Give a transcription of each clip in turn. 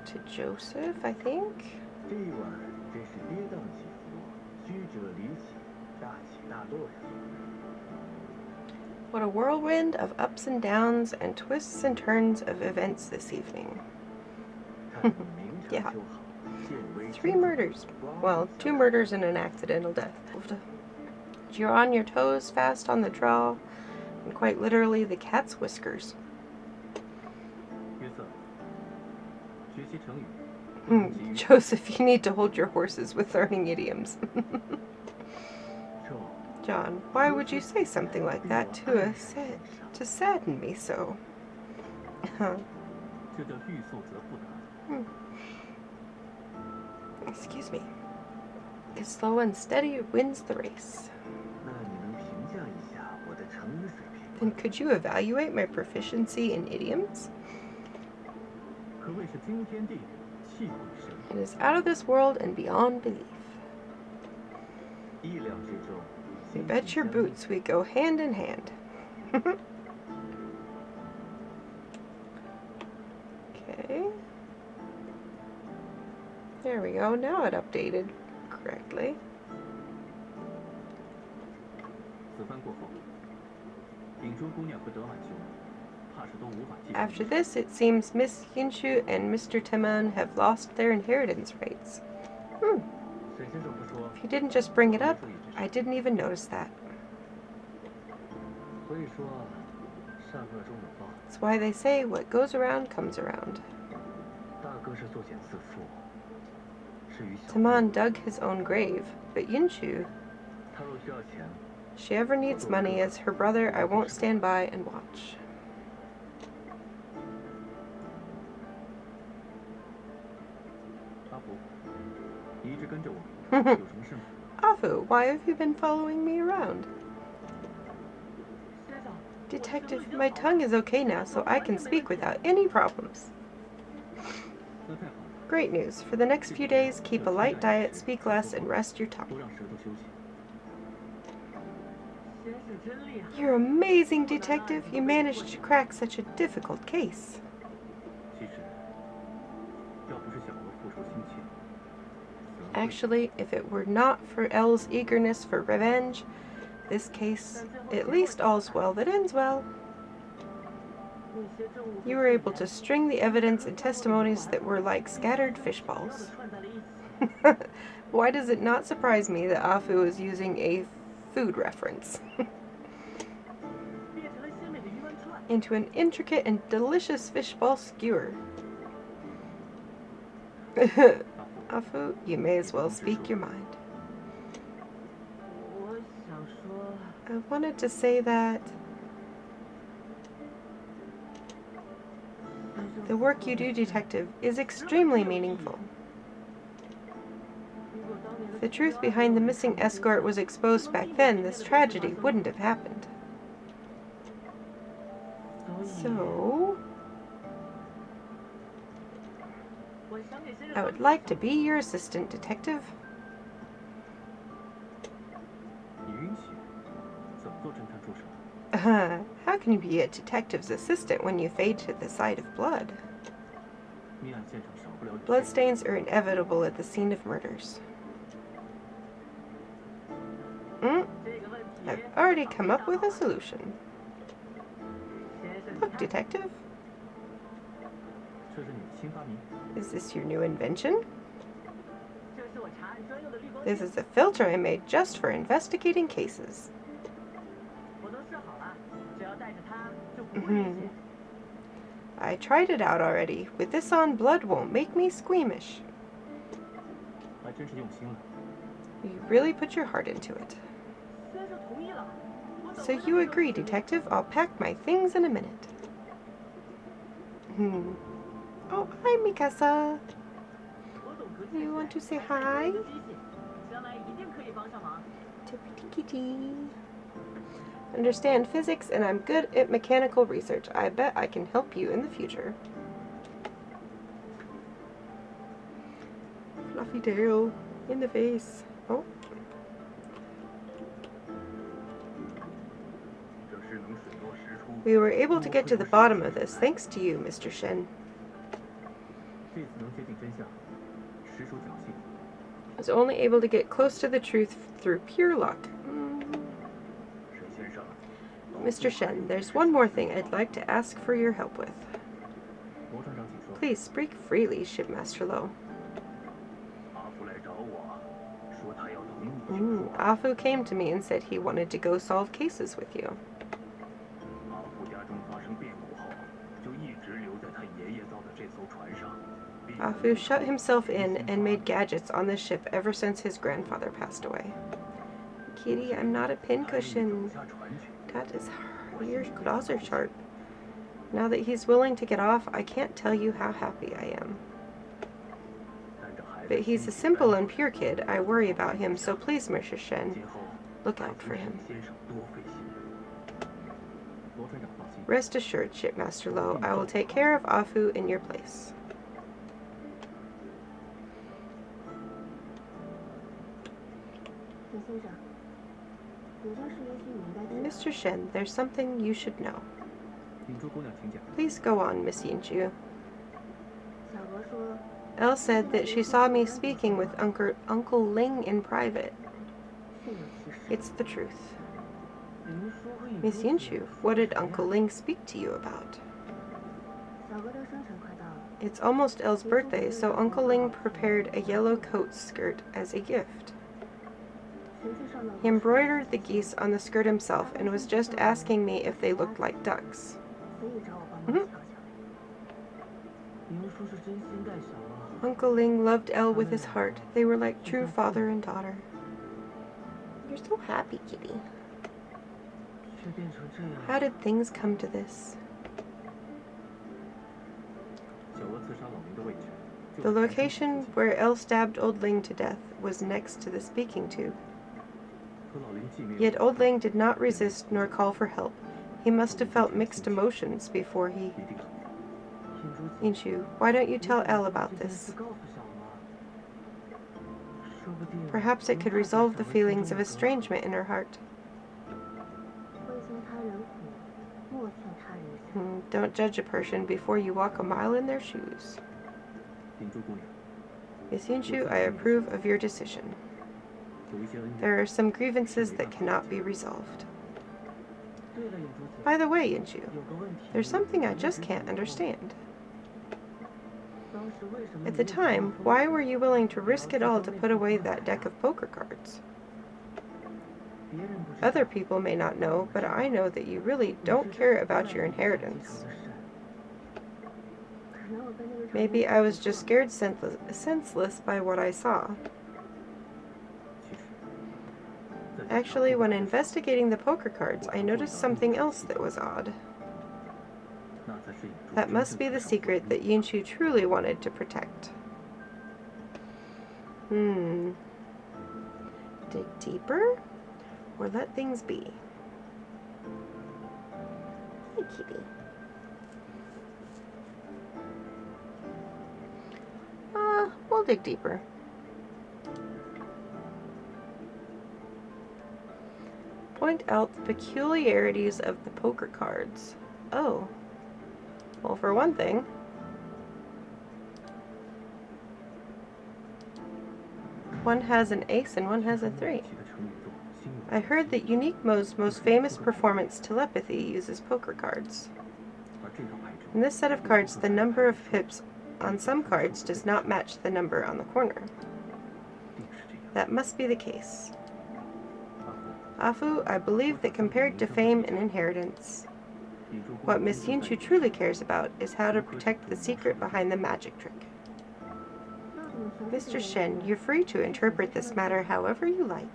to Joseph, I think. What a whirlwind of ups and downs and twists and turns of events this evening. Yeah. 3 murders. Well, 2 murders and an accidental death. You're on your toes, fast on the draw, and quite literally the cat's whiskers. Joseph, you need to hold your horses with learning idioms. John, why would you say something like that to sadden me so? Excuse me. The slow and steady wins the race. Then could you evaluate my proficiency in idioms? It is out of this world and beyond belief. You bet your boots we go hand in hand. Okay. There we go. Now it updated correctly. After this, it seems Miss Yangtze and Mr. Timon have lost their inheritance rights. If you didn't just bring it up, I didn't even notice that. That's why they say what goes around comes around. Timon dug his own grave, but Yangtze, if she ever needs money as her brother, I won't stand by and watch. Afu, why have you been following me around? Detective, my tongue is okay now, so I can speak without any problems. Great news. For the next few days, keep a light diet, speak less, and rest your tongue. You're amazing, Detective. You managed to crack such a difficult case. Actually, if it were not for Elle's eagerness for revenge, this case, at least all's well that ends well. You were able to string the evidence and testimonies that were like scattered fish balls. Why does it not surprise me that Afu is using a food reference into an intricate and delicious fishball skewer? Afu, you may as well speak your mind. I wanted to say that the work you do, Detective, is extremely meaningful. If the truth behind the missing escort was exposed back then, this tragedy wouldn't have happened. So, I would like to be your assistant, Detective. How can you be a detective's assistant when you fade to the sight of blood? Bloodstains are inevitable at the scene of murders. I've already come up with a solution. Look, Detective. Is this your new invention? This is a filter I made just for investigating cases. I tried it out already. With this on, blood won't make me squeamish. You really put your heart into it. So you agree, Detective? I'll pack my things in a minute. Oh, hi, Mikasa. You want to say hi? Tippity kitty. Understand physics, and I'm good at mechanical research. I bet I can help you in the future. Fluffy tail in the face. Oh. We were able to get to the bottom of this, thanks to you, Mr. Shen. Was only able to get close to the truth through pure luck. Mr. Shen, there's one more thing I'd like to ask for your help with. Please speak freely, Shipmaster Lo. Afu came to me and said he wanted to go solve cases with you. Afu shut himself in and made gadgets on the ship ever since his grandfather passed away. Kitty, I'm not a pincushion. That is hard. Your claws are sharp. Now that he's willing to get off, I can't tell you how happy I am. But he's a simple and pure kid. I worry about him, so please, Mr. Shen, look out for him. Rest assured, Shipmaster Lo, I will take care of Afu in your place. Mr. Shen, there's something you should know. Please go on, Miss Yingju. Elle said that she saw me speaking with Uncle Ling in private. It's the truth. Miss Yingju, what did Uncle Ling speak to you about? It's almost Elle's birthday, so Uncle Ling prepared a yellow coat skirt as a gift. He embroidered the geese on the skirt himself and was just asking me if they looked like ducks. Uncle Ling loved Elle with his heart. They were like true father and daughter. You're so happy, Kitty. How did things come to this? The location where Elle stabbed Old Ling to death was next to the speaking tube. Yet Old Ling did not resist nor call for help. He must have felt mixed emotions before he... Yingju, why don't you tell Elle about this? Perhaps it could resolve the feelings of estrangement in her heart. Don't judge a person before you walk a mile in their shoes. Miss Yingju, I approve of your decision. There are some grievances that cannot be resolved. By the way, Yingju, there's something I just can't understand. At the time, why were you willing to risk it all to put away that deck of poker cards? Other people may not know, but I know that you really don't care about your inheritance. Maybe I was just scared senseless by what I saw. Actually, when investigating the poker cards, I noticed something else that was odd. That must be the secret that Yingju truly wanted to protect. Dig deeper? Or let things be? Hey, kitty. We'll dig deeper. Point out the peculiarities of the poker cards. Oh. Well, for one thing, one has an ace and one has a 3. I heard that Uniquemo's most famous performance, Telepathy, uses poker cards. In this set of cards, the number of pips on some cards does not match the number on the corner. That must be the case. Afu, I believe that compared to fame and inheritance, what Miss Yingju truly cares about is how to protect the secret behind the magic trick. Mr. Shen, you're free to interpret this matter however you like.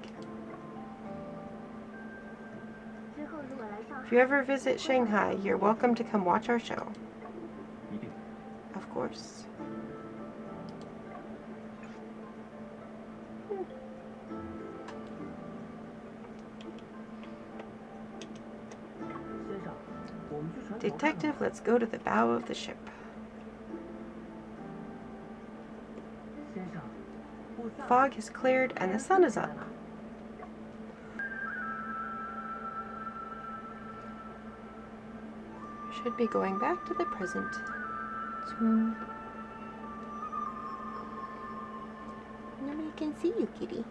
If you ever visit Shanghai, you're welcome to come watch our show. Of course. Detective, let's go to the bow of the ship. Fog has cleared and the sun is up. Should be going back to the present soon. can see you, kitty.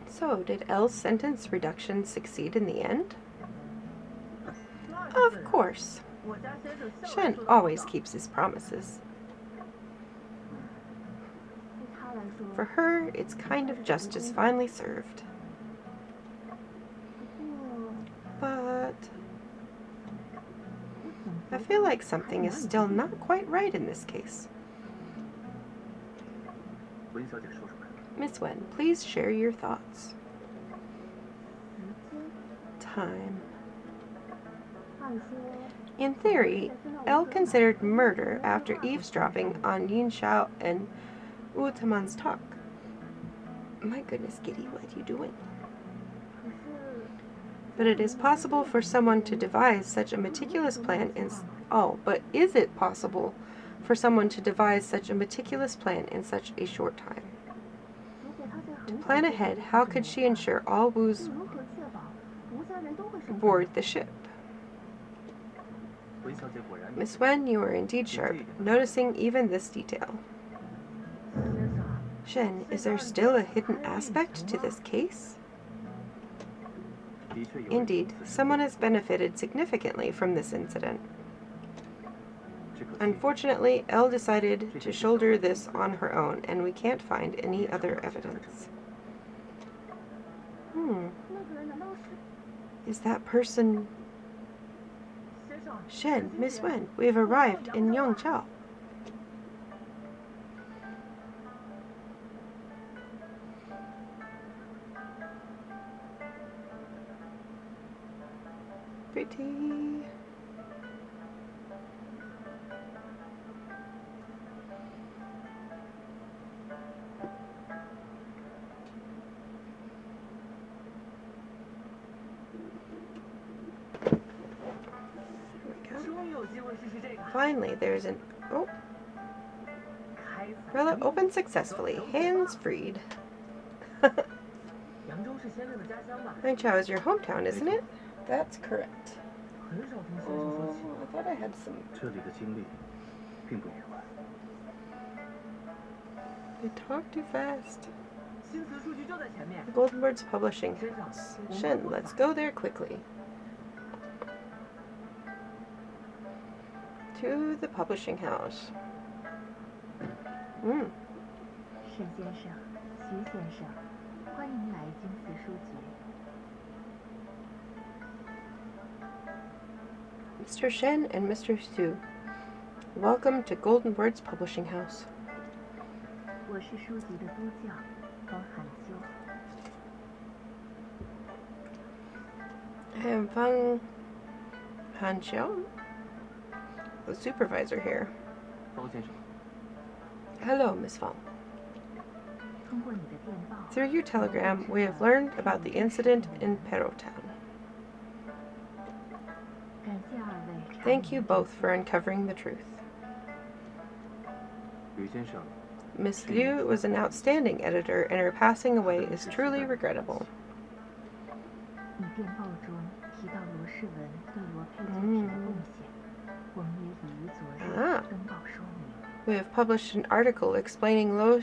So, did Elle's sentence reduction succeed in the end? Of course. Shen always keeps his promises. For her, it's kind of justice finally served. But I feel like something is still not quite right in this case. Miss Wen, please share your thoughts. Time. In theory, Elle considered murder after eavesdropping on Yin Xiao and Wu Taman's talk. My goodness, Giddy, what are you doing? But it is possible for someone to devise such a meticulous plan in... Oh, but is it possible for someone to devise such a meticulous plan in such a short time? To plan ahead, how could she ensure all Wus board the ship? Miss Wen, you are indeed sharp, noticing even this detail. Shen, is there still a hidden aspect to this case? Indeed, someone has benefited significantly from this incident. Unfortunately, Elle decided to shoulder this on her own, and we can't find any other evidence. Is that person... Shen, Miss Wen, we have arrived in Yangtze. Pretty. Finally, there's an... Oh. Rella opened successfully. Hands freed. Yangtze is your hometown, isn't it? That's correct. Oh, I thought I had some... I talk too fast. The Golden Bird's Publishing House. Shen, let's go there quickly. To the publishing house. Mr. Shen and Mr. Xu, welcome to Golden Bird's Publishing House. I am Fang Hanxiao, the supervisor here. Hello, Miss Fang. Through your telegram, we have learned about the incident in Perotown. Thank you both for uncovering the truth. Miss Liu was an outstanding editor, and her passing away is truly regrettable. We have published an article explaining Lo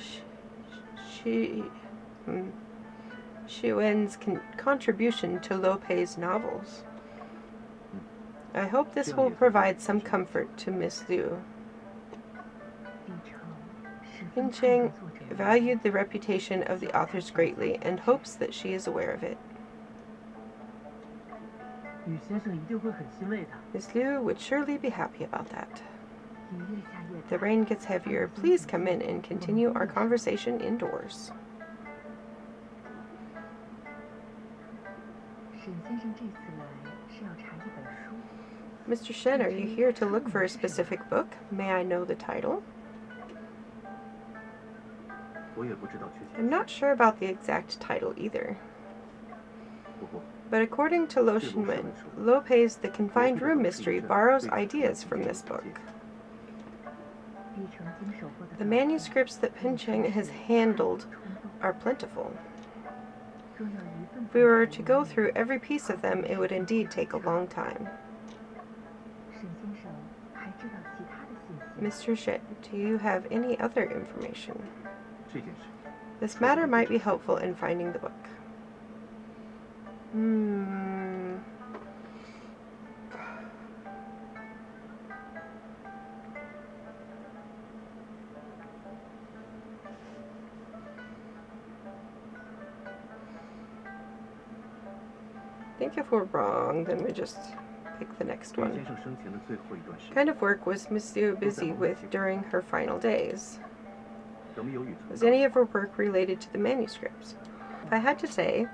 Xuan's contribution to Lope's novels. I hope this will provide some comfort to Miss Liu. Yin Cheng valued the reputation of the authors greatly and hopes that she is aware of it. Miss Liu would surely be happy about that. The rain gets heavier. Please come in and continue our conversation indoors. Mr. Shen, are you here to look for a specific book? May I know the title? I'm not sure about the exact title either. But according to Lo Xinwen, Lope's The Confined Room mystery borrows ideas from this book. The manuscripts that Pincheng has handled are plentiful. If we were to go through every piece of them, it would indeed take a long time. Mr. Shen, do you have any other information? This matter might be helpful in finding the book. I think if we're wrong, then we just pick the next one. What kind of work was Monsieur busy with during her final days? Was any of her work related to the manuscripts? If I had to say,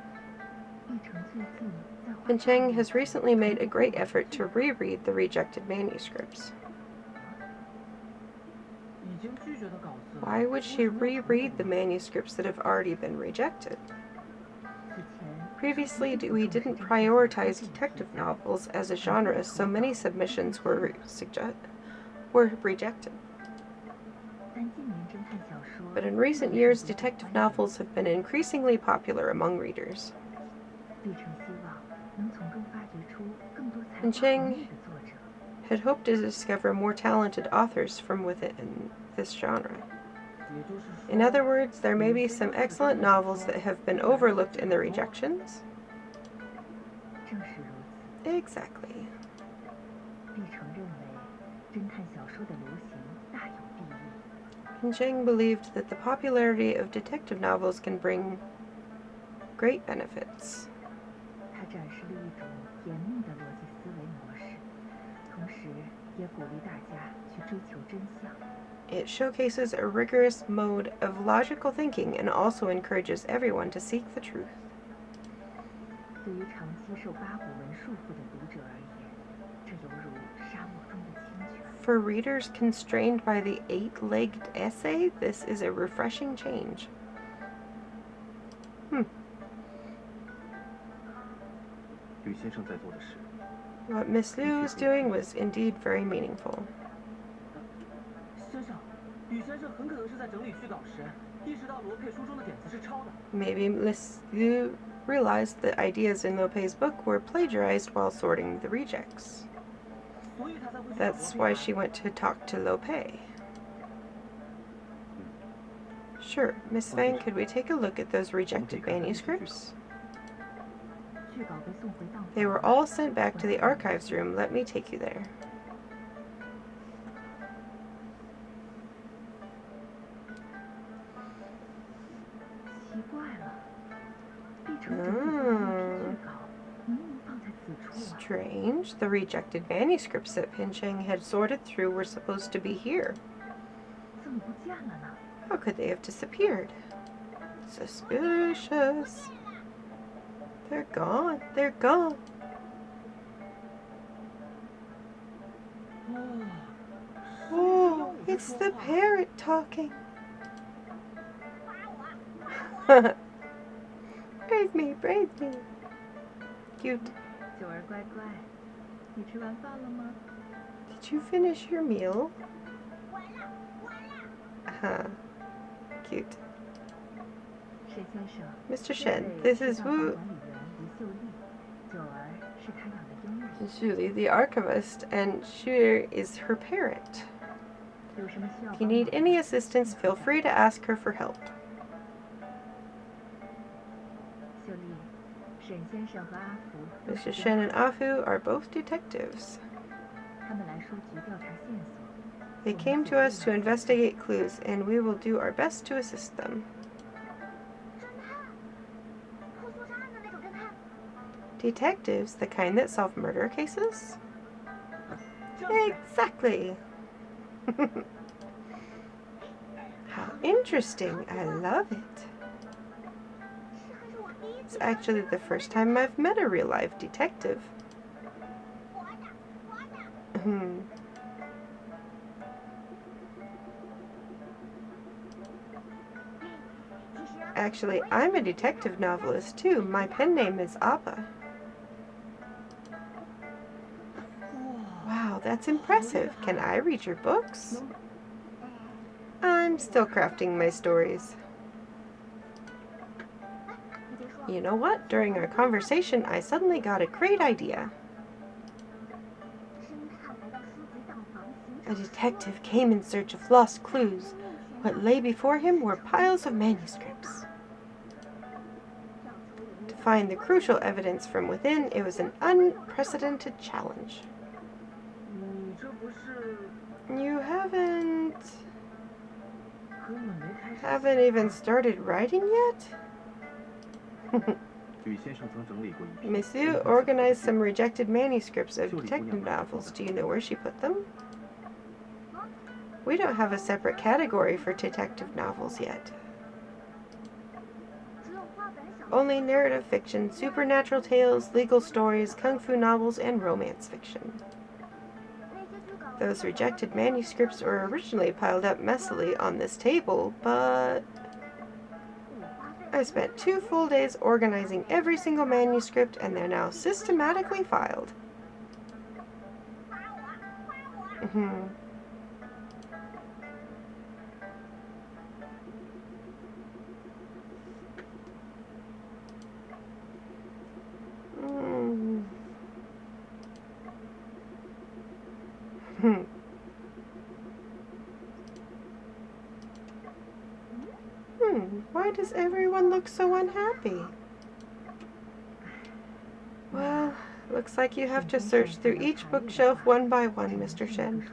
Pincheng has recently made a great effort to reread the rejected manuscripts. Why would she reread the manuscripts that have already been rejected? Previously, we didn't prioritize detective novels as a genre, so many submissions were rejected. But in recent years, detective novels have been increasingly popular among readers. Pincheng had hoped to discover more talented authors from within this genre. In other words, there may be some excellent novels that have been overlooked in the rejections. Exactly. Pincheng believed that the popularity of detective novels can bring great benefits. It showcases a rigorous mode of logical thinking and also encourages everyone to seek the truth. For readers constrained by the 8-legged essay, this is a refreshing change. What Miss Liu was doing was indeed very meaningful. Maybe Miss Liu realized that ideas in Lopei's book were plagiarized while sorting the rejects. That's why she went to talk to Lopei. Sure, Miss Fang, could we take a look at those rejected manuscripts? They were all sent back to the archives room. Let me take you there. Strange. The rejected manuscripts that Pincheng had sorted through were supposed to be here. How could they have disappeared? Suspicious. They're gone. They're gone. Oh, it's the parrot talking. Brave me, brave me. Cute. Did you finish your meal? Cute. Mr. Shen, this is Wu Zuli, the archivist, and Xue is her parent. If you need any assistance, feel free to ask her for help. Mr. Shen and Afu are both detectives. They came to us to investigate clues, and we will do our best to assist them. Detectives, the kind that solve murder cases? Exactly! How interesting, I love it. It's actually the first time I've met a real-life detective. Actually, I'm a detective novelist too. My pen name is Appa. Wow, that's impressive. Can I read your books? I'm still crafting my stories. You know what? During our conversation, I suddenly got a great idea. A detective came in search of lost clues. What lay before him were piles of manuscripts. To find the crucial evidence from within, it was an unprecedented challenge. You haven't even started writing yet? Monsieur organized some rejected manuscripts of detective novels. Do you know where she put them? We don't have a separate category for detective novels yet. Only narrative fiction, supernatural tales, legal stories, kung fu novels, and romance fiction. Those rejected manuscripts were originally piled up messily on this table, but I spent 2 full days organizing every single manuscript, and they're now systematically filed. Why does everyone look so unhappy? Well, looks like you have to search through each bookshelf one by one, Mr. Shen.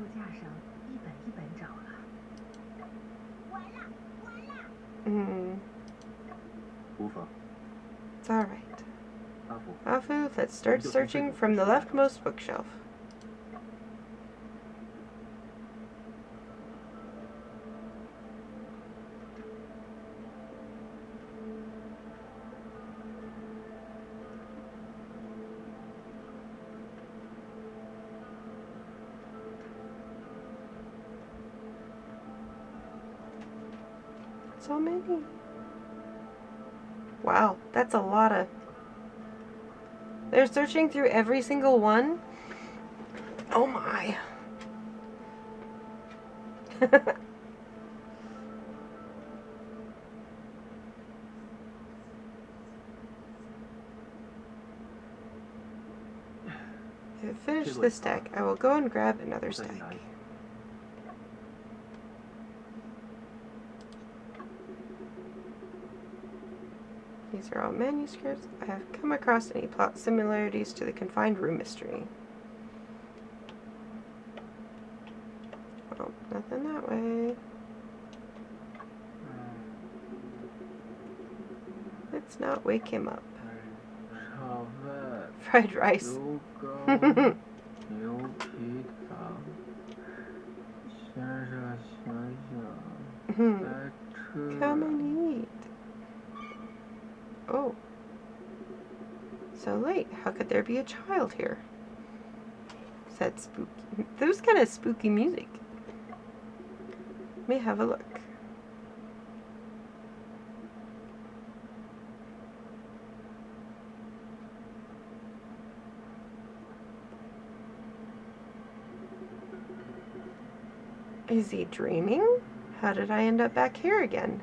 It's alright. Afu, let's start searching from the leftmost bookshelf. So many. Wow, that's a lot of... They're searching through every single one? Oh my. If I finish this stack, I will go and grab another stack. These are all manuscripts. I have come across any plot similarities to the Confined room mystery. Oh, nothing that way. Let's not wake him up. Fried rice. Come and eat. Oh. So late. How could there be a child here? Is that spooky? That was kind of spooky music. Let me have a look. Is he dreaming? How did I end up back here again?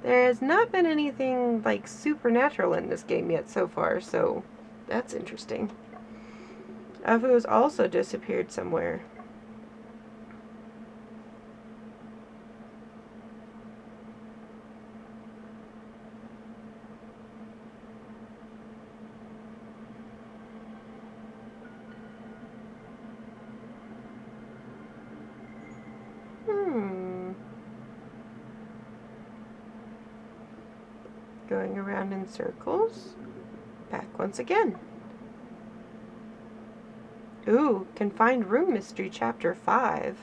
There has not been anything like supernatural in this game yet so far, so that's interesting. Afu has also disappeared somewhere. Going around in circles. Back once again. Ooh, Confined Room Mystery Chapter 5.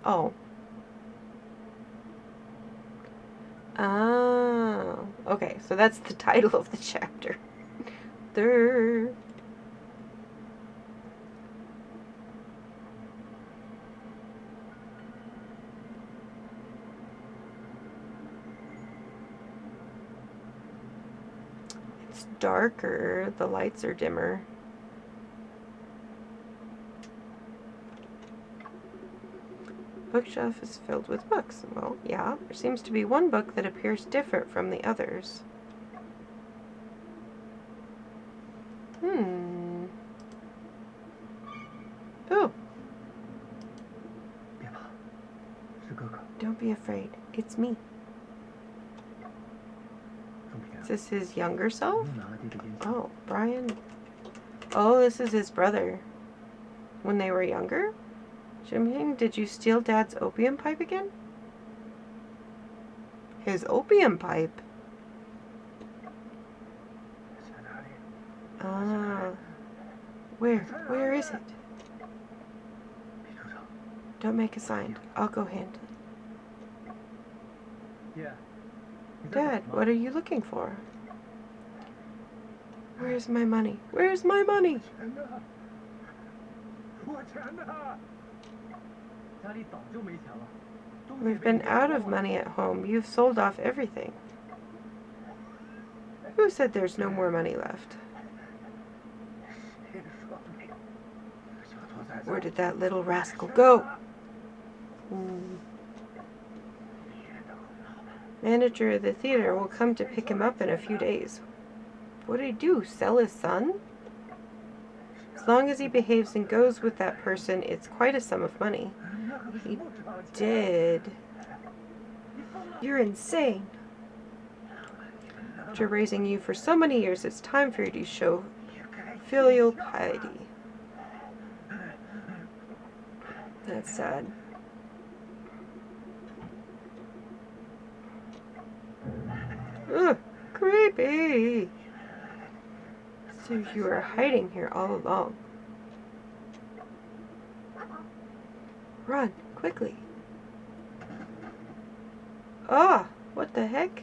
Oh. Ah. Okay, so that's the title of the chapter. Durr. It's darker. The lights are dimmer. bookshelf is filled with books. Well, yeah, there seems to be one book that appears different from the others. Oh. Don't be afraid. It's me. Is this his younger self? Oh, Brian. Oh, this is his brother. When they were younger? Jimhing, did you steal Dad's opium pipe again? His opium pipe? Ah. Where is it? Don't make a sign. I'll go handle it. Dad, what are you looking for? Where's my money? Where's my money? We've been out of money at home. You've sold off everything. Who said there's no more money left? Where did that little rascal go? Manager of the theater will come to pick him up in a few days. What did he do? Sell his son? As long as he behaves and goes with that person, it's quite a sum of money. He did. You're insane. After raising you for so many years, it's time for you to show filial piety. That's sad. Ugh, creepy. So you were hiding here all along. Run, quickly. Ah, what the heck?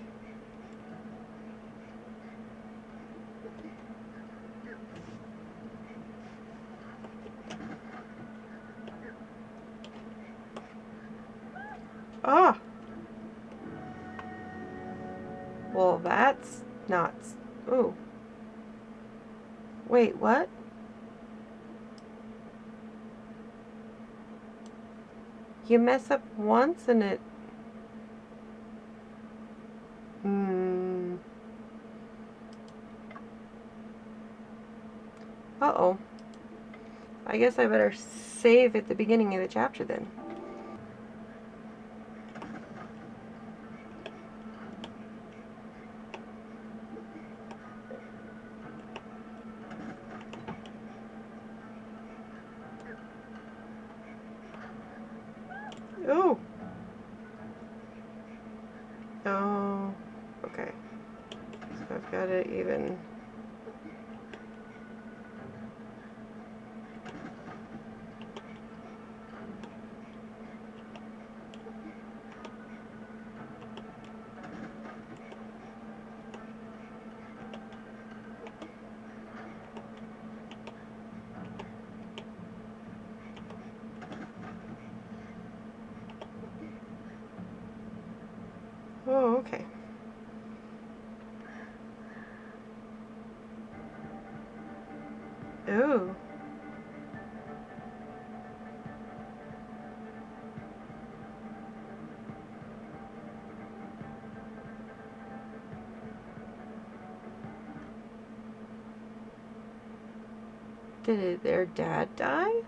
Ah. Well, that's not... Ooh. Wait, what? You mess up once and it... Uh-oh. I guess I better save at the beginning of the chapter then. Oh. Oh. Okay. So I've got to even... Oh, okay. Oh. Did their dad die?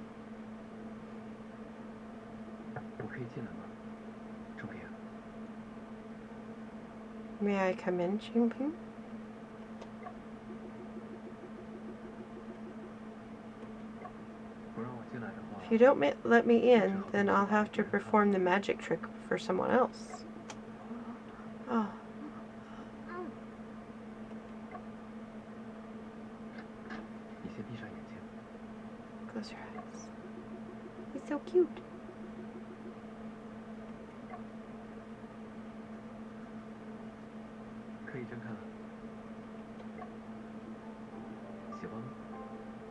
May I come in, Jingping? If you don't let me in, then I'll have to perform the magic trick for someone else. Oh. Close your eyes. He's so cute.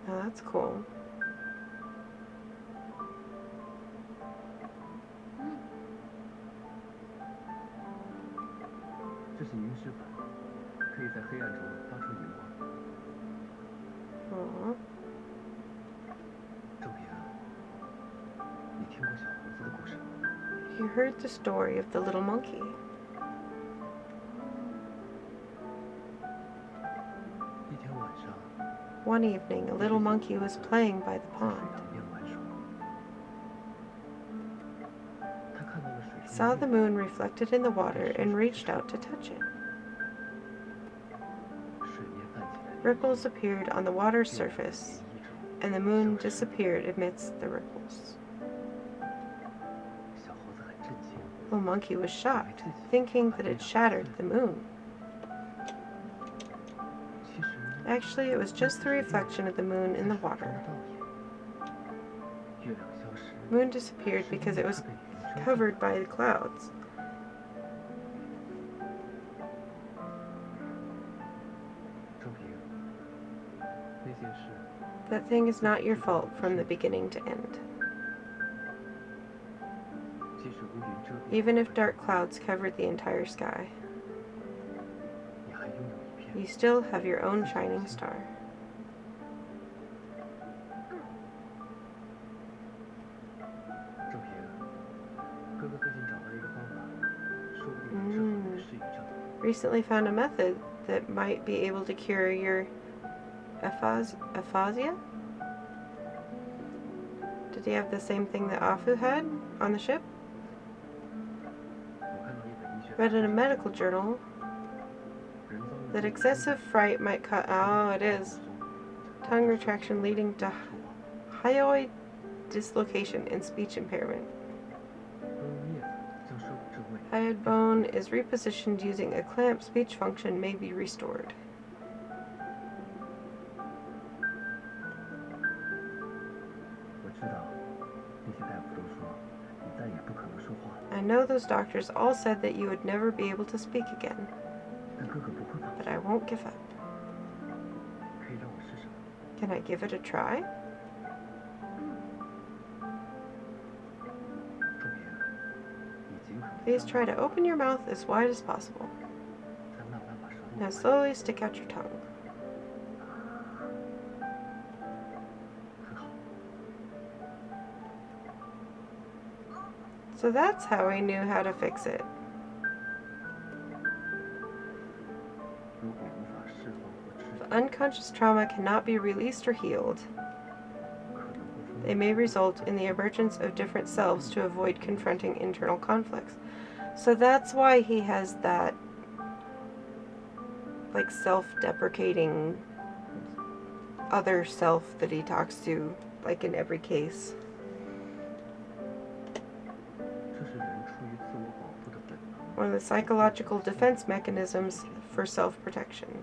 Oh, that's cool. Aww. He heard the story of the little monkey. One evening, a little monkey was playing by the pond. He saw the moon reflected in the water and reached out to touch it. Ripples appeared on the water's surface, and the moon disappeared amidst the ripples. The monkey was shocked, thinking that it shattered the moon. Actually, it was just the reflection of the moon in the water. The moon disappeared because it was covered by the clouds. That thing is not your fault from the beginning to end. Even if dark clouds covered the entire sky, you still have your own shining star. Recently found a method that might be able to cure your aphasia? Did he have the same thing that Afu had on the ship? Read in a medical journal that excessive fright might cause, tongue retraction leading to hyoid dislocation and speech impairment. Hyoid bone is repositioned using a clamp. Speech function may be restored. I know those doctors all said that you would never be able to speak again, but I won't give up. Can I give it a try? Please try to open your mouth as wide as possible. Now slowly stick out your tongue. So that's how he knew how to fix it. If unconscious trauma cannot be released or healed, they may result in the emergence of different selves to avoid confronting internal conflicts. So that's why he has that, like, self-deprecating other self that he talks to, like, in every case. One of the psychological defense mechanisms for self-protection.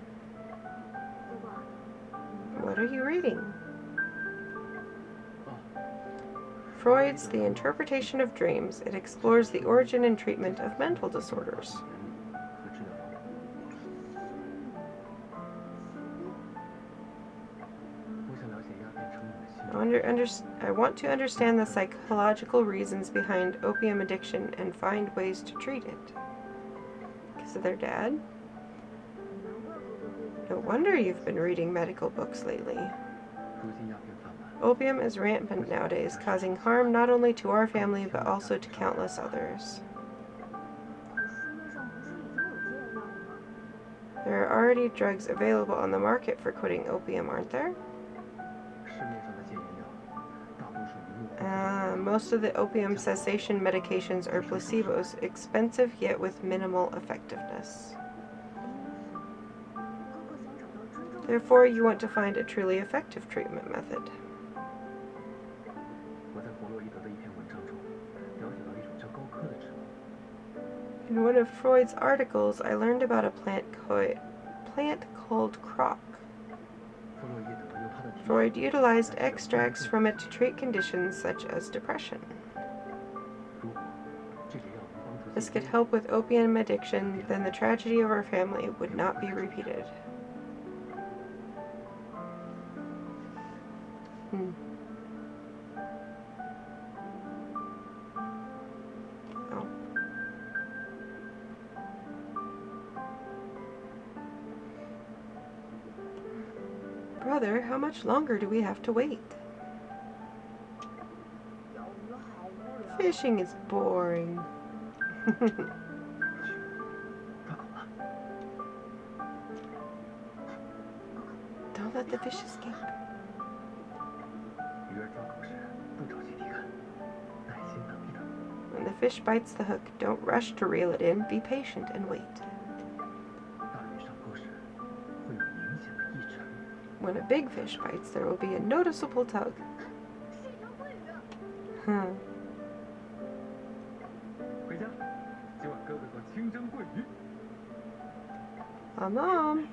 What are you reading? Freud's The Interpretation of Dreams. It explores the origin and treatment of mental disorders. I want to understand the psychological reasons behind opium addiction and find ways to treat it. Because of their dad? No wonder you've been reading medical books lately. Opium is rampant nowadays, causing harm not only to our family but also to countless others. There are already drugs available on the market for quitting opium, aren't there? Most of the opium cessation medications are placebos, expensive yet with minimal effectiveness. Therefore, you want to find a truly effective treatment method. In one of Freud's articles, I learned about a plant called croc. Freud utilized extracts from it to treat conditions such as depression. This could help with opium addiction, then the tragedy of our family would not be repeated. Oh. Brother, how much longer do we have to wait? Fishing is boring. Don't let the fish escape. When the fish bites the hook, don't rush to reel it in. Be patient and wait. When a big fish bites, there will be a noticeable tug. Mom,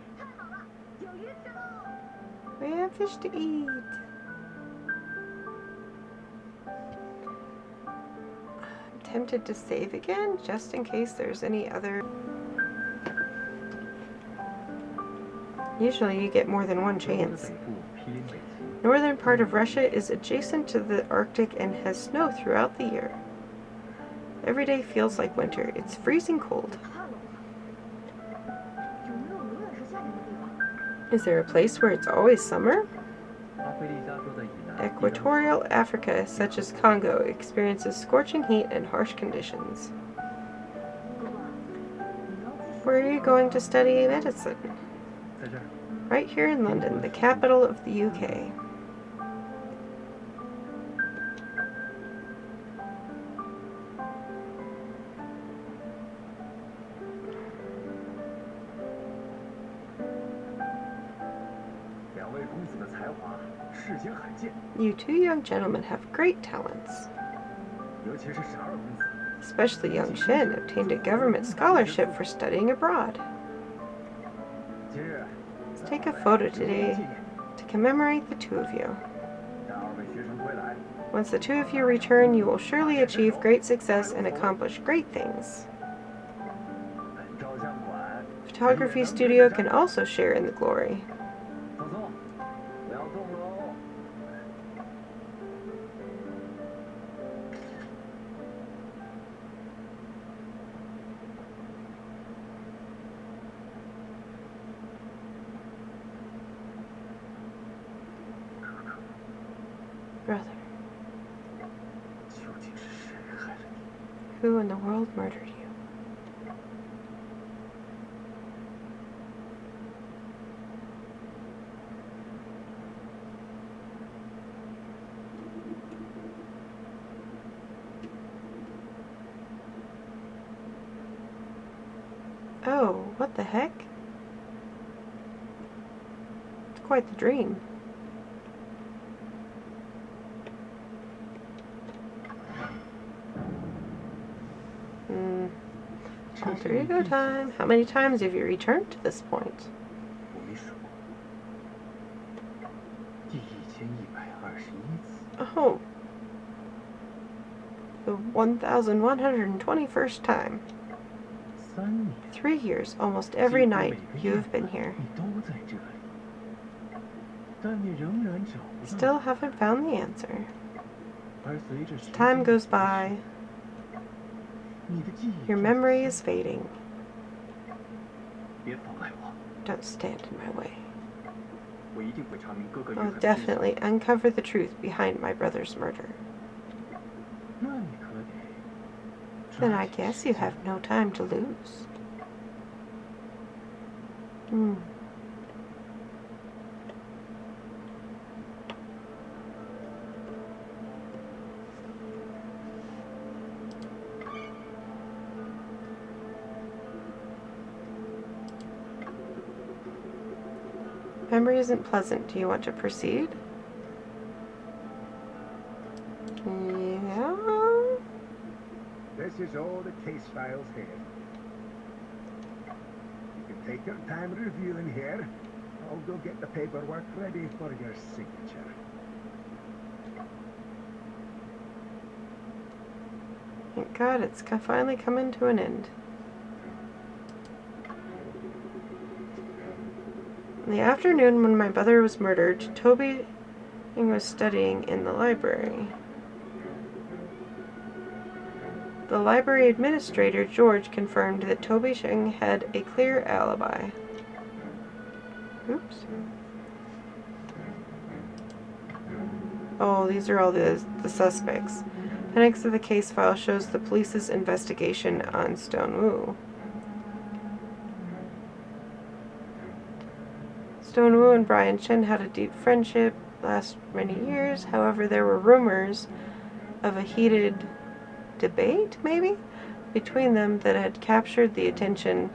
we have fish to eat. I'm tempted to save again, just in case there's any other. Usually you get more than one chance. Northern part of Russia is adjacent to the Arctic and has snow throughout the year. Every day feels like winter. It's freezing cold. Is there a place where it's always summer? Equatorial Africa, such as Congo, experiences scorching heat and harsh conditions. Where are you going to study medicine? Right here in London, the capital of the UK. You two young gentlemen have great talents. Especially young Shen obtained a government scholarship for studying abroad. Let's take a photo today to commemorate the two of you. Once the two of you return, you will surely achieve great success and accomplish great things. Photography studio can also share in the glory. Brother, who in the world murdered you? Oh, what the heck? It's quite the dream. Alter ego time. How many times have you returned to this point? Oh. The 1121st time. 3 years, almost every night, you have been here. Still haven't found the answer. As time goes by, your memory is fading. Don't stand in my way. I'll definitely uncover the truth behind my brother's murder. Then I guess you have no time to lose. Memory isn't pleasant. Do you want to proceed? Yeah. This is all the case files here. You can take your time reviewing here. I'll go get the paperwork ready for your signature. Thank God it's finally coming to an end. In the afternoon when my brother was murdered, Toby was studying in the library. The library administrator, George, confirmed that Toby Sheng had a clear alibi. Oops. Oh, these are all the suspects. Appendix of the case file shows the police's investigation on Stonewu. Stonewu and Brian Shin had a deep friendship last many years. However, there were rumors of a heated debate, maybe, between them that had captured the attention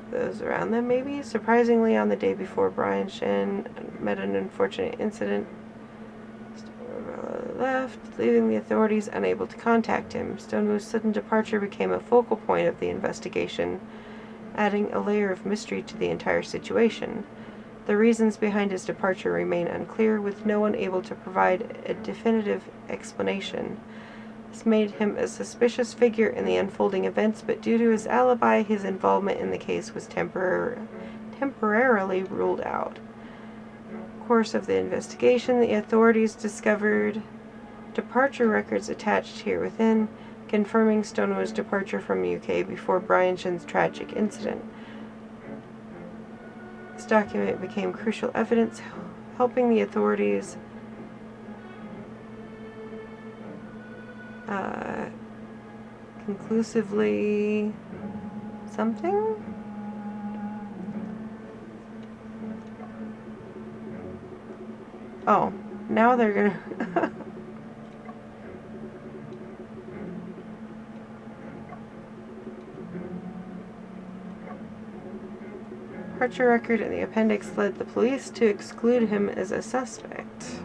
of those around them, maybe. Surprisingly, on the day before Brian Shin met an unfortunate incident, left, leaving the authorities unable to contact him. Stonewu's sudden departure became a focal point of the investigation, adding a layer of mystery to the entire situation. The reasons behind his departure remain unclear, with no one able to provide a definitive explanation. This made him a suspicious figure in the unfolding events, but due to his alibi, his involvement in the case was temporarily ruled out. Course of the investigation, the authorities discovered departure records attached here within, confirming Stonewu's departure from UK before Brian Shin's tragic incident. This document became crucial evidence, helping the authorities conclusively something? Oh, now they're gonna departure record in the appendix led the police to exclude him as a suspect.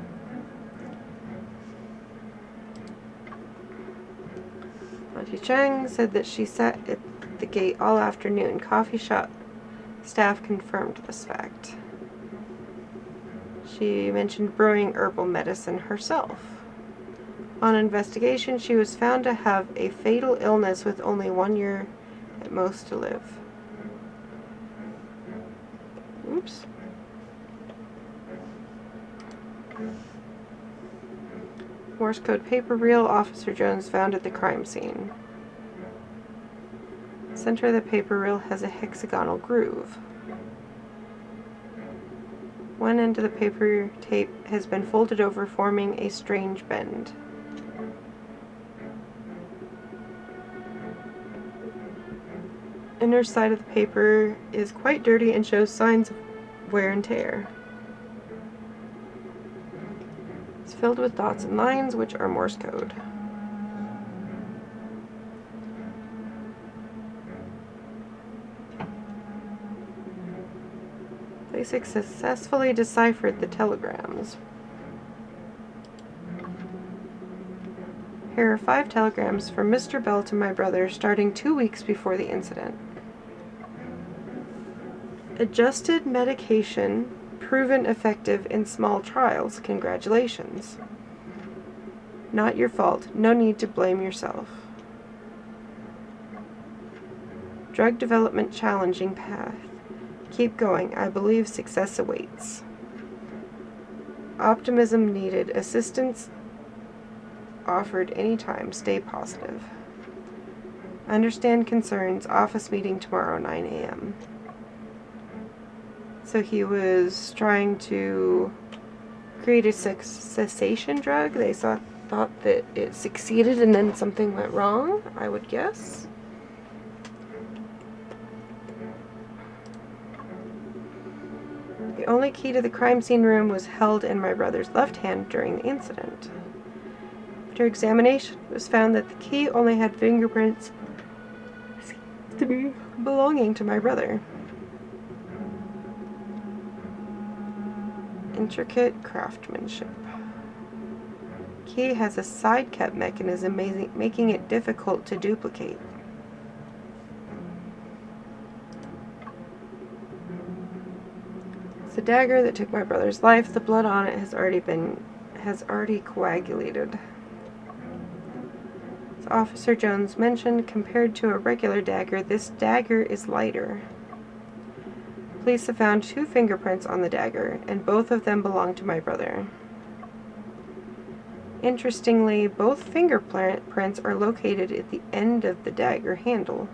Auntie Chang said that she sat at the gate all afternoon. Coffee shop staff confirmed this fact. She mentioned brewing herbal medicine herself. On investigation, she was found to have a fatal illness with only 1 year at most to live. Oops. Morse code paper reel Officer Jones found at the crime scene. The center of the paper reel has a hexagonal groove. One end of the paper tape has been folded over, forming a strange bend. Inner side of the paper is quite dirty and shows signs of wear and tear. It's filled with dots and lines, which are Morse code. They successfully deciphered the telegrams. Here are 5 telegrams from Mr. Bell to my brother starting 2 weeks before the incident. Adjusted medication proven effective in small trials. Congratulations. Not your fault. No need to blame yourself. Drug development challenging path. Keep going. I believe success awaits. Optimism needed. Assistance offered anytime. Stay positive. Understand concerns. Office meeting tomorrow, 9 a.m. So he was trying to create a cessation drug. They thought that it succeeded and then something went wrong, I would guess. The only key to the crime scene room was held in my brother's left hand during the incident. After examination, it was found that the key only had fingerprints belonging to my brother. Intricate craftsmanship. Key has a side cut mechanism, making it difficult to duplicate. It's a dagger that took my brother's life. The blood on it has already coagulated. As Officer Jones mentioned, compared to a regular dagger, this dagger is lighter. Police have found 2 fingerprints on the dagger, and both of them belong to my brother. Interestingly, both fingerprints are located at the end of the dagger handle.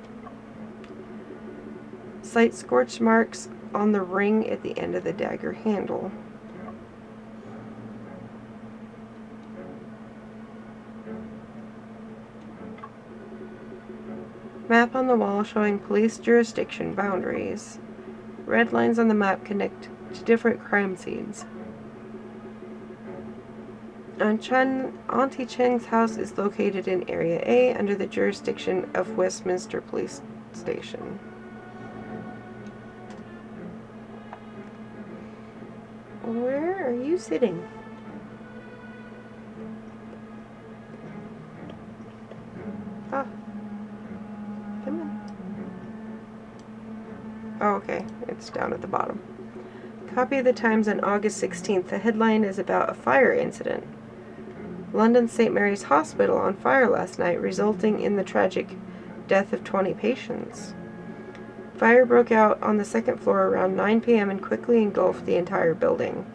Slight scorch marks on the ring at the end of the dagger handle. Map on the wall showing police jurisdiction boundaries. Red lines on the map connect to different crime scenes. Auntie Cheng's house is located in Area A under the jurisdiction of Westminster Police Station. Where are you sitting? Ah. Come on. Oh, okay. It's down at the bottom. Copy of the Times on August 16th. The headline is about a fire incident. London St. Mary's Hospital on fire last night, resulting in the tragic death of 20 patients. Fire broke out on the second floor around 9 p.m. and quickly engulfed the entire building.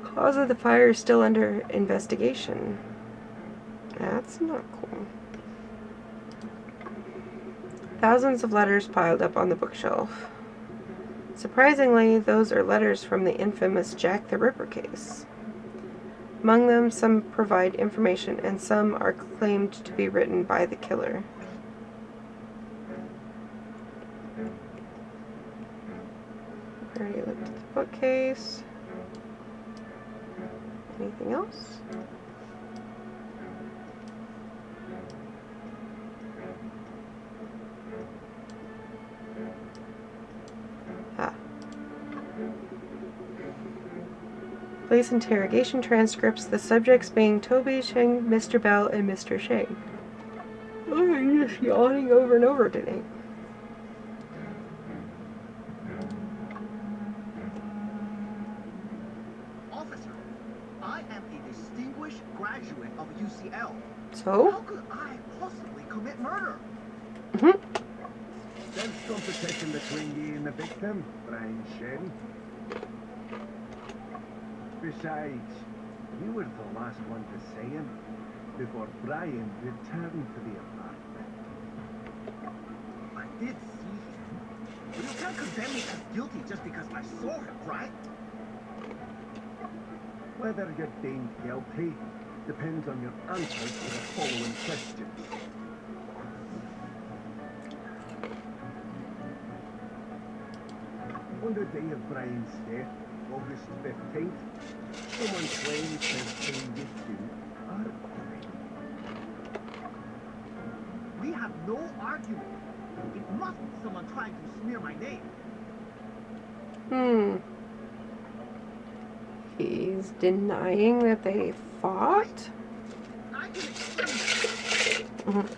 Cause of the fire is still under investigation. That's not cool. Thousands of letters piled up on the bookshelf. Surprisingly, those are letters from the infamous Jack the Ripper case. Among them, some provide information and some are claimed to be written by the killer. Already looked at the bookcase. Anything else? Police interrogation transcripts, the subjects being Toby, Cheng, Mr. Bell, and Mr. Sheng. Oh, you're just yawning over and over today. Officer, I am a distinguished graduate of UCL. So? How could I possibly commit murder? There's competition between you and the victim, Brian Shen. Besides, you were the last one to see him before Brian returned to the apartment. I did see him. But you can't condemn me as guilty just because I saw him, right? Whether you're deemed guilty depends on your answers to the following questions. On the day of Brian's death, August 15th, someone claims to have seen you two arguing. We have no argument. It must be someone trying to smear my name. He's denying that they fought? I can explain that.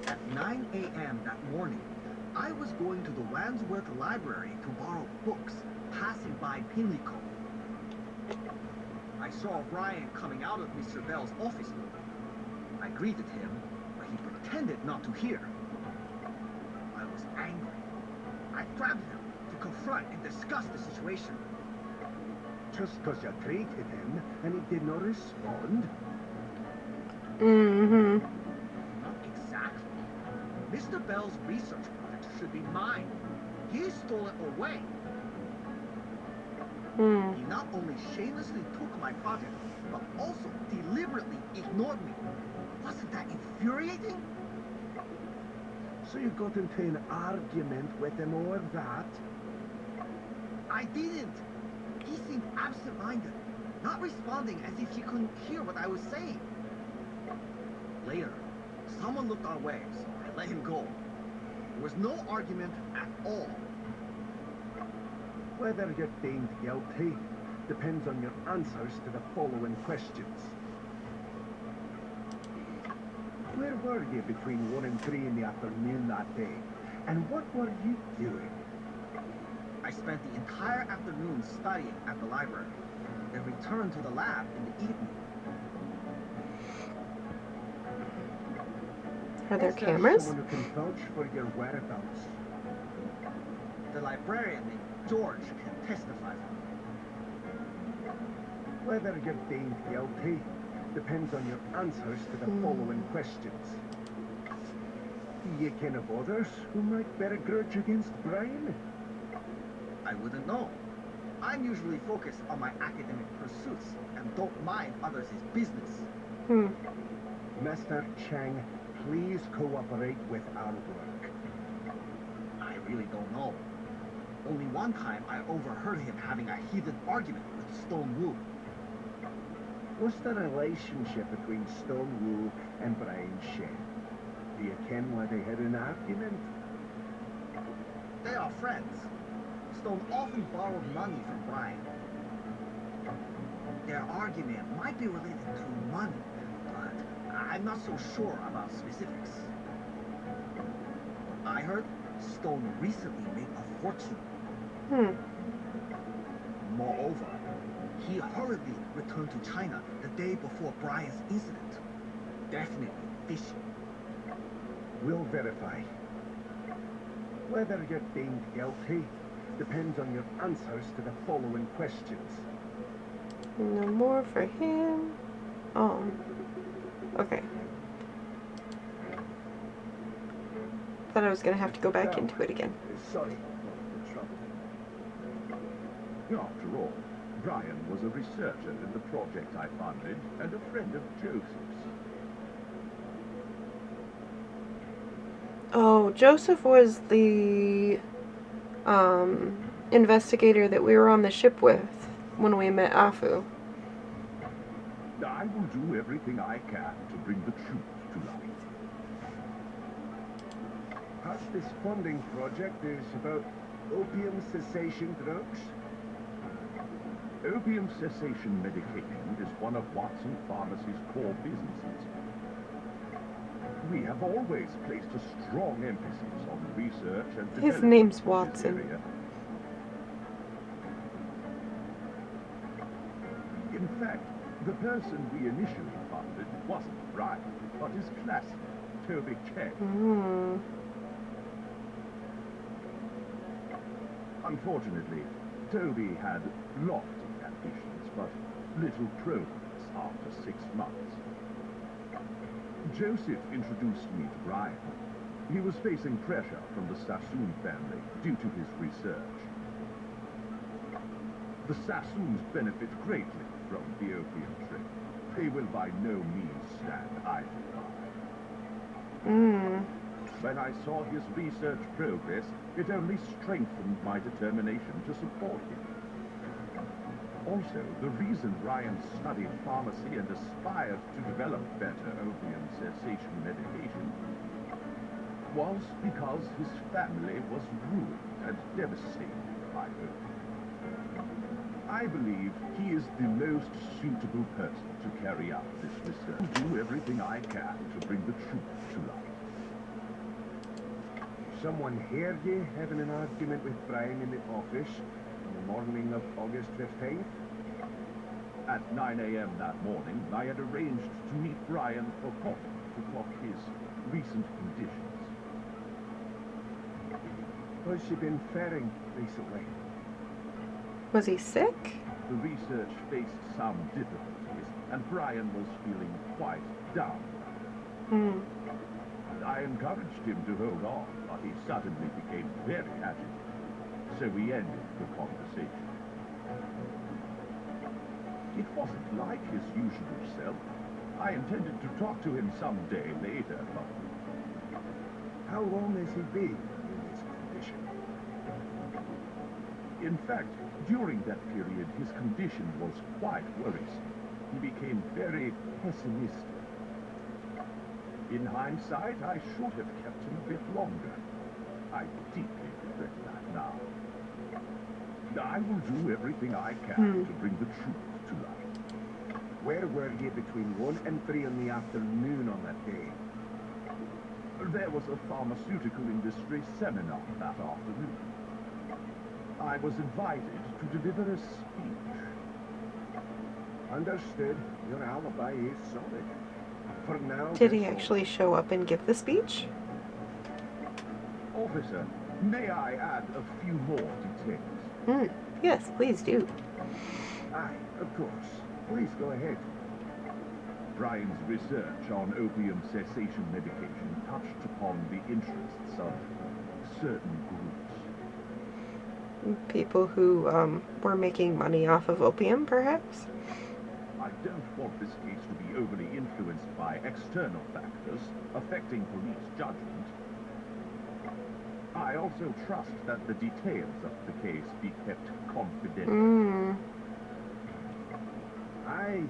At 9 a.m. that morning, I was going to the Wandsworth Library to borrow books, passing by Pimlico. I saw Brian coming out of Mr. Bell's office. I greeted him, but he pretended not to hear. I was angry. I grabbed him to confront and discuss the situation. Just because you greeted him and he did not respond? Not exactly. Mr. Bell's research project should be mine. He stole it away. He not only shamelessly took my project, but also deliberately ignored me. Wasn't that infuriating? So you got into an argument with him over that? I didn't. He seemed absent-minded, not responding as if he couldn't hear what I was saying. Later, someone looked our way, so I let him go. There was no argument at all. Whether you're deemed guilty depends on your answers to the following questions. Where were you between 1 and 3 in the afternoon that day? And what were you doing? I spent the entire afternoon studying at the library, then returned to the lab in the evening. Are there Is cameras? someone who can vouch for your whereabouts? The librarian named George can testify for me. Whether you're deemed guilty depends on your answers to the following questions. Do you ken of others who might bear a grudge against Brian? I wouldn't know. I'm usually focused on my academic pursuits and don't mind others' business. Hmm. Mr. Cheng, please cooperate with our work. I really don't know. Only one time I overheard him having a heated argument with Stone Wu. What's the relationship between Stone Wu and Brian Shen? Do you ken why they had an argument? They are friends. Stone often borrowed money from Brian. Their argument might be related to money, but I'm not so sure about specifics. I heard Stone recently made a fortune. Hmm. Moreover, he hurriedly returned to China the day before Brian's incident. Definitely fishy. We'll verify. Whether you're deemed guilty depends on your answers to the following questions. No more for him. Okay. Thought I was gonna have to go back into it again. Sorry for the trouble. After all, Brian was a researcher in the project I funded and a friend of Joseph's. Oh, Joseph was the investigator that we were on the ship with when we met Afu. I will do everything I can to bring the truth to light. Part of this funding project is about opium cessation drugs. Opium cessation medication is one of Watson Pharmacy's core businesses. We have always placed a strong emphasis on research and His development name's in this Watson. area. In fact, the person we initially funded wasn't Brian, but his classmate, Toby Cheng. Hmm. Unfortunately, Toby had lofty ambitions, but little progress after 6 months. Joseph introduced me to Brian. He was facing pressure from the Sassoon family due to his research. The Sassoons benefit greatly from the opium trade. They will by no means stand idly by. Hmm. When I saw his research progress, it only strengthened my determination to support him. Also, the reason Brian studied pharmacy and aspired to develop better opium cessation medication was because his family was ruined and devastated by opium. I believe he is the most suitable person to carry out this research. I will do everything I can to bring the truth to light. Someone heard you having an argument with Brian in the office on the morning of August 15th? At 9 a.m. that morning, I had arranged to meet Brian for coffee to talk his recent conditions. How's she been faring recently? Was he sick? The research faced some difficulties, and Brian was feeling quite down. Hmm. I encouraged him to hold on, but he suddenly became very agitated, so we ended the conversation. It wasn't like his usual self. I intended to talk to him some day later, but... How long has he been in this condition? In fact, during that period, his condition was quite worrisome. He became very pessimistic. In hindsight, I should have kept him a bit longer. I deeply regret that now. I will do everything I can to bring the truth to light. Where were you between 1 and 3 in the afternoon on that day? There was a pharmaceutical industry seminar that afternoon. I was invited to deliver a speech. Understood. Your alibi is solid. For now, Did he that's all. actually show up and give the speech? Officer, may I add a few more details? Hmm. Yes, please do. Aye, of course. Please go ahead. Brian's research on opium cessation medication touched upon the interests of certain groups. People who were making money off of opium, perhaps? I don't want this case to be overly influenced by external factors affecting police judgment. I also trust that the details of the case be kept confidential. Aye.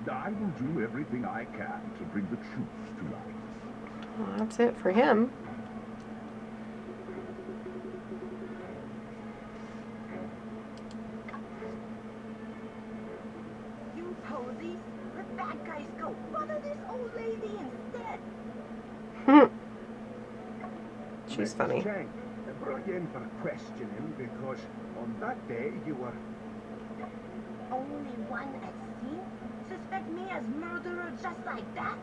I will do everything I can to bring the truth to light. Well, that's it for him. You police, let bad guys go. Bother this old lady instead. She's Mrs. funny. Chang, I brought you in for questioning because on that day you were... Only one at scene? Suspect me as murderer just like that?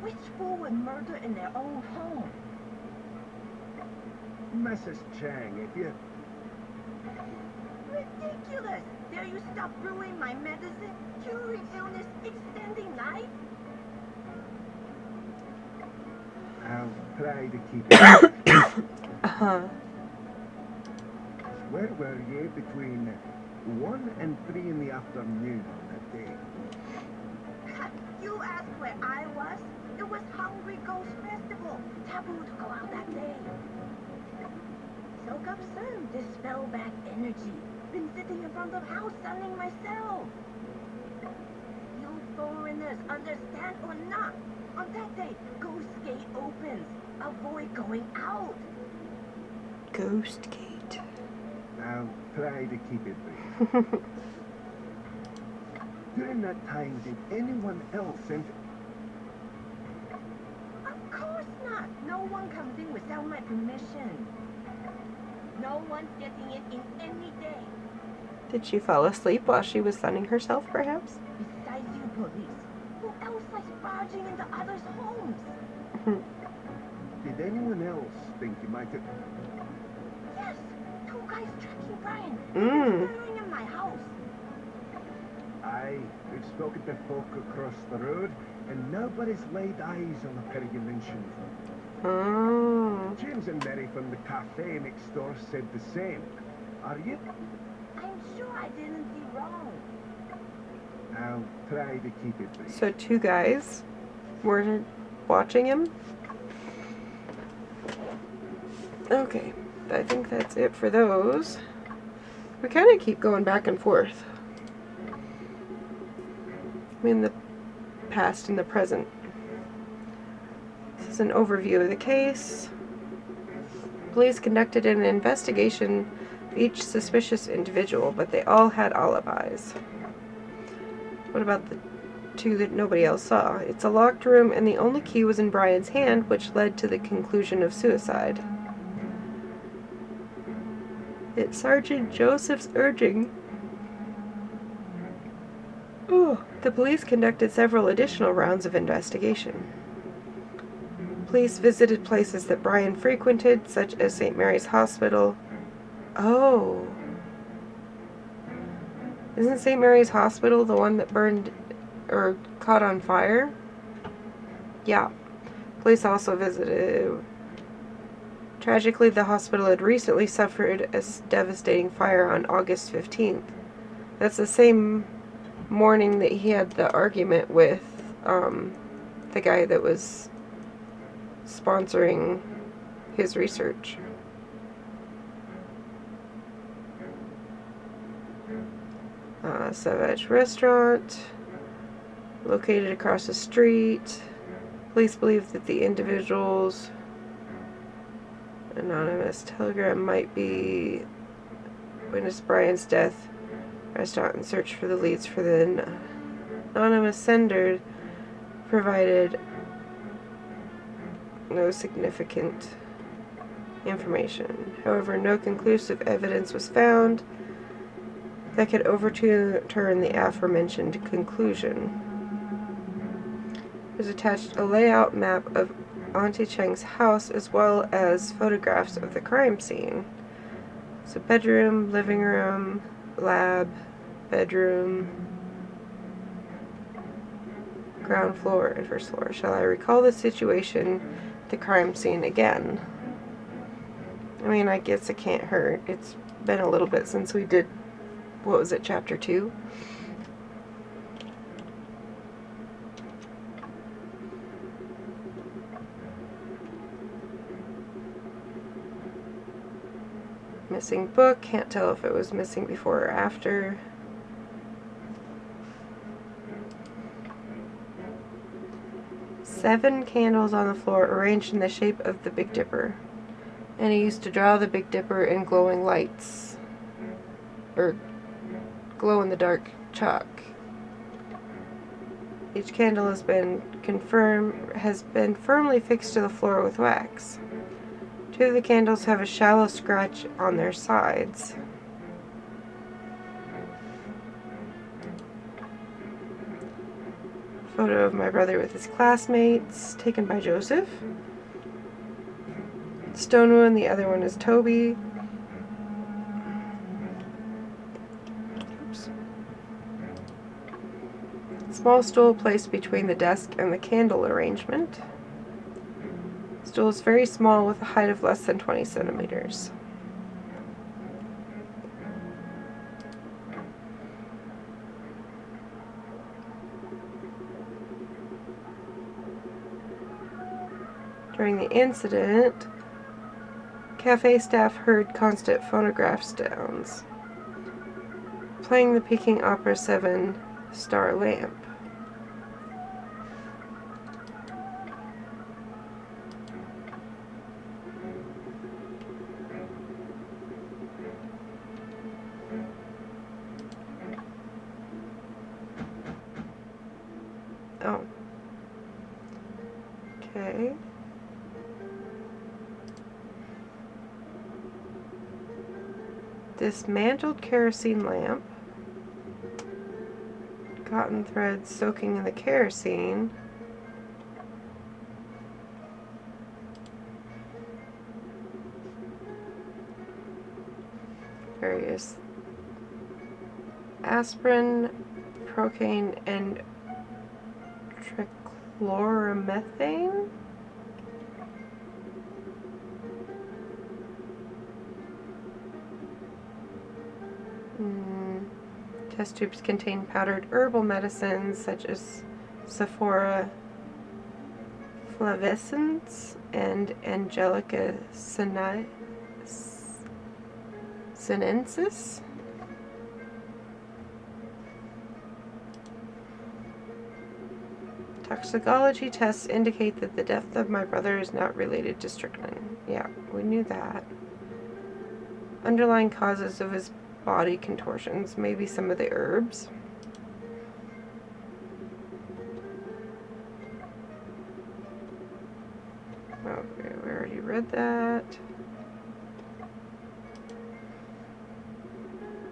Which fool would murder in their own home? Mrs. Chang, if you... Ridiculous! Dare you stop brewing my medicine? Curing illness, extending life? I'll try to keep it. Where were you between 1 and 3 in the afternoon on that day? You asked where I was? It was Hungry Ghost Festival. Taboo to go out that day. Soak up sun, dispel bad energy. Been sitting in front of house sunning myself. You foreigners, understand or not? On that day, Ghost Gate opens. Avoid going out. Ghost Gate. I'll try to keep it brief. During that time, did anyone else enter? Of course not. No one comes in without my permission. No one's getting it in any day. Did she fall asleep while she was sunning herself, perhaps? Besides you police, who else likes barging into others' homes? Did anyone else think you might have... Yes, 2 guys tracking Brian. Murdering in my house. Aye, we've spoken to folk across the road, and nobody's laid eyes on the pair you mentioned. Oh. James and Mary from the cafe next door said the same. Are you? I'm sure I didn't see wrong. I'll try to keep it brief. So 2 guys were watching him? Okay, I think that's it for those. We kind of keep going back and forth. I mean, the past and the present. This is an overview of the case. Police conducted an investigation of each suspicious individual, but they all had alibis. What about the 2 that nobody else saw? It's a locked room, and the only key was in Brian's hand, which led to the conclusion of suicide. At Sergeant Joseph's urging, the police conducted several additional rounds of investigation. Police visited places that Brian frequented, such as St. Mary's Hospital. Oh. Isn't St. Mary's Hospital the one that burned or caught on fire? Yeah. Police also visited... Tragically, the hospital had recently suffered a devastating fire on August 15th. That's the same morning that he had the argument with the guy that was sponsoring his research. Savage Restaurant, located across the street. Police believe that the individuals... Anonymous telegram might be witnessed Brian's death. Restaurant and search for the leads for the anonymous sender provided no significant information. However, no conclusive evidence was found that could overturn the aforementioned conclusion. There's attached a layout map of Auntie Cheng's house as well as photographs of the crime scene. So bedroom, living room, lab, bedroom, ground floor, and first floor. Shall I recall the situation, the crime scene again? I mean, I guess it can't hurt. It's been a little bit since we did, what was it, chapter 2? Missing book, can't tell if it was missing before or after. Seven candles on the floor arranged in the shape of the Big Dipper. And he used to draw the Big Dipper in glowing lights. Or glow-in-the-dark chalk. Each candle has been firmly fixed to the floor with wax. Two of the candles have a shallow scratch on their sides. Photo of my brother with his classmates, taken by Joseph. Stone one, the other one is Toby. Oops. Small stool placed between the desk and the candle arrangement. Stool is very small with a height of less than 20 centimeters. During the incident, cafe staff heard constant phonograph sounds, playing the Peking Opera 7-star lamp. Oh. Okay. Dismantled kerosene lamp. Cotton threads soaking in the kerosene. Various aspirin, procaine, and trichloromethane. Test tubes contain powdered herbal medicines such as Sephora flavescens and Angelica sinensis. Toxicology tests indicate that the death of my brother is not related to strychnine. Yeah, we knew that. Underlying causes of his body contortions, maybe some of the herbs. Okay, we already read that.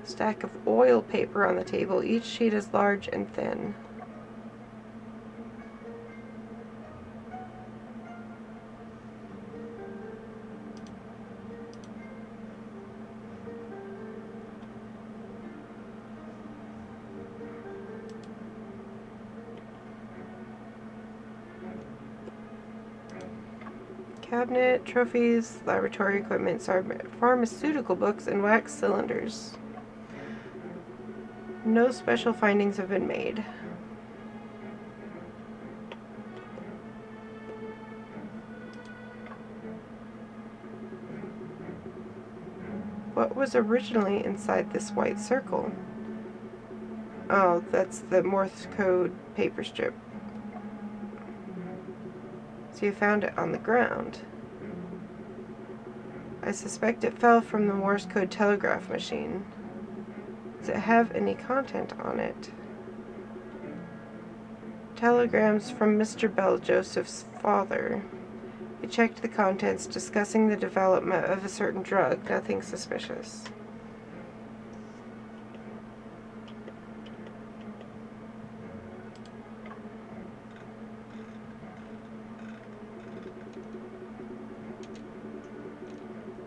Stack of oil paper on the table. Each sheet is large and thin. Cabinet, trophies, laboratory equipment, pharmaceutical books, and wax cylinders. No special findings have been made. What was originally inside this white circle? Oh, that's the Morse code paper strip. So you found it on the ground. I suspect it fell from the Morse code telegraph machine. Does it have any content on it? Telegrams from Mr. Bell, Joseph's father. We checked the contents discussing the development of a certain drug. Nothing suspicious.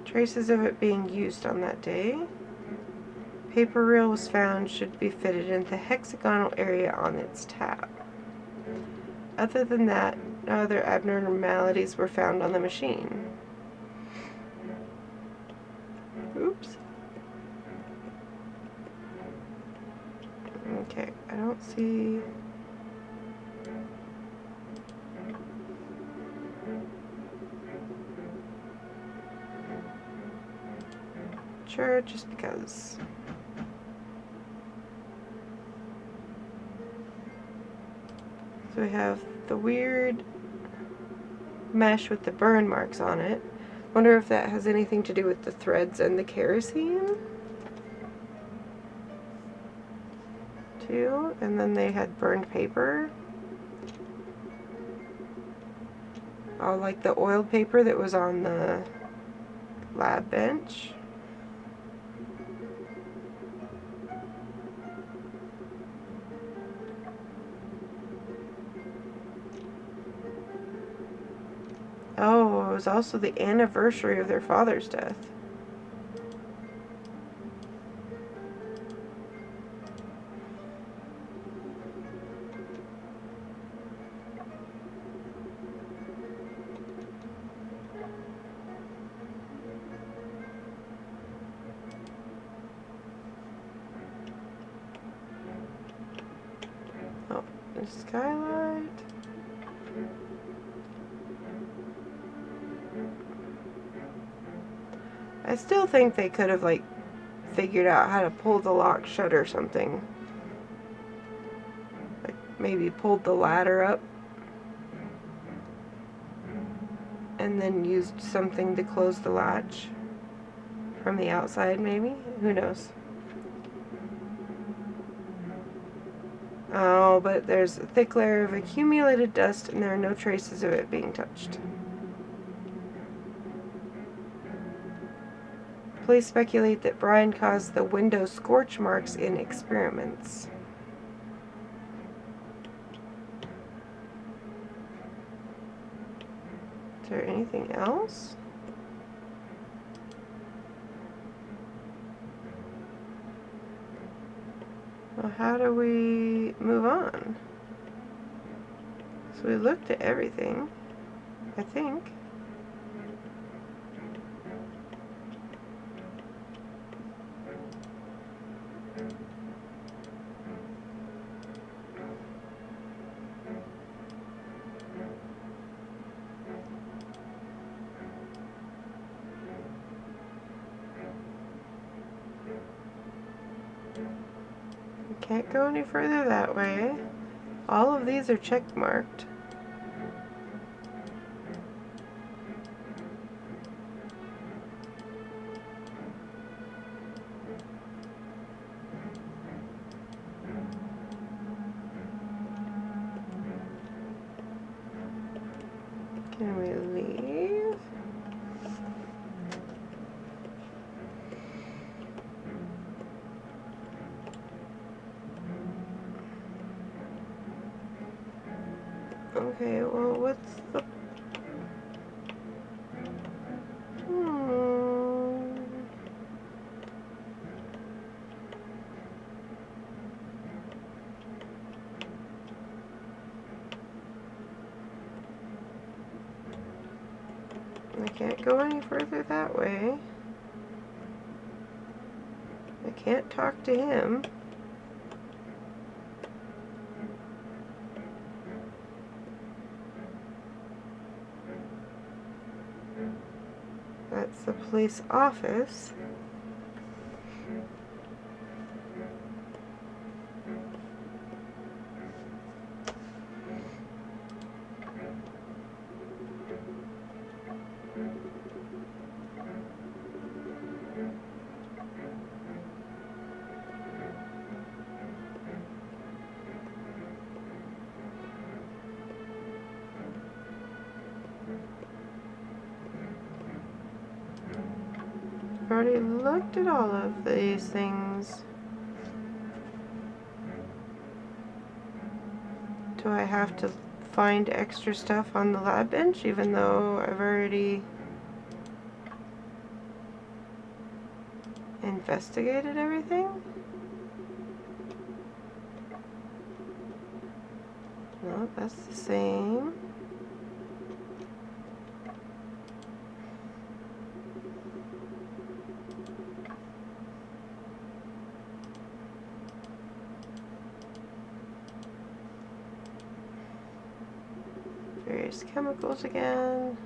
Traces of it being used on that day. Paper reel was found, should be fitted in the hexagonal area on its tab. Other than that, no other abnormalities were found on the machine. See. Sure, just because. So we have the weird mesh with the burn marks on it. Wonder if that has anything to do with the threads and the kerosene? Too. And then they had burned paper. Oh, like the oiled paper that was on the lab bench. Oh, it was also the anniversary of their father's death. Oh, the skylight. I still think they could have, like, figured out how to pull the lock shut or something. Like, maybe pulled the ladder up and then used something to close the latch from the outside, maybe? Who knows? Oh, but there's a thick layer of accumulated dust and there are no traces of it being touched. Police speculate that Brian caused the window scorch marks in experiments. Is there anything else? Well, how do we move on? So we looked at everything, I think. Can't go any further that way. All of these are check marked. Can we leave? Okay, well, what's the... I can't go any further that way. I can't talk to him. That's the police office. I've already looked at all of these things. Do I have to find extra stuff on the lab bench even though I've already investigated everything? No, that's the same. trace chemicals again.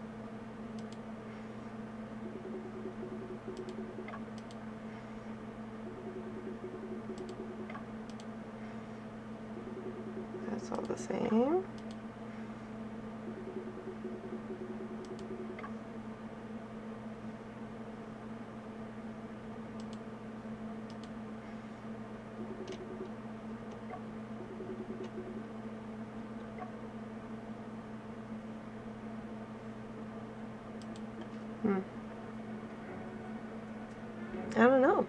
That's all the same. I don't know.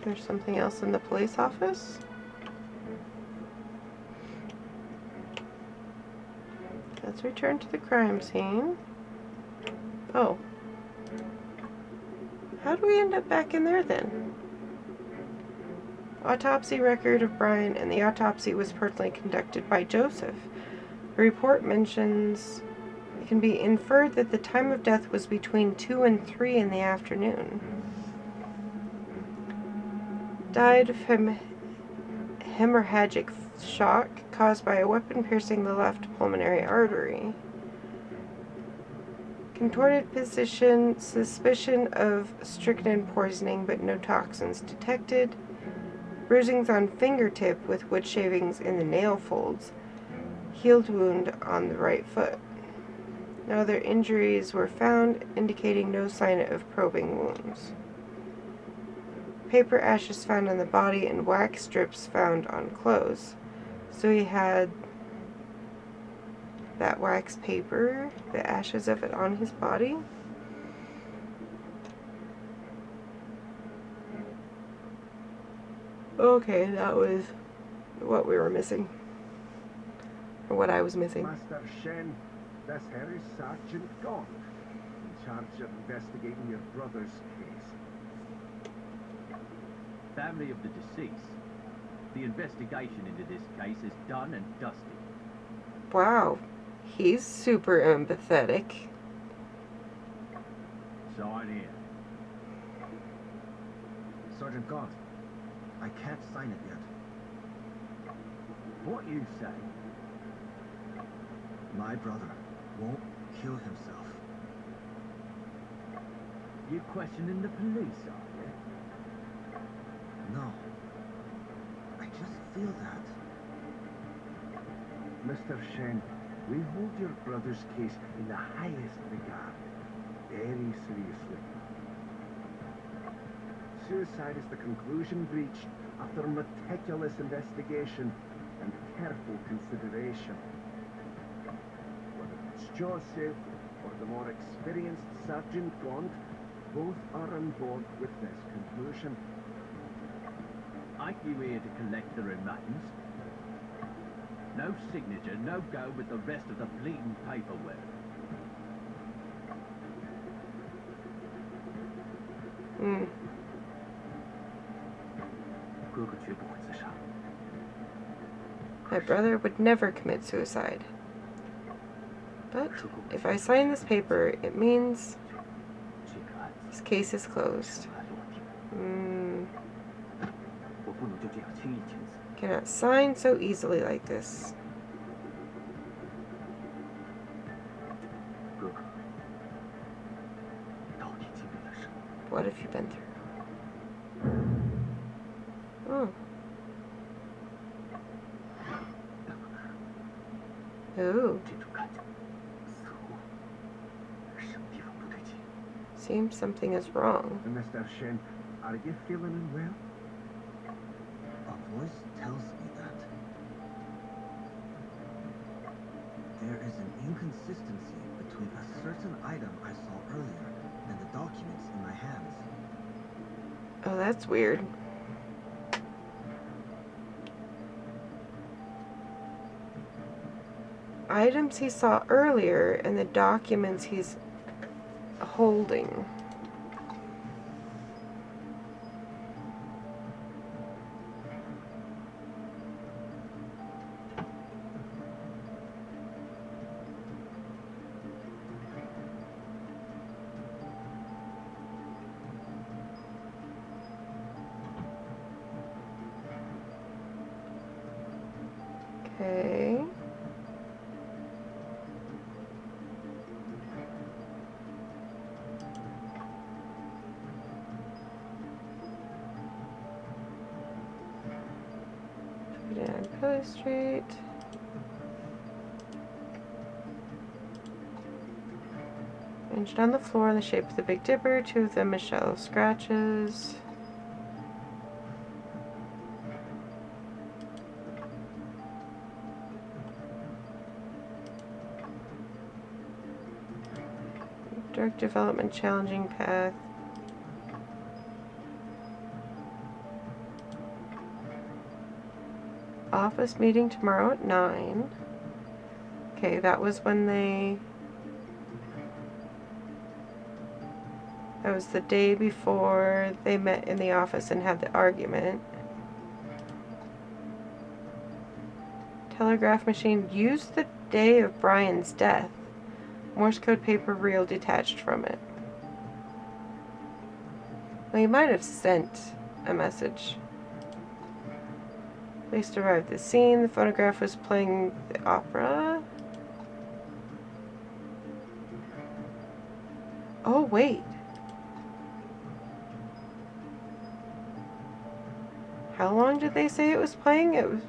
There's something else in the police office. Let's return to the crime scene. Oh. How do we end up back in there then? Autopsy record of Brian, and the autopsy was personally conducted by Joseph. The report mentions it can be inferred that the time of death was between 2 and 3 in the afternoon. Died of hemorrhagic shock caused by a weapon piercing the left pulmonary artery. Contorted position, suspicion of strychnine poisoning, but no toxins detected. Bruisings on fingertip with wood shavings in the nail folds. Healed wound on the right foot. No other injuries were found, indicating no sign of probing wounds. Paper ashes found on the body and wax strips found on clothes. So he had that wax paper, the ashes of it on his body. Okay, that was what we were missing. Or what I was missing. Master Shen, this here is Sergeant Gaunt, in charge of investigating your brother's case. Family of the deceased. The investigation into this case is done and dusted. Wow, he's super empathetic. Sign here. Sergeant Gaunt, I can't sign it yet. What you say? My brother won't kill himself. You questioning the police, are you? No. I just feel that. Mr. Shen, we hold your brother's case in the highest regard, very seriously. Suicide is the conclusion reached after meticulous investigation and careful consideration. Whether it's Joseph or the more experienced Sergeant Gaunt, both are on board with this conclusion. Ain't you here to collect the remains? No signature, no go with the rest of the bleeding paperwork. My brother would never commit suicide. But if I sign this paper, it means this case is closed. Cannot sign so easily like this. What have you been through? Oh. Ooh. Seems something is wrong. Mr. Shen, are you feeling unwell? A voice tells me that. There is an inconsistency between a certain item I saw earlier and the documents in my hands. Oh, that's weird. Items he saw earlier and the documents he's holding. Okay. Down Pelly Street. Arranged on the floor in the shape of the Big Dipper, 2 of them as shallow scratches. Dark development, challenging path. Office meeting tomorrow at 9. Okay, that was when that was the day before they met in the office and had the argument. Telegraph machine used the day of Brian's death. Morse code paper reel detached from it. Well, he might have sent a message. Police arrived at the scene. The phonograph was playing the opera. Oh, wait. How long did they say it was playing? It was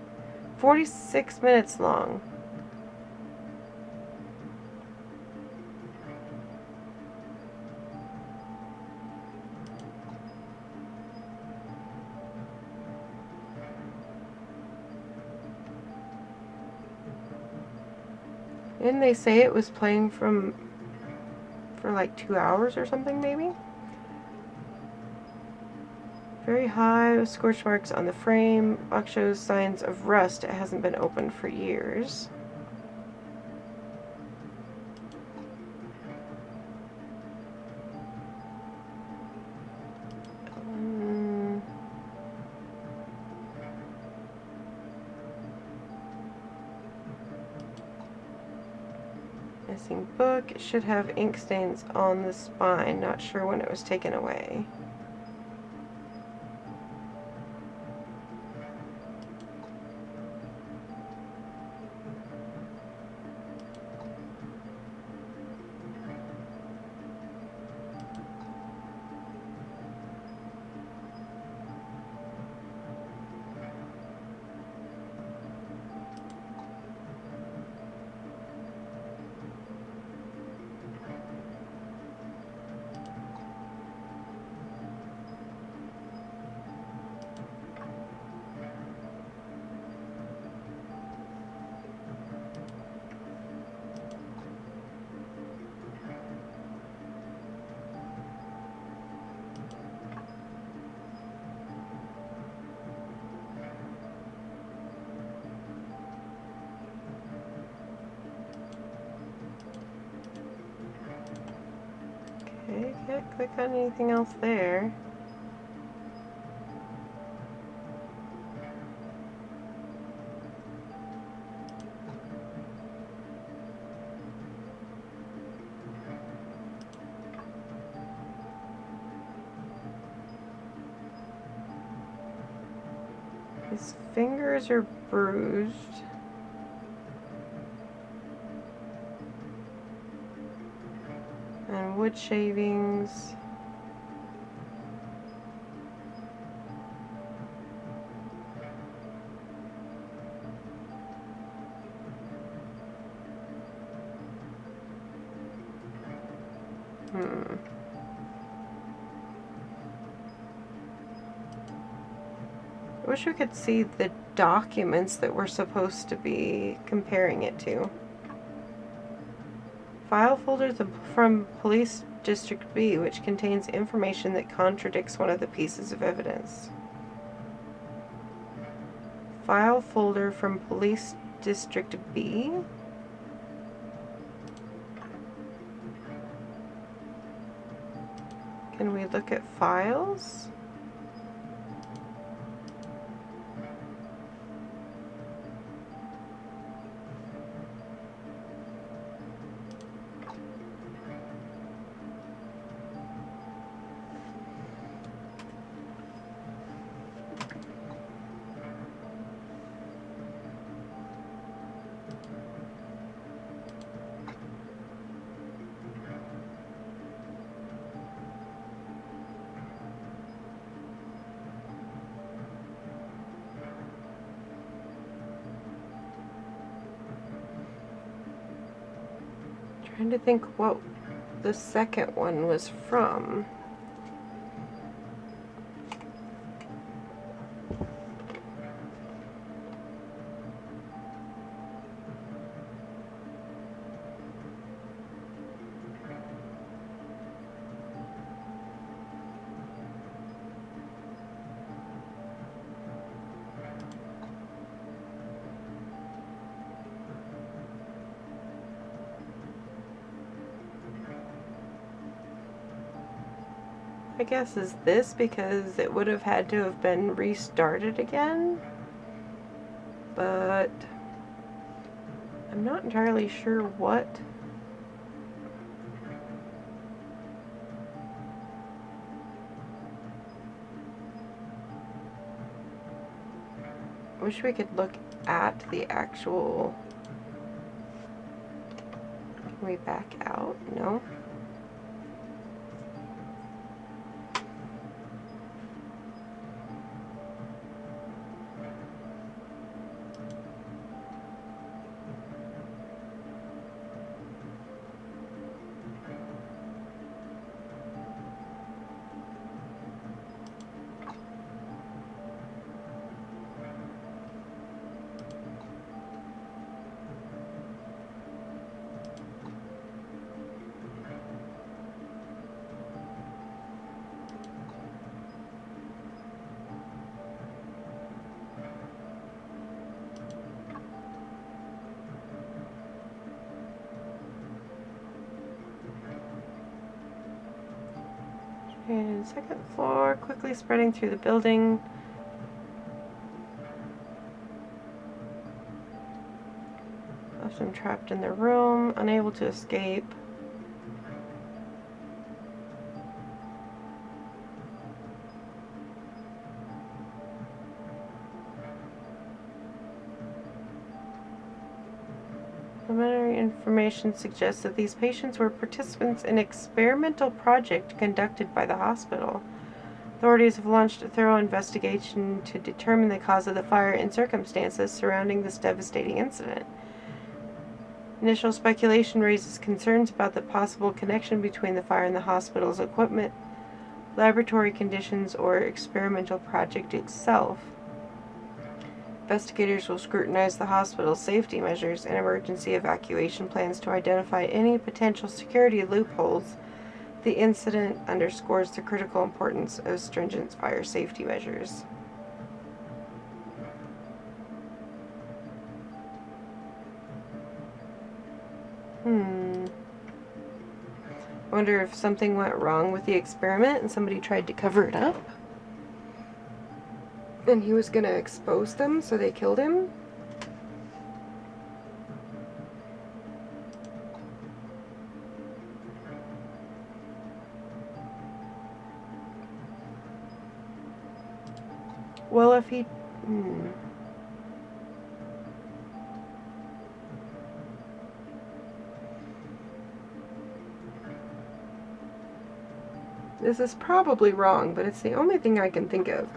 46 minutes long. Didn't they say it was playing for like 2 hours or something, maybe? Very high, with scorch marks on the frame. Box shows signs of rust. It hasn't been opened for years. Missing book. It should have ink stains on the spine. Not sure when it was taken away. Okay, can't click on anything else there. His fingers are bruised. And wood shavings. I wish we could see the documents that we're supposed to be comparing it to. File folder from Police District B, which contains information that contradicts one of the pieces of evidence. File folder from Police District B. Can we look at files? Trying to think what the second one was from. I guess is this, because it would have had to have been restarted again, but I'm not entirely sure what. Wish we could look at the actual. Can we back out? No. And second floor, quickly spreading through the building. Left him trapped in the room, unable to escape. Preliminary information suggests that these patients were participants in an experimental project conducted by the hospital. Authorities have launched a thorough investigation to determine the cause of the fire and circumstances surrounding this devastating incident. Initial speculation raises concerns about the possible connection between the fire and the hospital's equipment, laboratory conditions, or experimental project itself. Investigators will scrutinize the hospital's safety measures and emergency evacuation plans to identify any potential security loopholes. The incident underscores the critical importance of stringent fire safety measures. Wonder if something went wrong with the experiment and somebody tried to cover it up. And he was gonna expose them, so they killed him? Well, if he... This is probably wrong, but it's the only thing I can think of.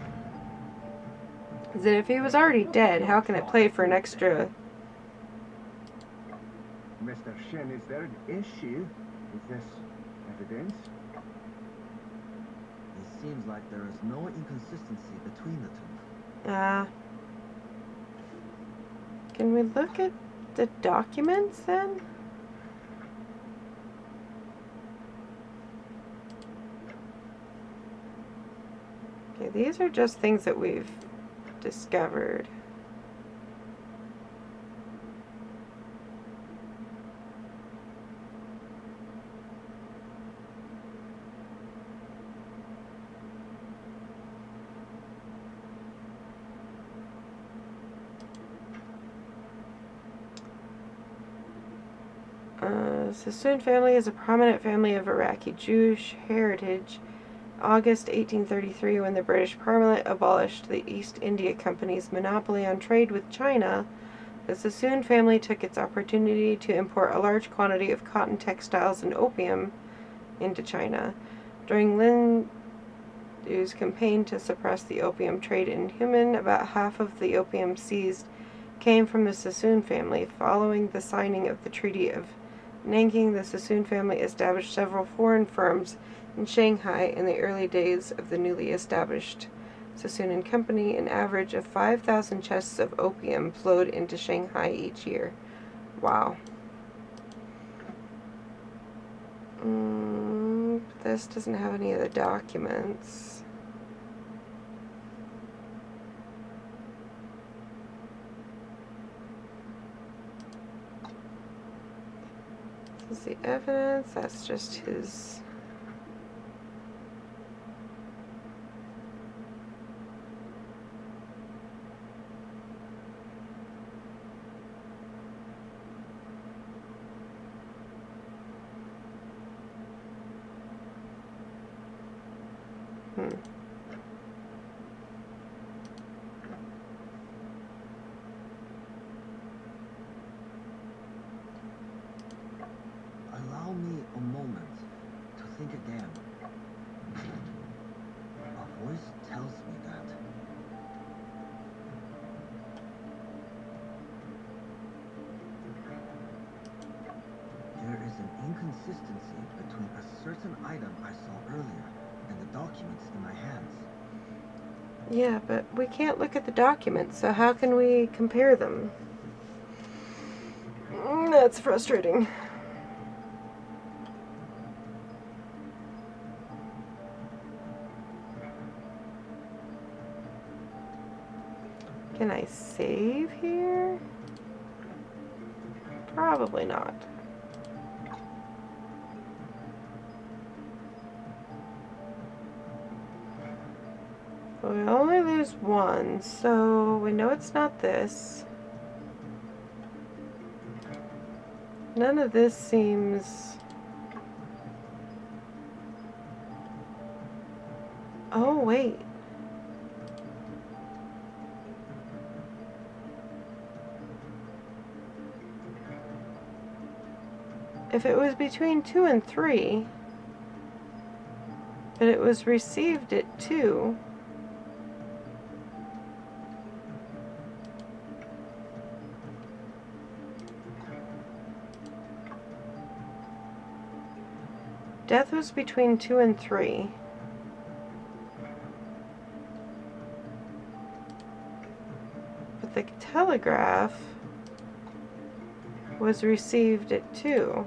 Is that if he was already dead, how can it play for an extra... Mr. Shin, is there an issue with this evidence? It seems like there is no inconsistency between the two. Can we look at the documents then? Okay, these are just things that we've discovered. Sassoon family is a prominent family of Iraqi Jewish heritage. August 1833, when the British Parliament abolished the East India Company's monopoly on trade with China, the Sassoon family took its opportunity to import a large quantity of cotton textiles and opium into China. During Lin Du's campaign to suppress the opium trade in Human, about half of the opium seized came from the Sassoon family following the signing of the Treaty of Nanking, the Sassoon family established several foreign firms in Shanghai in the early days of the newly established Sassoon and Company. An average of 5,000 chests of opium flowed into Shanghai each year. Wow. This doesn't have any of the documents. This is the evidence. That's just his. Allow me a moment to think again. A voice tells me that. There is an inconsistency between a certain item I saw earlier and the documents in my hands. Yeah, but we can't look at the documents, so how can we compare them? That's frustrating. Can I save here? Probably not. We only lose one, so we know it's not this. None of this seems... Oh, wait. If it was between 2 and 3, but it was received at 2... Death was between 2 and 3. But the telegraph was received at 2.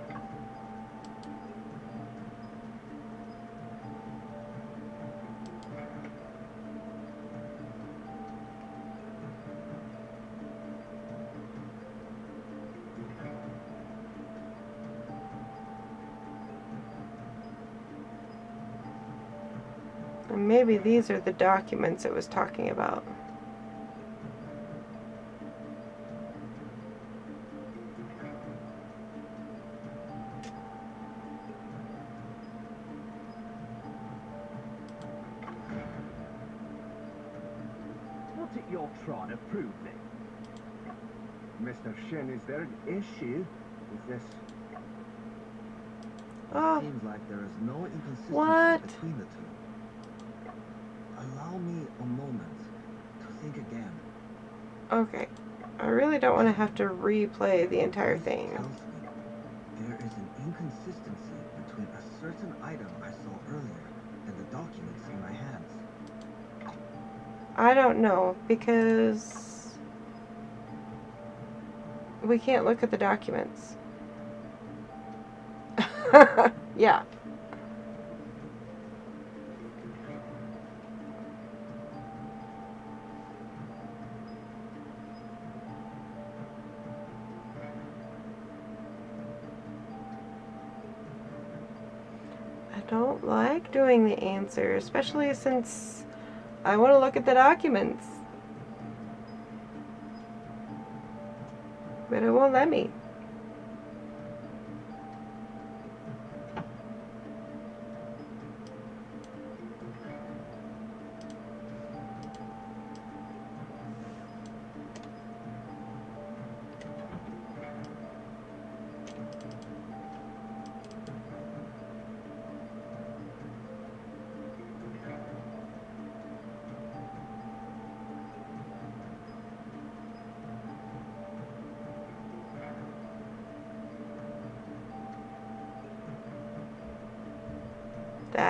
And maybe these are the documents it was talking about. What's it you're trying to prove then? Mr. Shin, is there an issue with this? Oh. It seems like there is no inconsistency What? between the two. Allow me a moment to think again. Okay. I really don't want to have to replay the entire Voice thing. tells me there is an inconsistency between a certain item I saw earlier and the documents in my hands. I don't know, because we can't look at the documents. Yeah. I don't like doing the answer, especially since I want to look at the documents. But it won't let me.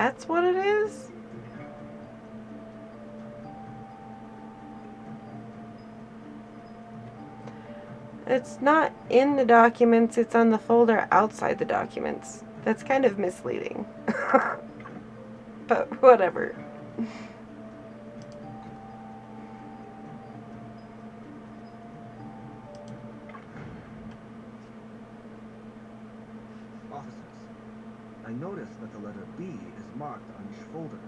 that's what it is? It's not in the documents, it's on the folder outside the documents. That's kind of misleading. But whatever. Officers, I noticed that the letter B is marked on each folder.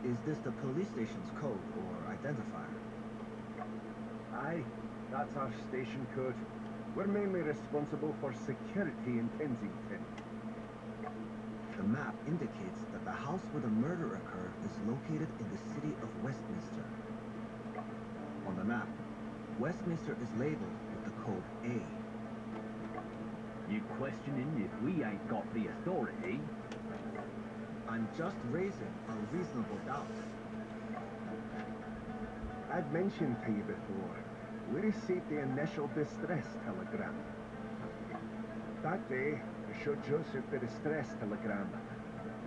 Is this the police station's code or identifier? Aye, that's our station code. We're mainly responsible for security in Kensington. The map indicates that the house where the murder occurred is located in the city of Westminster. On the map, Westminster is labeled with the code A. You questioning if we ain't got the authority? I'm just raising a reasonable doubt. I'd mentioned to you before, we received the initial distress telegram. That day, I showed Joseph the distress telegram.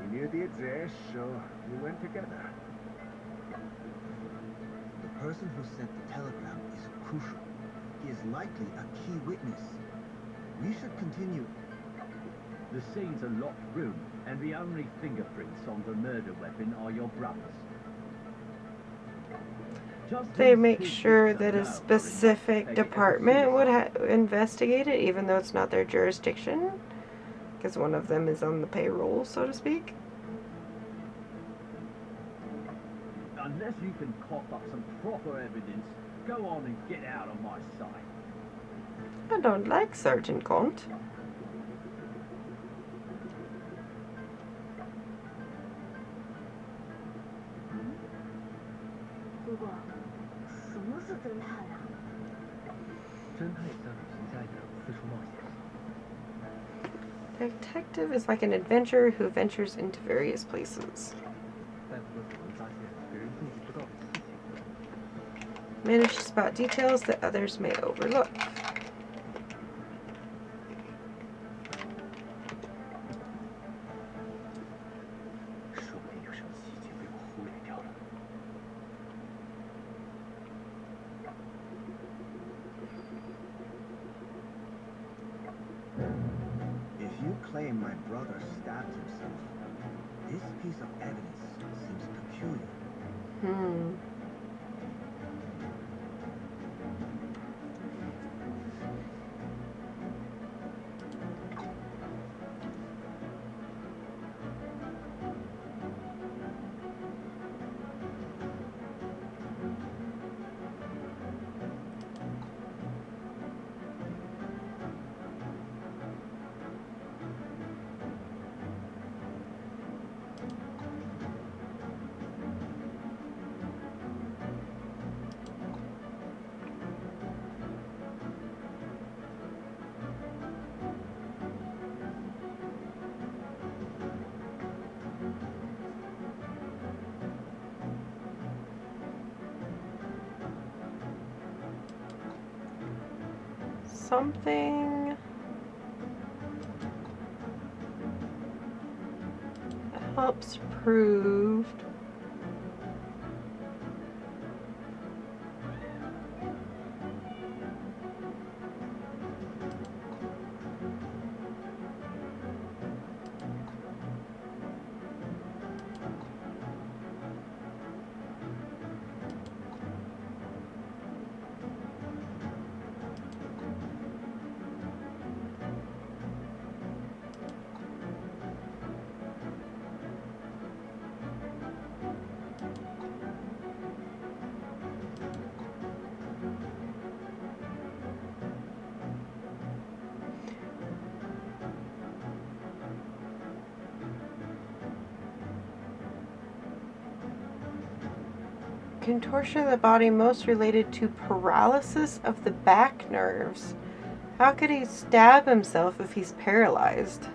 We knew the address, so we went together. The person who sent the telegram is crucial. He is likely a key witness. We should continue. The scene's a locked room, and the only fingerprints on the murder weapon are your brother's. Just They these make two sure bits that a alone are enough to specific take it as a department would suicide. investigate it, even though it's not their jurisdiction. Because one of them is on the payroll, so to speak. Unless you can cough up some proper evidence, go on and get out of my sight. I don't like Sergeant Comte. Detective is like an adventurer who ventures into various places. Manage to spot details that others may overlook. If you claim my brother stabbed himself, this piece of evidence seems peculiar. Something helps prove contortion of the body most related to paralysis of the back nerves. How could he stab himself if he's paralyzed?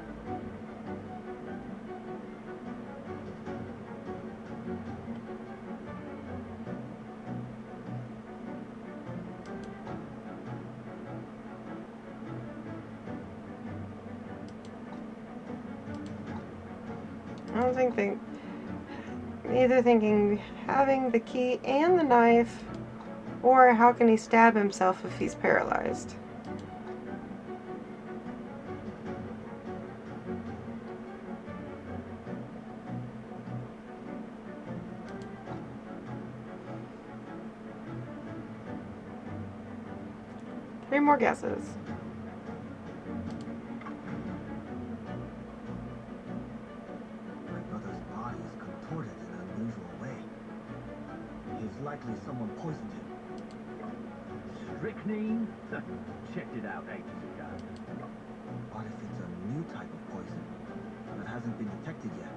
don't think they... Either thinking having the key and the knife, or how can he stab himself if he's paralyzed? Three more guesses. My brother's body is contorted in an unusual way. He's likely someone poisoned him. Strychnine? Checked it out ages ago. What if it's a new type of poison that hasn't been detected yet?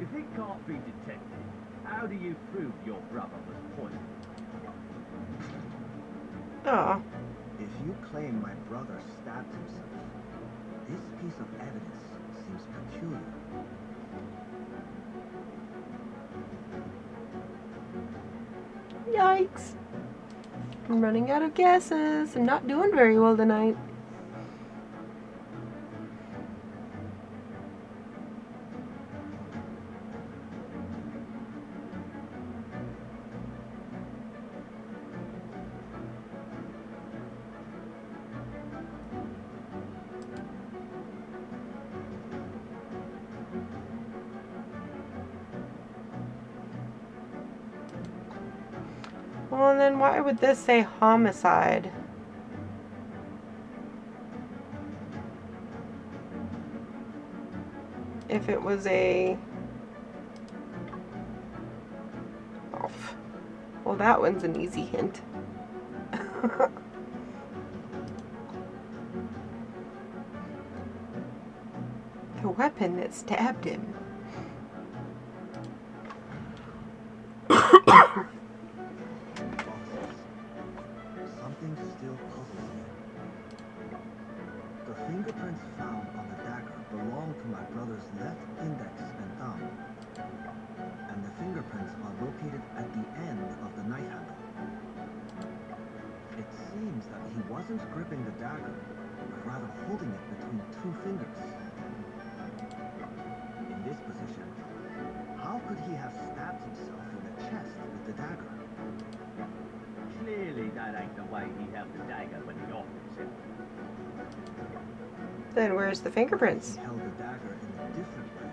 If it can't be detected, how do you prove your brother was poisoned? Oh, If you claim my brother stabbed himself, this piece of evidence seems peculiar. yikes. I'm running out of guesses and not doing very well tonight. Well, and then why would this say homicide? If it was a... Oh, well, that one's an easy hint. The weapon that stabbed him. Something still puzzles me. The fingerprints found on the dagger belong to my brother's left index and thumb. And the fingerprints are located at the end of the knife handle. It seems that he wasn't gripping the dagger, but rather holding it between two fingers. In this position, how could he have stabbed himself in the chest with the dagger? Clearly that ain't the way he held the dagger when he offed himself. Then where's the fingerprints? If he held the dagger in a different way,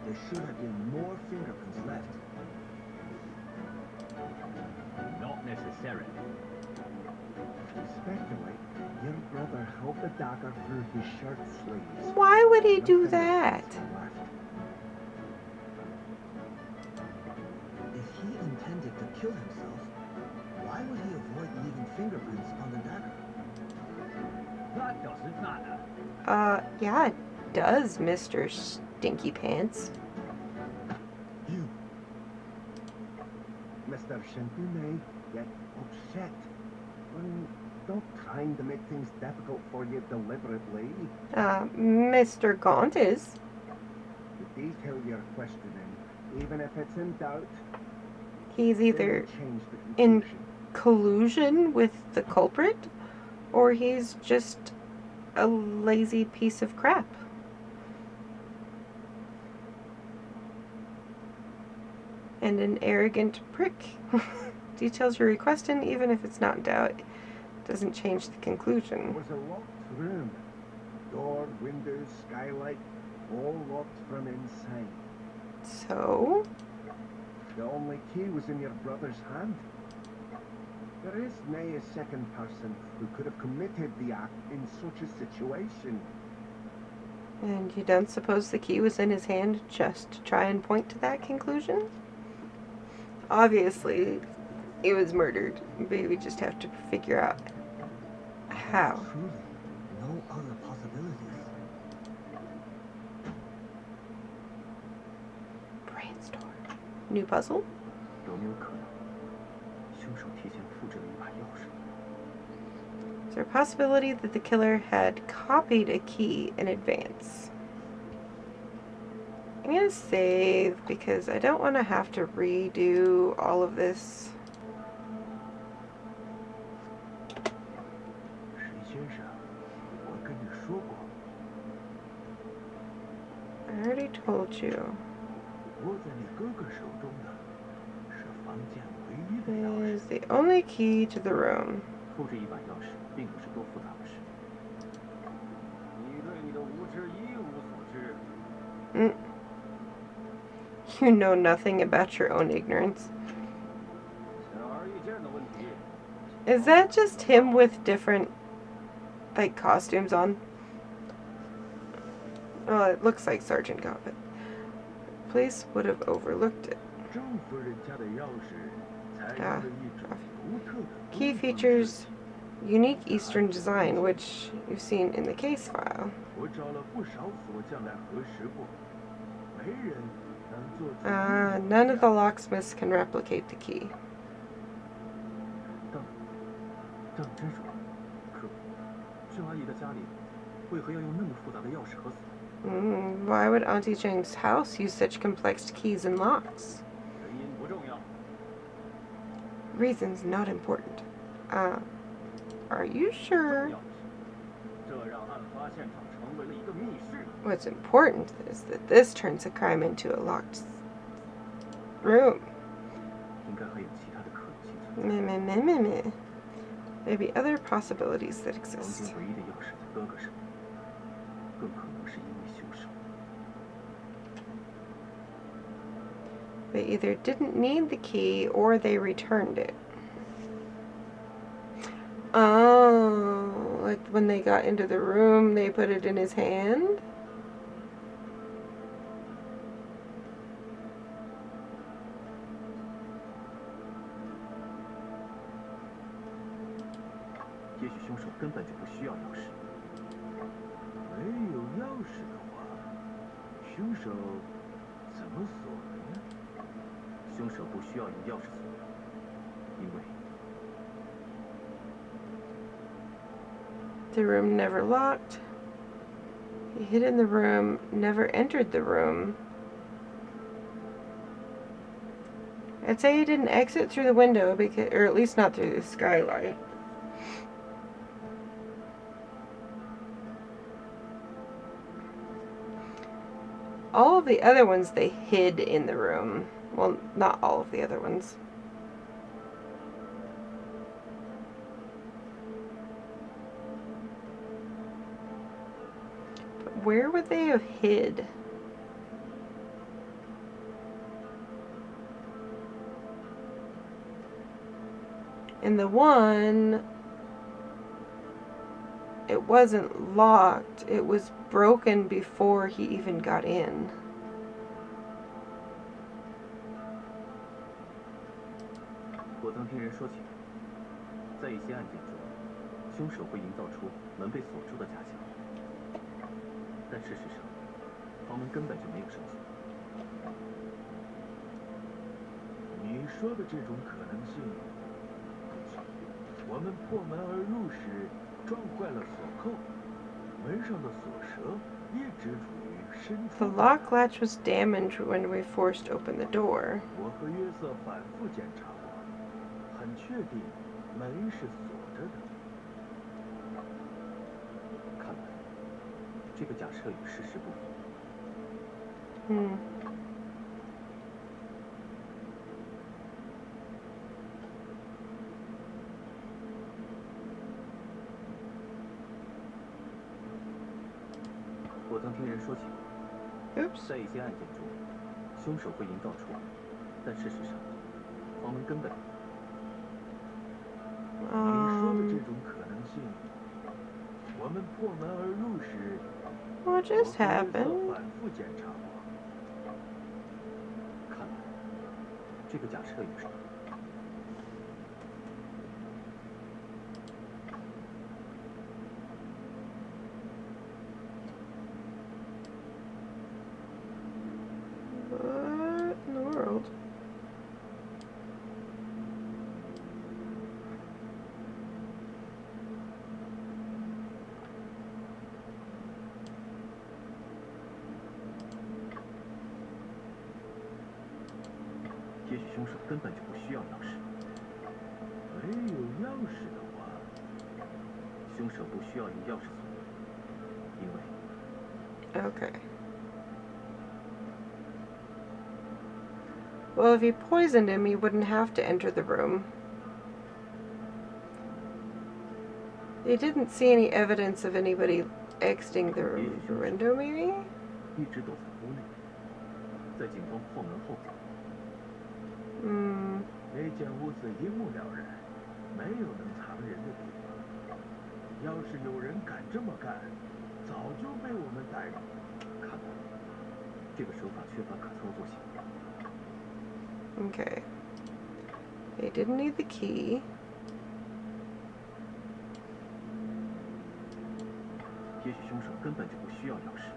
there should have been more fingerprints left. Not necessarily. We speculate your brother held the dagger through his shirt sleeves. Why would he do Nothing that? else left. If he intended to kill himself, why would he avoid leaving fingerprints on the dagger? That doesn't matter. Yeah, it does, Mr. Stinky Pants. You. Mr. Shintune, get upset. I'm not trying to make things difficult for you deliberately. Mr. Gaunt is. The detail you're questioning, even if it's in doubt, He's either doesn't change the in conclusion. collusion with the culprit, or he's just a lazy piece of crap. And an arrogant prick. Details you're requesting, even if it's not in doubt, doesn't change the It conclusion. was a locked room. Door, windows, skylight, all locked from inside. So, The only key was in your brother's hand. There is nay a second person who could have committed the act in such a situation. and you don't suppose the key was in his hand just to try and point to that conclusion? Obviously, he was murdered, but we just have to figure out how. Truly, no other possibilities. Brainstorm. New puzzle? 有没有可能，凶手提前复制了一把钥匙？ Is there a possibility that the killer had copied a key in advance? I'm gonna save because I don't want to have to redo all of this. 石先生，我跟你说过， I already told you. 握在你哥哥手中的是房间唯一的钥匙。 Is the only key to the room. 复制一把钥匙并不是多复杂的事。你对你的无知一无所知。You know nothing about your own ignorance. 显而易见的问题。 Is that just him with different, like, costumes on? Well, it looks like Sergeant got it. Police would have overlooked it. 政府人家的钥匙采用了一种独特的 Key features unique Eastern design, which you've seen in the case file. 我找了不少锁匠来核实过，没人能做出 None of the locksmiths can replicate the key. 这样真说，可郑阿姨的家里为何要用那么复杂的钥匙和锁？ Why would Auntie Cheng's house use such complex keys and locks? 原因不重要。 Reasons not important. Are you sure? 重要的是，这让案发现场成为了一个密室。 What's important is that this turns a crime into a locked room. 应该还有其他的可能性存在。 There be other possibilities that 房 exist. 间唯一的钥匙在哥哥手里，更可能是因为凶手。 They either didn't need the key or they returned it. Oh, like when they got into the room, they put it in his hand? Maybe 也许凶手根本就不需要钥匙。没有钥匙的话，凶手怎么锁的呢？凶手不需要用钥匙锁，因为 The room never locked. He hid in the room, never entered the room. I'd say he didn't exit through the window, because, or at least not through the skylight. All of the other ones they hid in the room. Well, not all of the other ones. But where would they have hid? And the one, it wasn't locked, it was broken before he even got in. 我曾听人说起，在一些案件中，凶手会营造出门被锁住的假象，但事实上，房门根本就没有上锁。你说的这种可能性，我们破门而入时撞坏了锁扣，门上的锁舌一直处于伸出 The lock latch was damaged when we forced open the door. 我和约瑟反复检查过，很确定门是锁着的。看来，这个假设与事实不符。我曾听人说起， Oops. 在一些案件中，凶手会营造出，但事实上，房门根本。你说的这种可能性，我们破门而入时， What just 我和约瑟 happened? 反复检查过。看来，这个假设与事。 What in the world? Maybe 凶手根本就不需要钥匙。没有钥匙的话，凶手不需要用钥匙锁，因为 Okay. Well, if he poisoned him, he wouldn't have to enter the room. They didn't see any evidence of anybody exiting the window, maybe? 一直躲在屋内，在警方后门后走。那间屋子一目了然，没有能藏人的地方。要是有人敢这么干，早就被我们逮住。看来这个手法缺乏可操作性。 Okay. They didn't need the key. 也许凶手根本就不需要钥匙。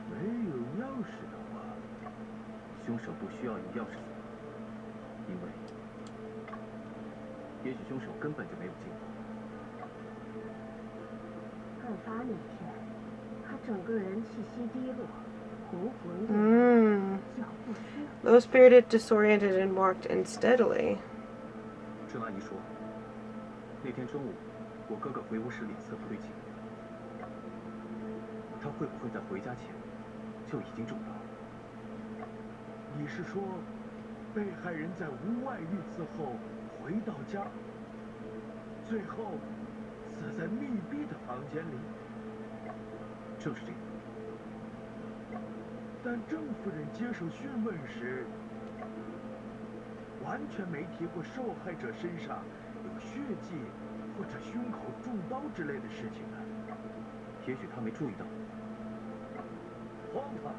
没有钥匙的话，凶手不需要用钥匙锁，因为也许凶手根本就没有进屋。案发那天，他整个人气息低落，浑浑噩噩，脚步虚。 Low-spirited, disoriented, and walked unsteadily. 郑阿姨说，那天中午我哥哥回屋时脸色不对劲，他会不会在回家前就已经中刀？你是说，被害人在无外遇之后回到家，最后死在密闭的房间里？正是这样。 但郑夫人接受讯问时，完全没提过受害者身上有血迹或者胸口中刀之类的事情呢。也许他没注意到。荒唐！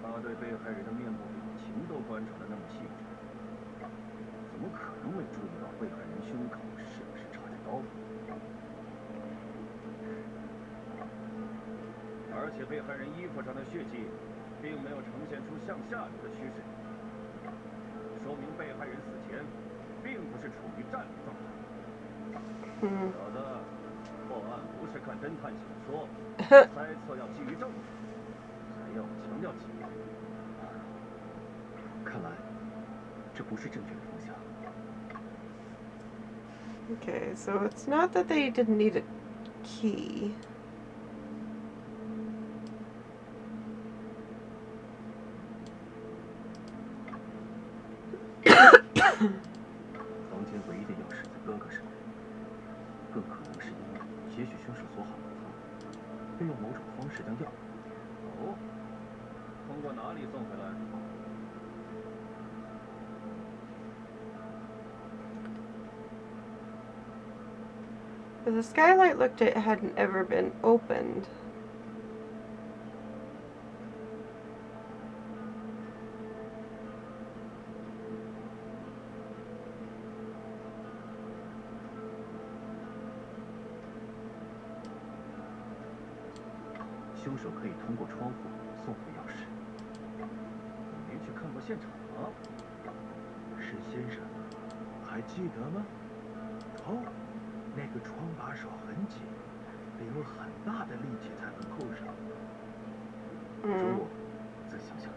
他对被害人的面部表情都观察得那么细致，怎么可能没注意到被害人胸口是不是插着刀？而且被害人衣服上的血迹，并没有呈现出向下流的趋势，说明被害人死前并不是处于站立状态。小子，破案不是看侦探小说，猜测要基于证据，还要强调几遍。看来这不是正确的方向。 Okay, so it's not that they didn't need a key. 房间唯一的钥匙在哥哥手里，更可能是因为也许凶手锁好了后，并用某种方式将钥匙。哦，通过哪里送回来？ But the skylight looked it hadn't ever been opened. “凶手可以通过窗户送回钥匙。你没去看过现场啊？沈先生，还记得吗？哦，那个窗把手很紧，得用很大的力气才能扣上。容我再想想。”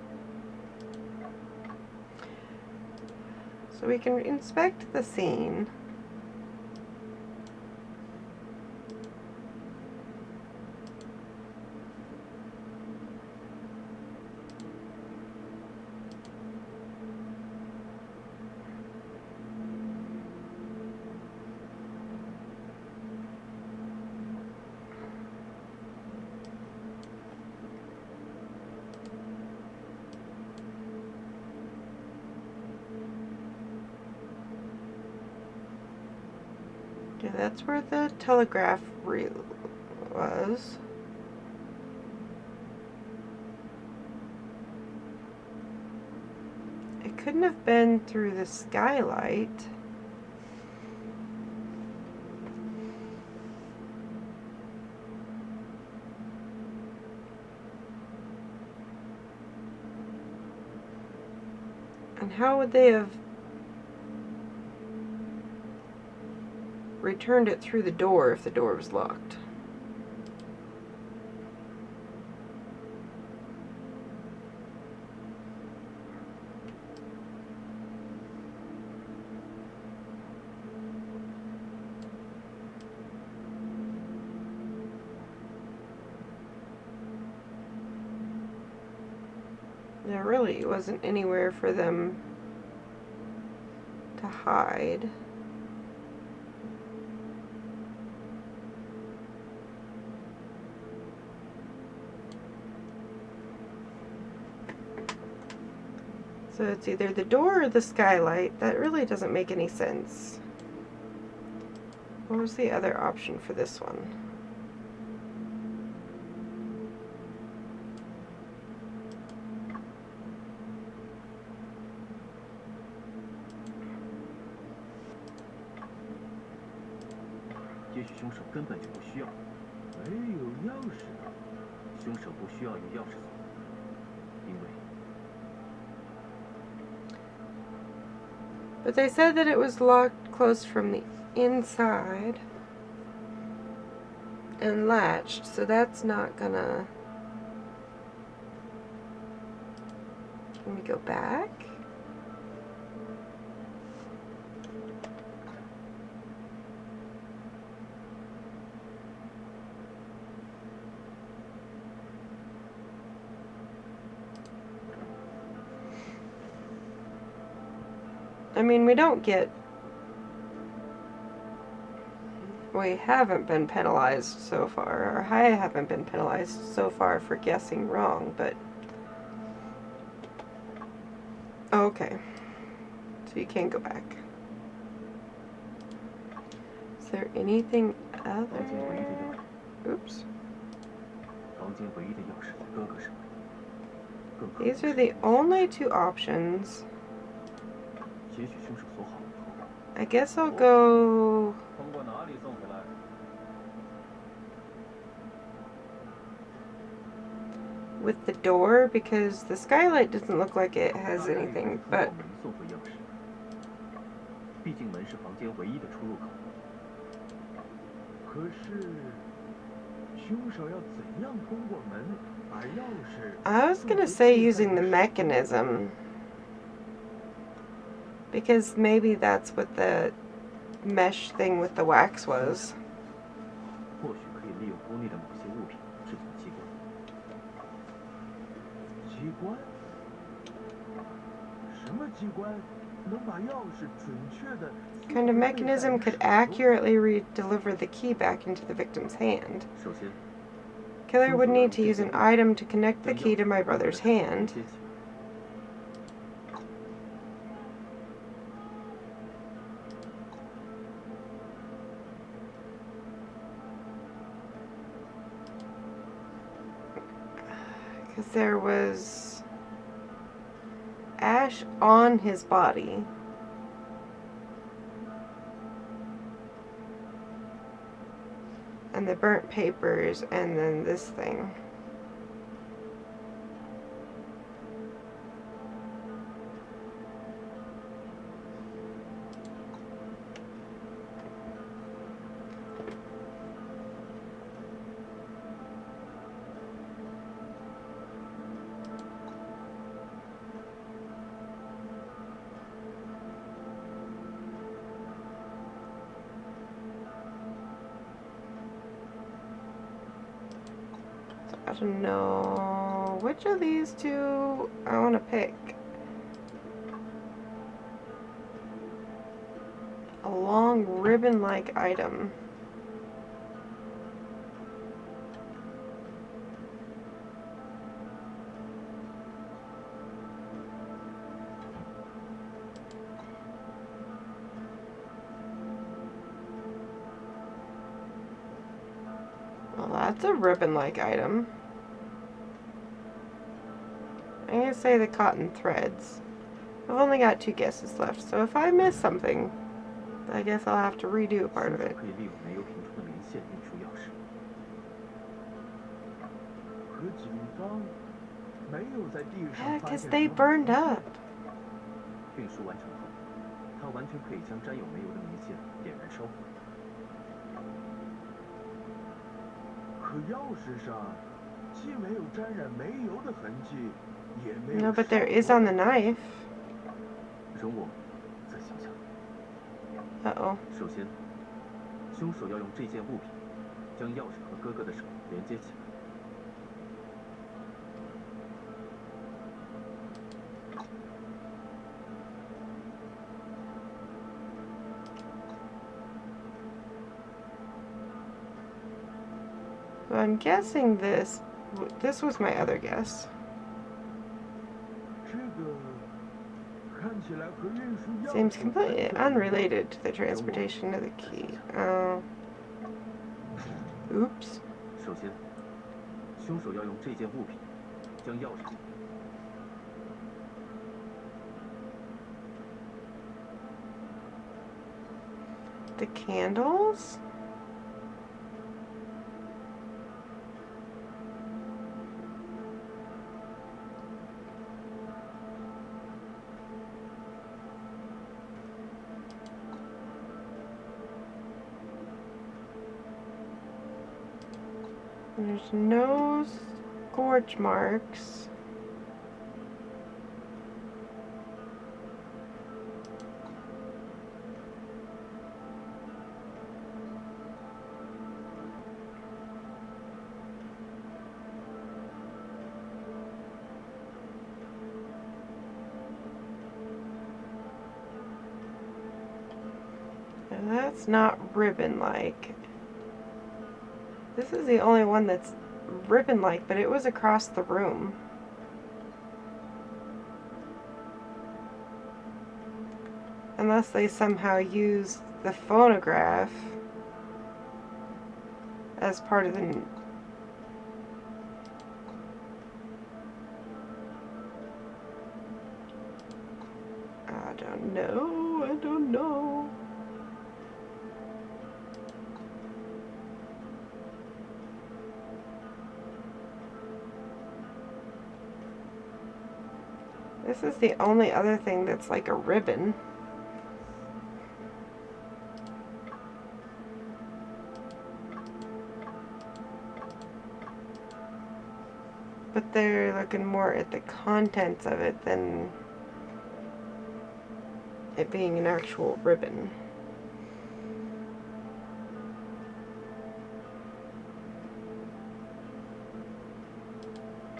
So we can inspect the scene. Okay, that's where the telegraph reel was. It couldn't have been through the skylight. And how would they have returned it through the door if the door was locked? there really wasn't anywhere for them to hide. So it's either the door or the skylight. That really doesn't make any sense. What was the other option for this one?也许凶手根本就不需要。没有钥匙的。凶手不需要有钥匙锁，因为 But they said that it was locked closed from the inside and latched, so that's not gonna... Can we go back? I mean, we haven't been penalized so far, or I haven't been penalized so far for guessing wrong, but... Oh, okay. So you can go back. Is there anything other? Oops. These are the only two options. I guess I'll go with the door because the skylight doesn't look like it has anything, but I was gonna say using the mechanism. Because maybe that's what the mesh thing with the wax was. Kind of mechanism could accurately deliver the key back into the victim's hand. Killer would need to use an item to connect the key to my brother's hand. Because there was ash on his body. And the burnt papers, and then this thing. I don't know which of these two I want to pick. A long ribbon-like item. Well, that's a ribbon-like item. I'm going to say the cotton threads. I've only got 2 guesses left, so if I miss something, I guess I'll have to redo a part of it. Yeah, because they burned up. No, but there is on the knife. Uh-oh. 首先，凶手要用这件物品将钥匙和哥哥的手连接起来。Well, I'm guessing this was my other guess. 这个看起来和运输药 Seems 品 completely 很有关。 unrelated to the transportation of the key. Oops. 首先，凶手要用这件物品将钥匙。 The candles? There's no scorch marks. And that's not ribbon-like. This is the only one that's ribbon-like, but it was across the room. Unless they somehow used the phonograph as part of the... I don't know, I don't know. This is the only other thing that's like a ribbon. But they're looking more at the contents of it than it being an actual ribbon.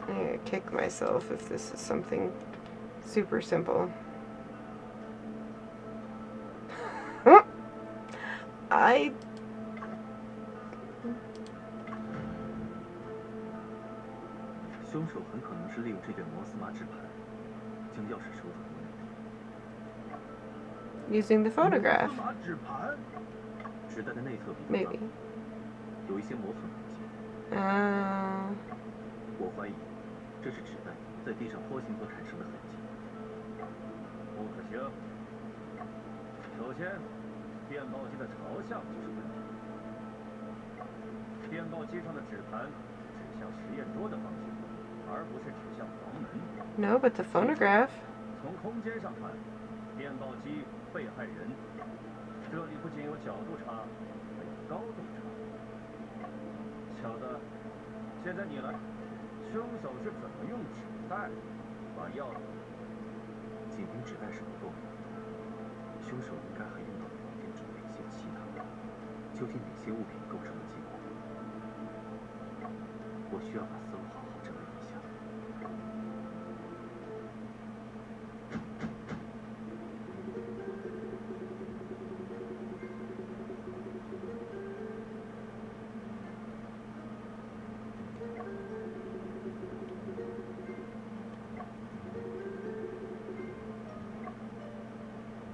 I'm gonna kick myself if this is something super simple. I...凶手很可能是利用这对摩斯码指盘将钥匙收走。 Using the photograph. 码指盘 纸袋的内侧比较 Maybe. 脏，有一些磨损痕迹。我怀疑这是纸袋在地上拖行所产生的痕迹。不可行。首先，电报机的朝向就是问题。电报机上的指盘指向实验桌的方向，而不是指向房门。 No, but the phonograph. 从空间上看，电报机、被害人，这里不仅有角度差，还有高度差。小子，现在你来，凶手是怎么用纸袋把钥匙？仅凭纸袋是不够的，凶手应该还用到了房间中的一些其他的。究竟哪些物品构成了结果？我需要把思路好好整理一下。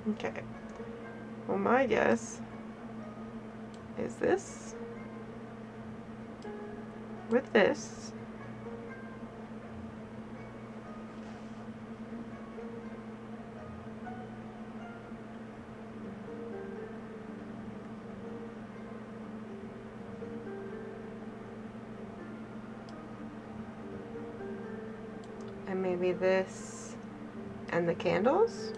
Okay. Well, my guess is this with this. And maybe this and the candles.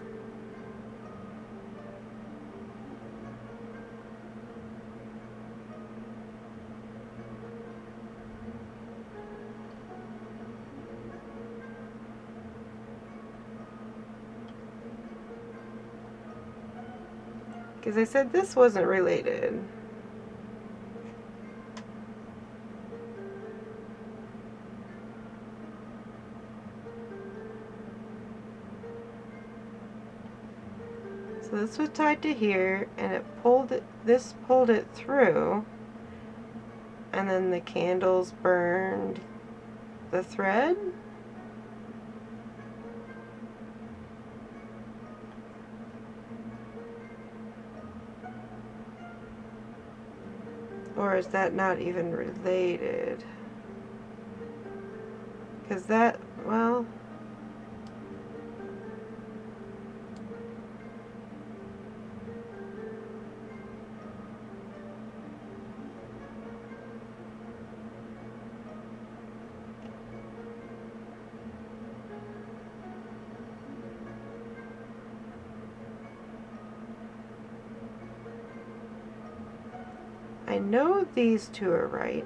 Because I said this wasn't related. So this was tied to here, and it pulled it. This pulled it through, And then the candles burned the thread. Or is that not even related? Because that, well... I know these two are right.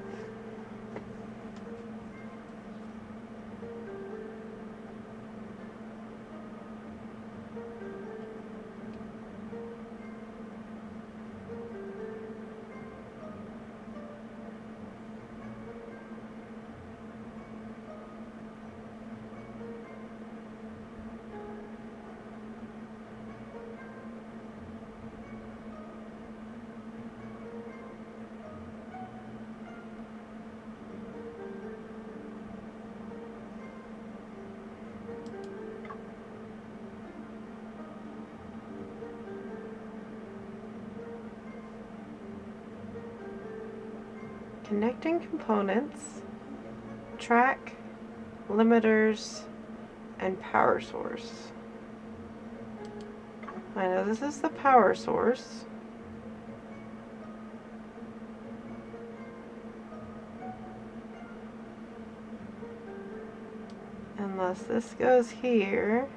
Connecting components, track, limiters, and power source. I know this is the power source. Unless this goes here.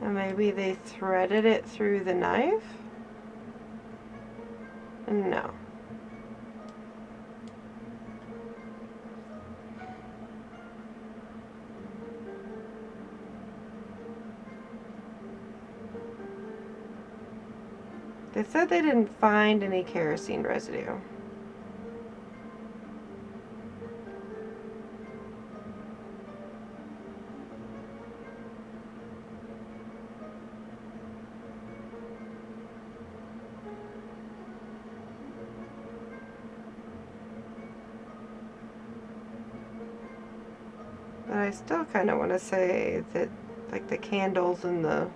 And maybe they threaded it through the knife? No. They said they didn't find any kerosene residue. But I still kind of want to say that, like, the candles and the...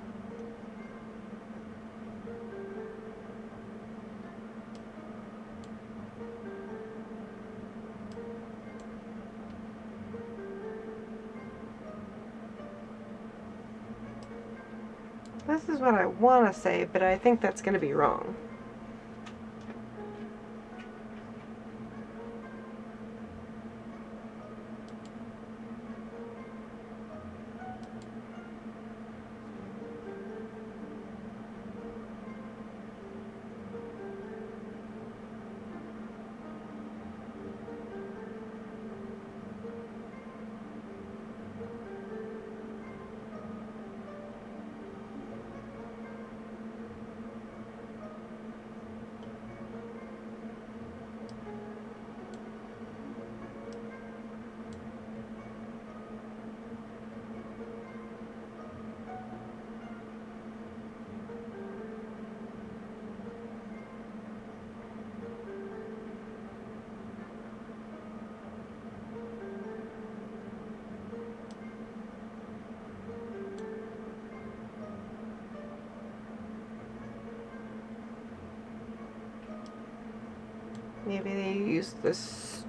This is what I want to say, but I think that's going to be wrong. Maybe they used this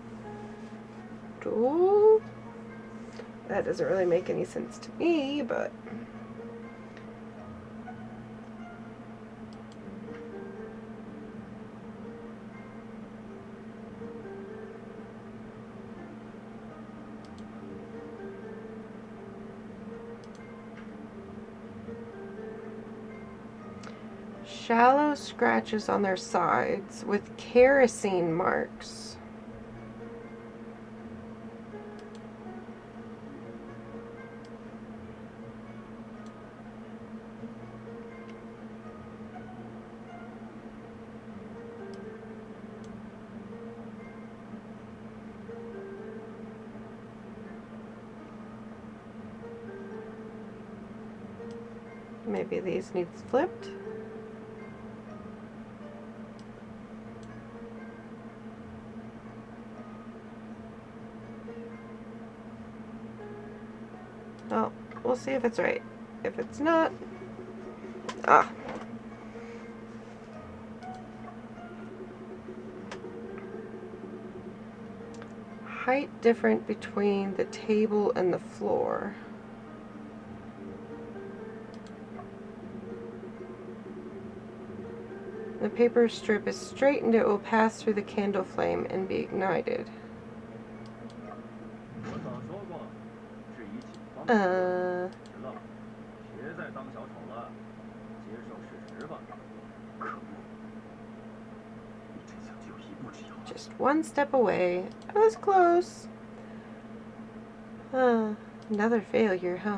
stool? That doesn't really make any sense to me, but... Shallow scratches on their sides with kerosene marks. Maybe these need flipped. Oh, we'll see if it's right. If it's not... Ah. Height different between the table and the floor. The paper strip is straightened, it will pass through the candle flame and be ignited. Just one step away. I was close. Another failure, huh?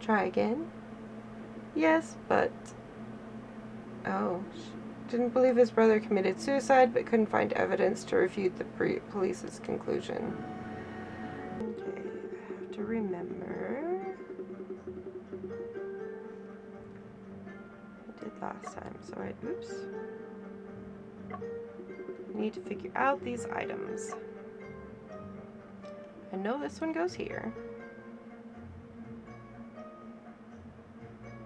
Try again? Yes, but... Oh, didn't believe his brother committed suicide, but couldn't find evidence to refute the police's conclusion. Okay, I have to remember. I did last time, so oops. I need to figure out these items. I know this one goes here.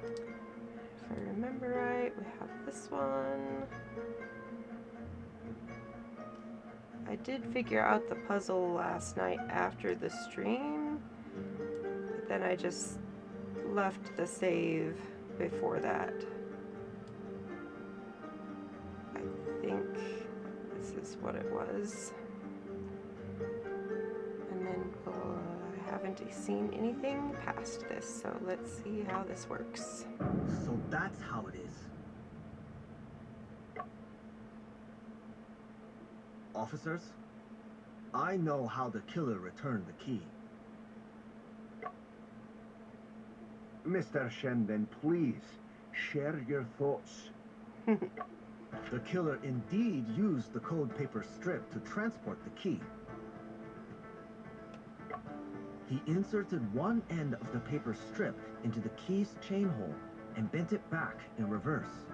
If I remember right, we have this one. I did figure out the puzzle last night after the stream, but then I just left the save before that. I think this is what it was. And then I haven't seen anything past this, so let's see how this works. So that's how it is. Officers, I know how the killer returned the key. Mr. Shenden, please, share your thoughts. The killer indeed used the code paper strip to transport the key. He inserted one end of the paper strip into the key's chain hole and bent it back in reverse.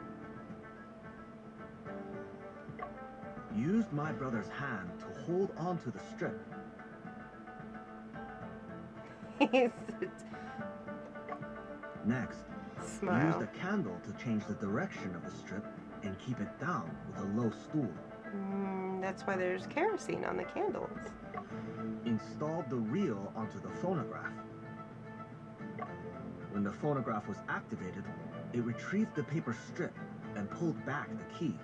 Used my brother's hand to hold onto the strip. Next, Smile. he used a candle to change the direction of the strip and keep it down with a low stool. That's why there's kerosene on the candles. Installed the reel onto the phonograph. When the phonograph was activated, it retrieved the paper strip and pulled back the key.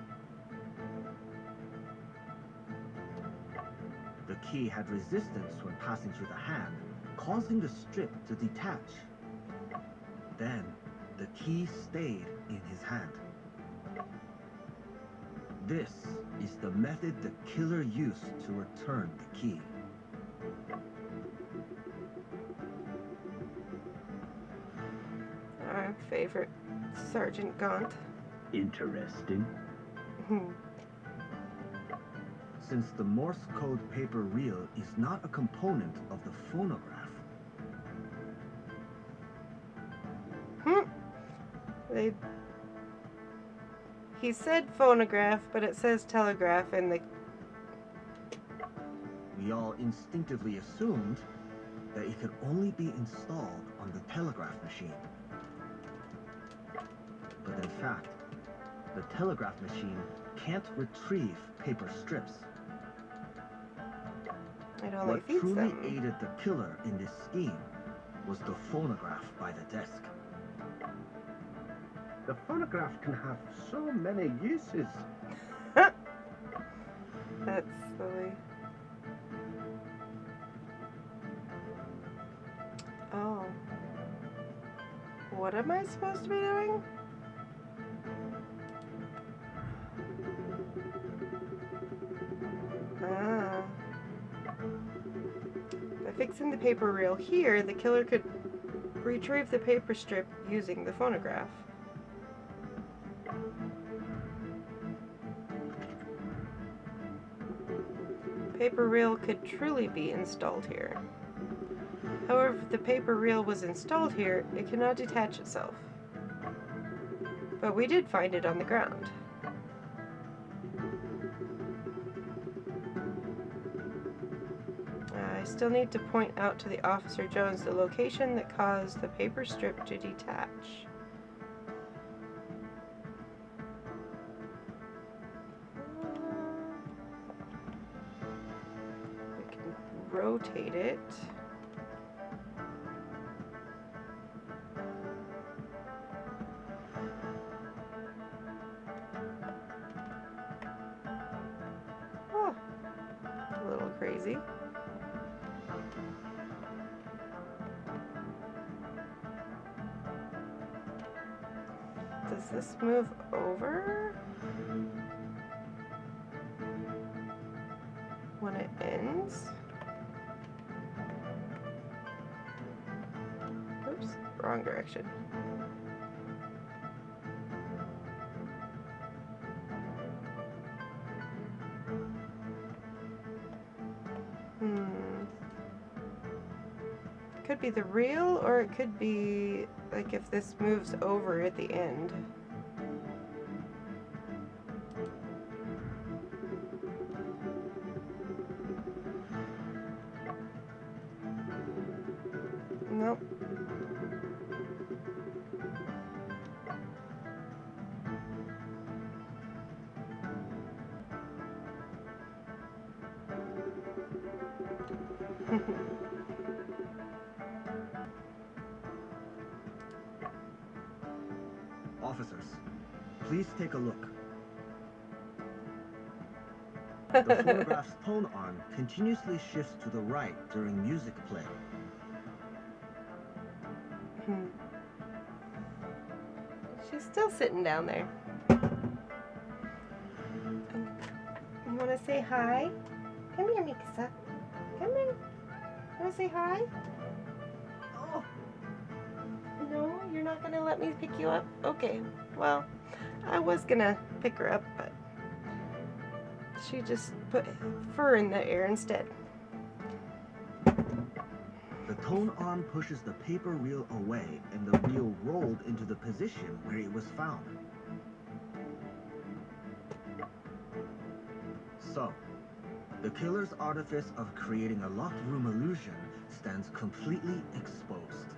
The key had resistance when passing through the hand, causing the strip to detach. Then, the key stayed in his hand. This is the method the killer used to return the key. Our favorite Sergeant Gaunt. Interesting. Since the Morse code paper reel is not a component of the phonograph. He said phonograph, but it says telegraph in the... We all instinctively assumed that it could only be installed on the telegraph machine. But in fact, the telegraph machine can't retrieve paper strips. It only What feeds truly them. aided the killer in this scheme was the phonograph by the desk. The phonograph can have so many uses. That's silly. Oh. What am I supposed to be doing? Ah. By fixing the paper reel here, the killer could retrieve the paper strip using the phonograph. Paper reel could truly be installed here. However, if the paper reel was installed here, it cannot detach itself. But we did find it on the ground. I still need to point out to the Officer Jones the location that caused the paper strip to detach. We can rotate it. Oh, a little crazy. Does this move over when it ends? Oops, wrong direction. Could be the reel, or it could be like if this moves over at the end. Nope. Officers, please take a look. The photograph's tone arm continuously shifts to the right during music play. She's still sitting down there. You want to say hi? Come here, Mikasa. Come here. You want to say hi? Oh, No, you're not going to let me pick you up? Okay, well, I was going to pick her up, but she just put fur in the air instead. the tone arm pushes the paper reel away and the reel rolled into the position where it was found. So, the killer's artifice of creating a locked room illusion stands completely exposed.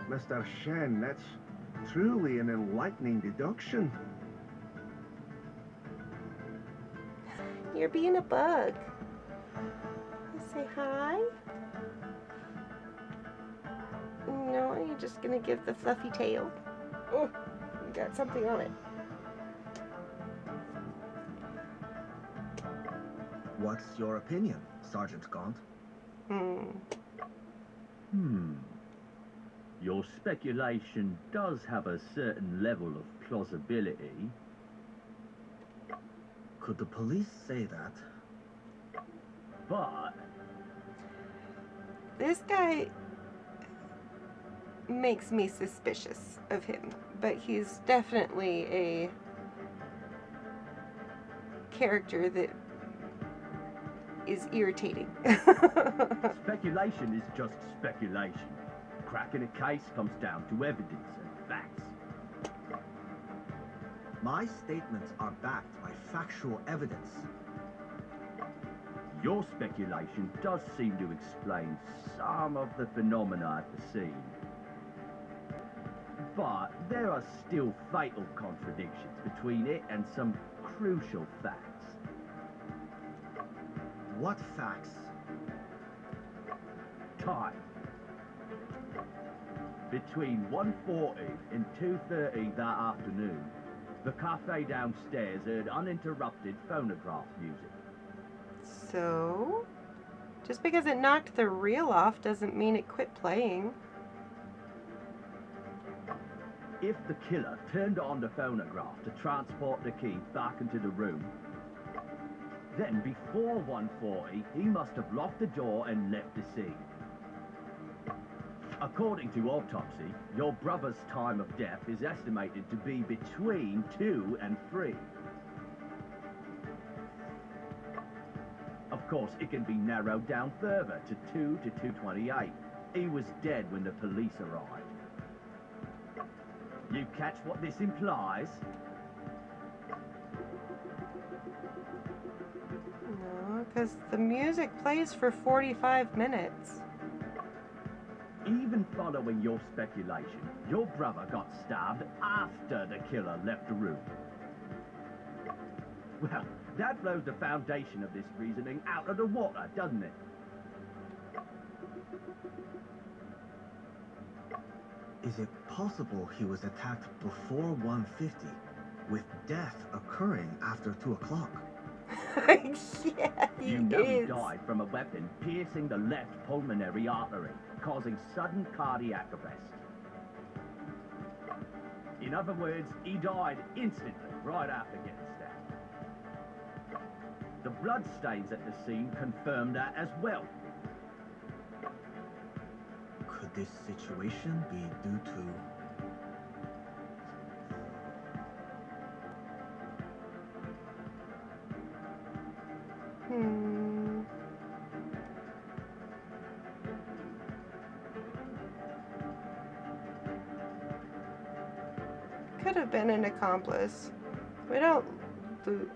Mr. Shen, that's truly an enlightening deduction. You're being a bug. Say hi. No, you're just gonna give the fluffy tail. Oh, you got something on it. What's your opinion, Sergeant Gaunt? Your speculation does have a certain level of plausibility. Could the police say that? But This guy makes me suspicious of him, but he's definitely a character that is irritating. speculation is just speculation. Cracking a case comes down to evidence and facts. My statements are backed by factual evidence. Your speculation does seem to explain some of the phenomena at the scene. But there are still fatal contradictions between it and some crucial facts. What facts? Time. Between 1:40 and 2:30 that afternoon, the cafe downstairs heard uninterrupted phonograph music. So, just because it knocked the reel off doesn't mean it quit playing. If the killer turned on the phonograph to transport the key back into the room, then before 1:40, he must have locked the door and left the scene. According to autopsy, your brother's time of death is estimated to be between 2 and 3. Of course, it can be narrowed down further to 2 to 2:28. He was dead when the police arrived. You catch what this implies? No, because the music plays for 45 minutes. Even following your speculation, your brother got stabbed after the killer left the room. Well, that blows the foundation of this reasoning out of the water, doesn't it? Is it possible he was attacked before 150, with death occurring after 2 o'clock? Yeah, he You know he is. died from a weapon piercing the left pulmonary artery, causing sudden cardiac arrest. In other words, he died instantly, right after getting stabbed. The bloodstains at the scene confirm that as well. Could this situation be due to... Could have been an accomplice. We don't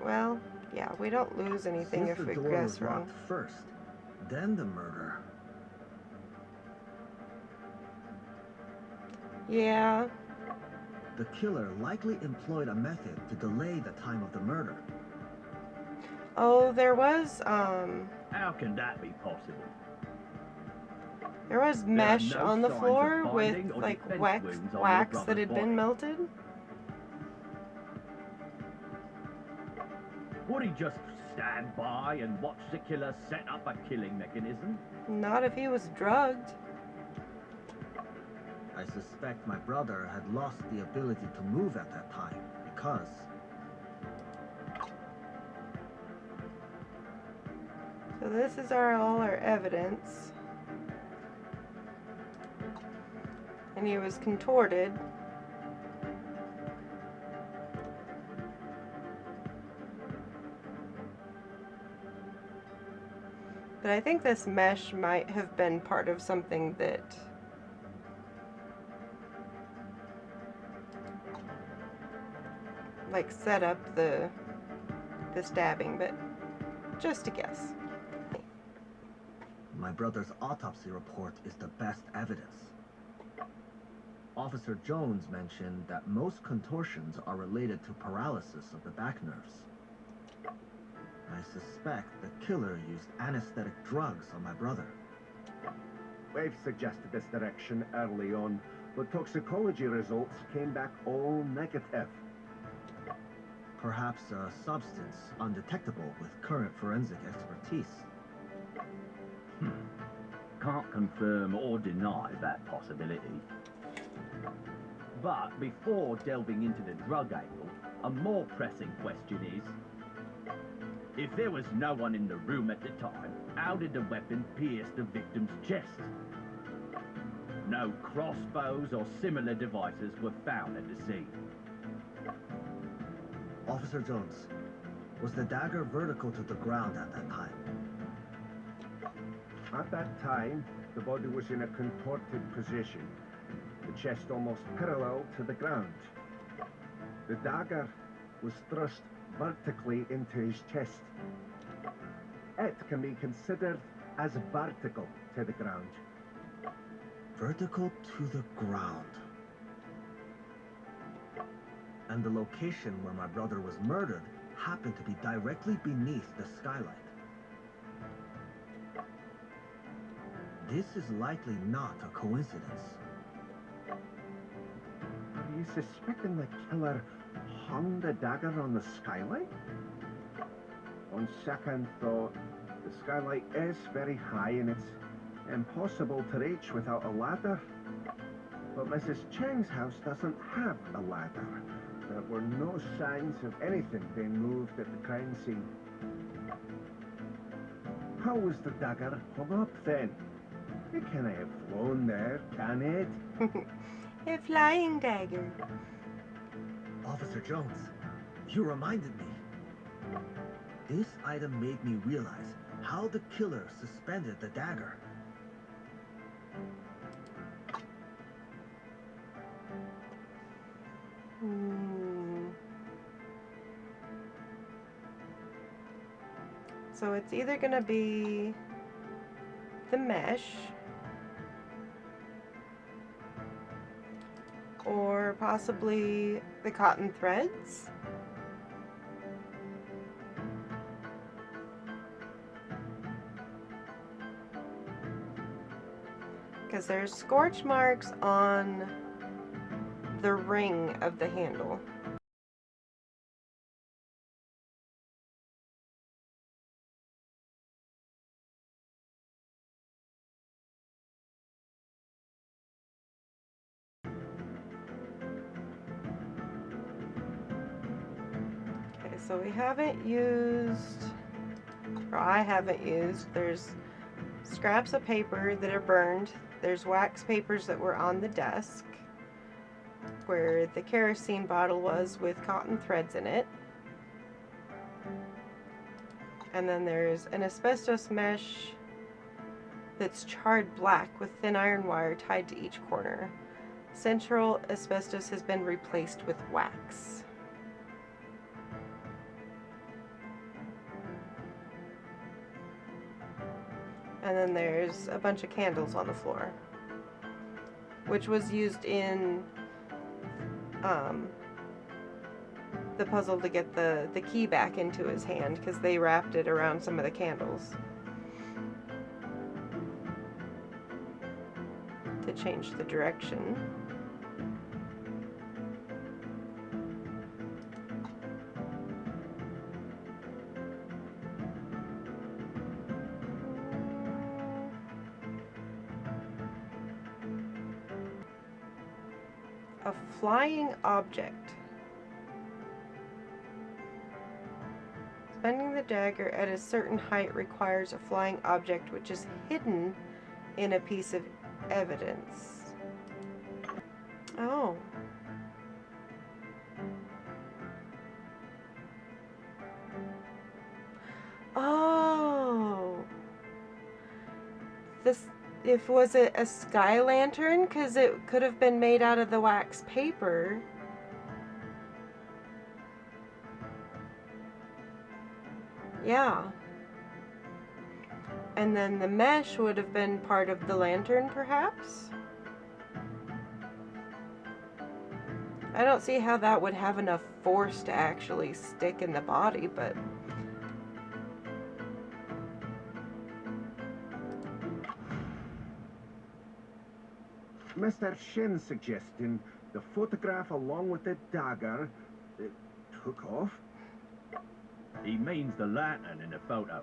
well, yeah, we don't lose anything Since if the we door guess was wrong. locked first, then the murder. Yeah. The killer likely employed a method to delay the time of the murder. Oh, there was How can that be possible? there was There are mesh no on the signs of floor with binding or like defense wax wounds on your that brother's had body. been melted. Would he just stand by and watch the killer set up a killing mechanism? Not if he was drugged. I suspect my brother had lost the ability to move at that time because... So this is all our evidence. And he was contorted. But I think this mesh might have been part of something that like set up the stabbing, but just a guess. My brother's autopsy report is the best evidence. Officer Jones mentioned that most contortions are related to paralysis of the back nerves. I suspect the killer used anesthetic drugs on my brother. We've suggested this direction early on, but toxicology results came back all negative. Perhaps a substance undetectable with current forensic expertise. Can't confirm or deny that possibility. But before delving into the drug angle, a more pressing question is, if there was no one in the room at the time, how did the weapon pierce the victim's chest? No crossbows or similar devices were found at the scene. Officer Jones, was the dagger vertical to the ground at that time? At that time, the body was in a contorted position, the chest almost parallel to the ground. The dagger was thrust vertically into his chest. It can be considered as vertical to the ground. Vertical to the ground. And the location where my brother was murdered happened to be directly beneath the skylight. This is likely not a coincidence. Are you suspecting the killer hung the dagger on the skylight? On second thought, the skylight is very high and it's impossible to reach without a ladder. But Mrs. Cheng's house doesn't have a ladder. There were no signs of anything being moved at the crime scene. How was the dagger hung up then? It can't have flown there, can it? A flying dagger. Officer Jones, you reminded me. This item made me realize how the killer suspended the dagger. So it's either going to be the mesh or possibly the cotton threads. Because there's scorch marks on the ring of the handle. Okay, so we haven't used, or I haven't used, there's scraps of paper that are burned. There's wax papers that were on the desk where the kerosene bottle was with cotton threads in it. And then there's an asbestos mesh that's charred black with thin iron wire tied to each corner. Central asbestos has been replaced with wax. And then there's a bunch of candles on the floor, which was used in the puzzle to get the key back into his hand, because they wrapped it around some of the candles to change the direction. A flying object. Bending the dagger at a certain height requires a flying object which is hidden in a piece of evidence. Oh. Oh. Was it a sky lantern? Because it could have been made out of the wax paper. Yeah. And then the mesh would have been part of the lantern, perhaps? I don't see how that would have enough force to actually stick in the body, but... Mr. Shin's suggesting the photograph along with the dagger took off? He means the lantern in the photo.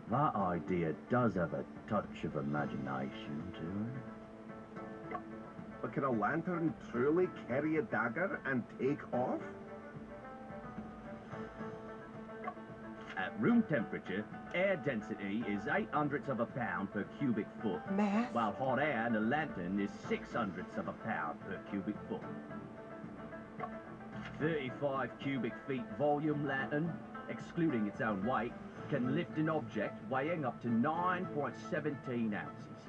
That idea does have a touch of imagination to it. But can a lantern truly carry a dagger and take off? At room temperature, air density is 0.08 of a pound per cubic foot, Math? while hot air in a lantern is 0.06 of a pound per cubic foot. 35 cubic feet volume lantern, excluding its own weight, can lift an object weighing up to 9.17 ounces.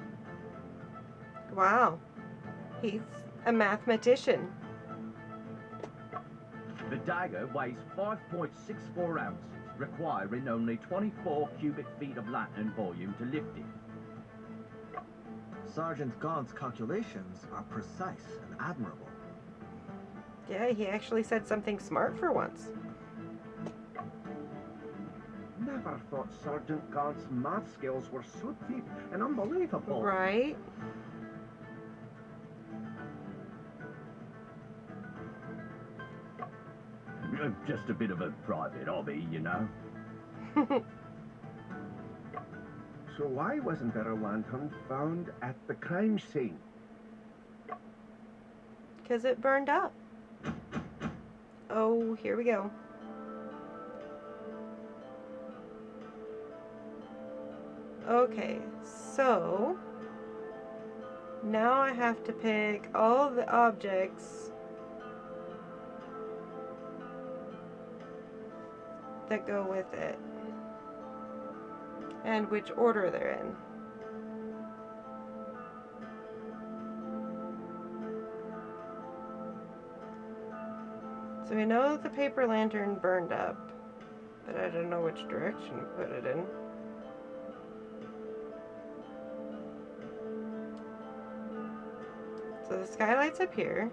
Wow. He's a mathematician. The dagger weighs 5.64 ounces, requiring only 24 cubic feet of lantern volume to lift it. Sergeant Gaunt's calculations are precise and admirable. Yeah, he actually said something smart for once. Never thought Sergeant Gaunt's math skills were so deep and unbelievable. Right? Just a bit of a private hobby, you know. So why wasn't there a lantern found at the crime scene? Because it burned up. Oh, here we go. Okay, so now I have to pick all the objects that go with it and which order they're in. So we know the paper lantern burned up, but I don't know which direction to put it in. So the skylight's up here.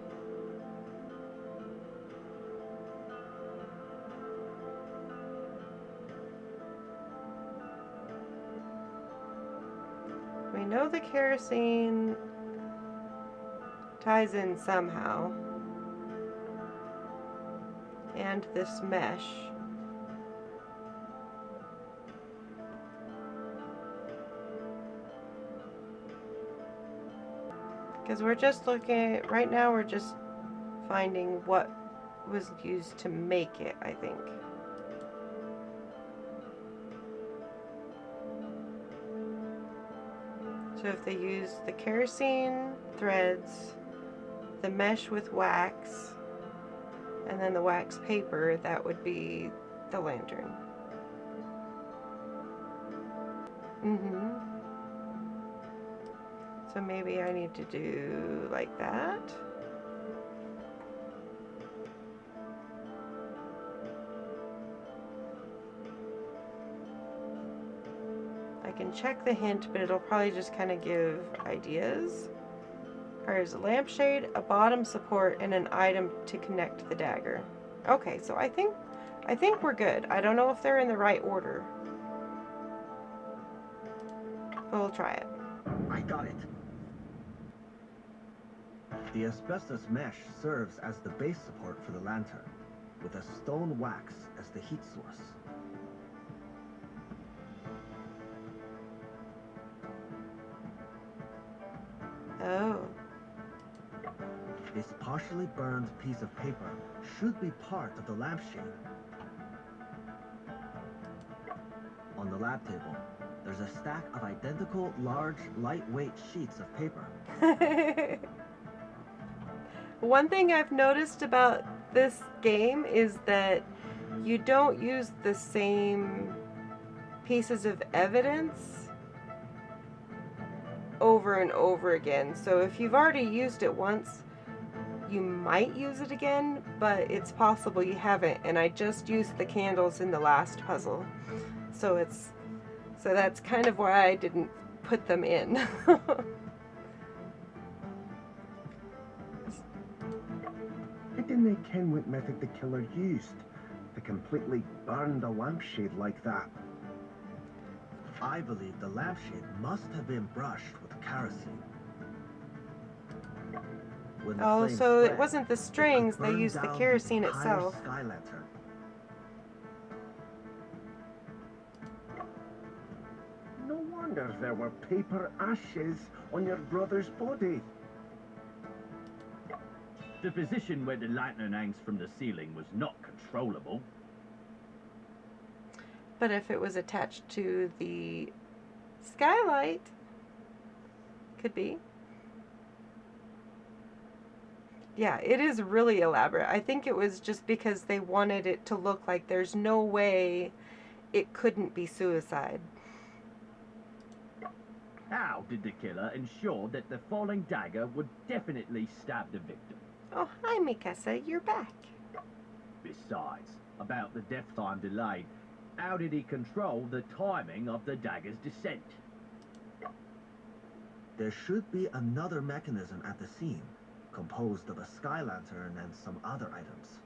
We know the kerosene ties in somehow. And this mesh. Because we're just looking at, right now we're just finding what was used to make it, I think. So if they use the kerosene threads, the mesh with wax, and then the wax paper, that would be the lantern. So maybe I need to do like that. I can check the hint, but it'll probably just kind of give ideas. There's a lampshade, a bottom support, and an item to connect the dagger. Okay, so I think we're good. I don't know if they're in the right order, but we'll try it. I got it. The asbestos mesh serves as the base support for the lantern, with a stone wax as the heat source. Oh. This partially burned piece of paper should be part of the lampshade. On the lab table, there's a stack of identical, large, lightweight sheets of paper. One thing I've noticed about this game is that you don't use the same pieces of evidence over and over again. So if you've already used it once, you might use it again, but it's possible you haven't. And I just used the candles in the last puzzle. So that's kind of why I didn't put them in. I didn't ken what method the killer used to completely burn the lampshade like that. I believe the lampshade must have been brushed with kerosene. When the Oh, flames so it spread, wasn't the it could strings, they burn used the down kerosene entire itself. Sky lantern. No wonder there were paper ashes on your brother's body. The position where the lantern hangs from the ceiling was not controllable. But if it was attached to the skylight, could be. Yeah, it is really elaborate. I think it was just because they wanted it to look like there's no way it couldn't be suicide. How did the killer ensure that the falling dagger would definitely stab the victim? Oh, hi, Mikasa, you're back. Besides, about the death time delay, how did he control the timing of the dagger's descent? There should be another mechanism at the scene, composed of a sky lantern and some other items.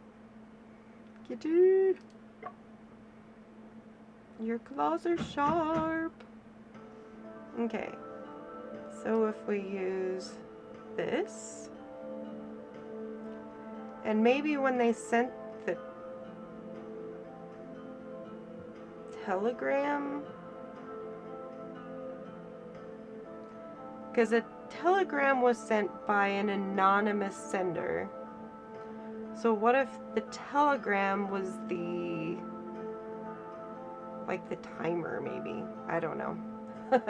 Kitty! Your claws are sharp. Okay, so if we use this, and maybe when they sent the telegram, because a telegram was sent by an anonymous sender. So what if the telegram was like the timer, maybe? I don't know.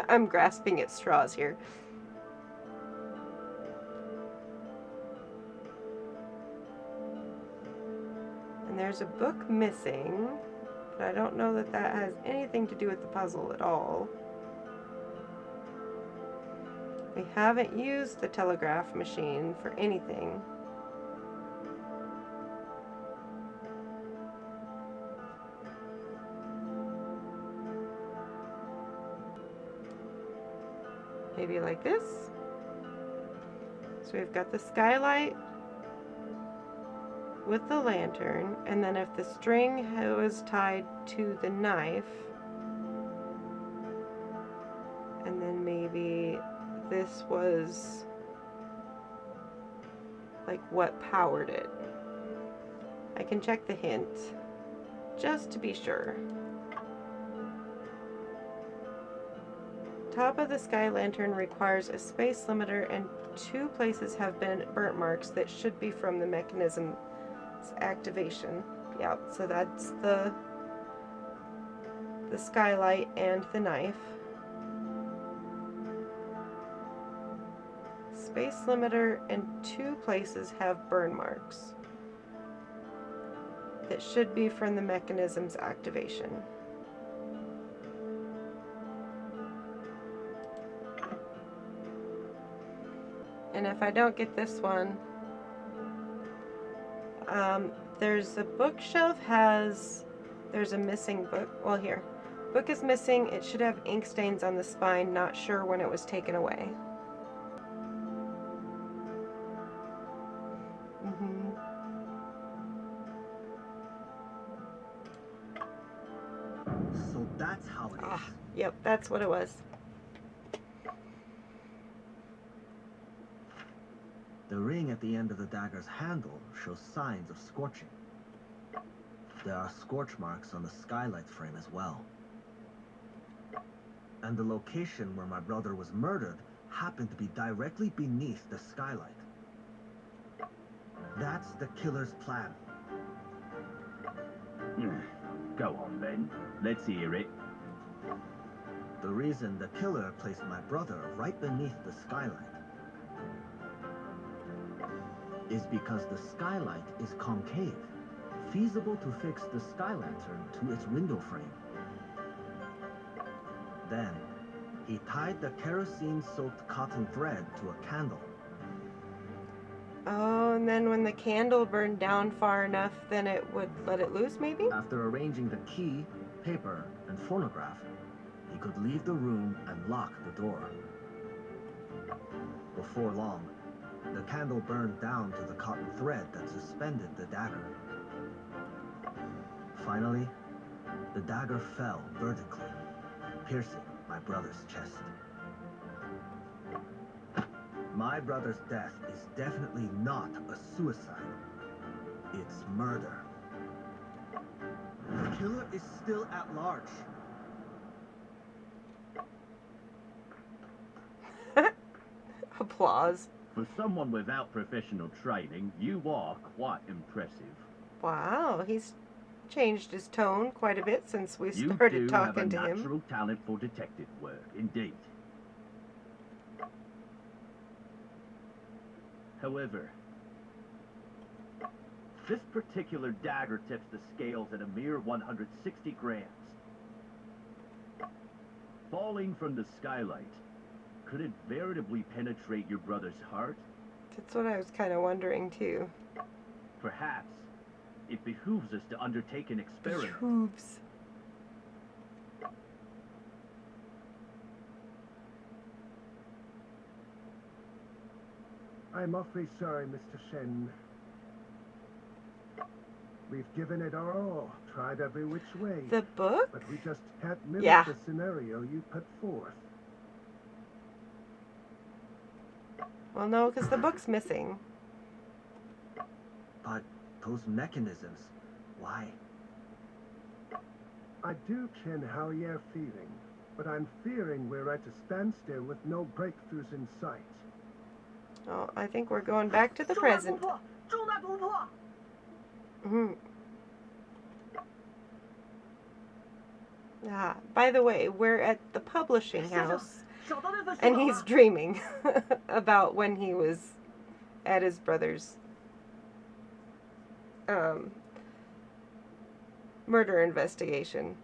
I'm grasping at straws here. And there's a book missing, but I don't know that that has anything to do with the puzzle at all. We haven't used the telegraph machine for anything. Maybe like this. So we've got the skylight with the lantern, and then if the string was tied to the knife, and then maybe this was like what powered it. I can check the hint just to be sure. Top of the sky lantern requires a space limiter, and 2 places have been burnt marks that should be from the mechanism's activation. Yeah, so that's the skylight and the knife. Space limiter and 2 places have burn marks that should be from the mechanism's activation. And if I don't get this one, there's a bookshelf there's a missing book. Well, here. Book is missing. It should have ink stains on the spine. Not sure when it was taken away. So that's how it is. Yep, that's what it was. The ring at the end of the dagger's handle shows signs of scorching. There are scorch marks on the skylight frame as well. And the location where my brother was murdered happened to be directly beneath the skylight. That's the killer's plan. Go on then. Let's hear it. The reason the killer placed my brother right beneath the skylight is because the skylight is concave, feasible to fix the sky lantern to its window frame. Then, he tied the kerosene-soaked cotton thread to a candle. Oh, and then when the candle burned down far enough, then it would let it loose, maybe? After arranging the key, paper, and phonograph, he could leave the room and lock the door. Before long, the candle burned down to the cotton thread that suspended the dagger. Finally, the dagger fell vertically, piercing my brother's chest. My brother's death is definitely not a suicide. It's murder. The killer is still at large. Applause. For someone without professional training, you are quite impressive. Wow, he's changed his tone quite a bit since we You started do talking have to a him. natural talent for detective work, indeed. However, this particular dagger tips the scales at a mere 160 grams. Falling from the skylight, could it veritably penetrate your brother's heart? That's what I was kind of wondering too. Perhaps it behooves us to undertake an experiment. Behooves. I'm awfully sorry, Mr. Shen. We've given it our all, tried every which way. The book? But we just can't mimic Yeah. the scenario you put forth. Well, no, because the book's missing. But those mechanisms, why? I do ken how you're feeling, but I'm fearing we're at a standstill with no breakthroughs in sight. Oh, I think we're going back to the present. Ah, by the way, we're at the publishing house, and he's dreaming about when he was at his brother's murder investigation.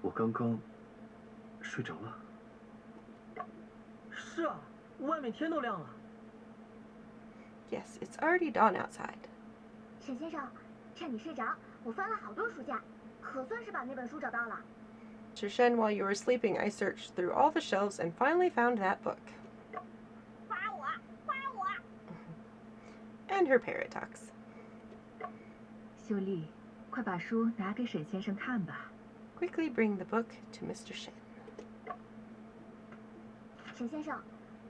我刚刚睡着了。是啊，外面天都亮了。 Yes, it's already dawn outside. 沈先生，趁你睡着，我翻了好多书架，可算是把那本书找到了。To Shen, while you were sleeping, I searched through all the shelves and finally found that book. And her parrot talks. 秀丽，快把书拿给沈先生看吧。 Quickly bring the book to Mr. Shen. 沈先生，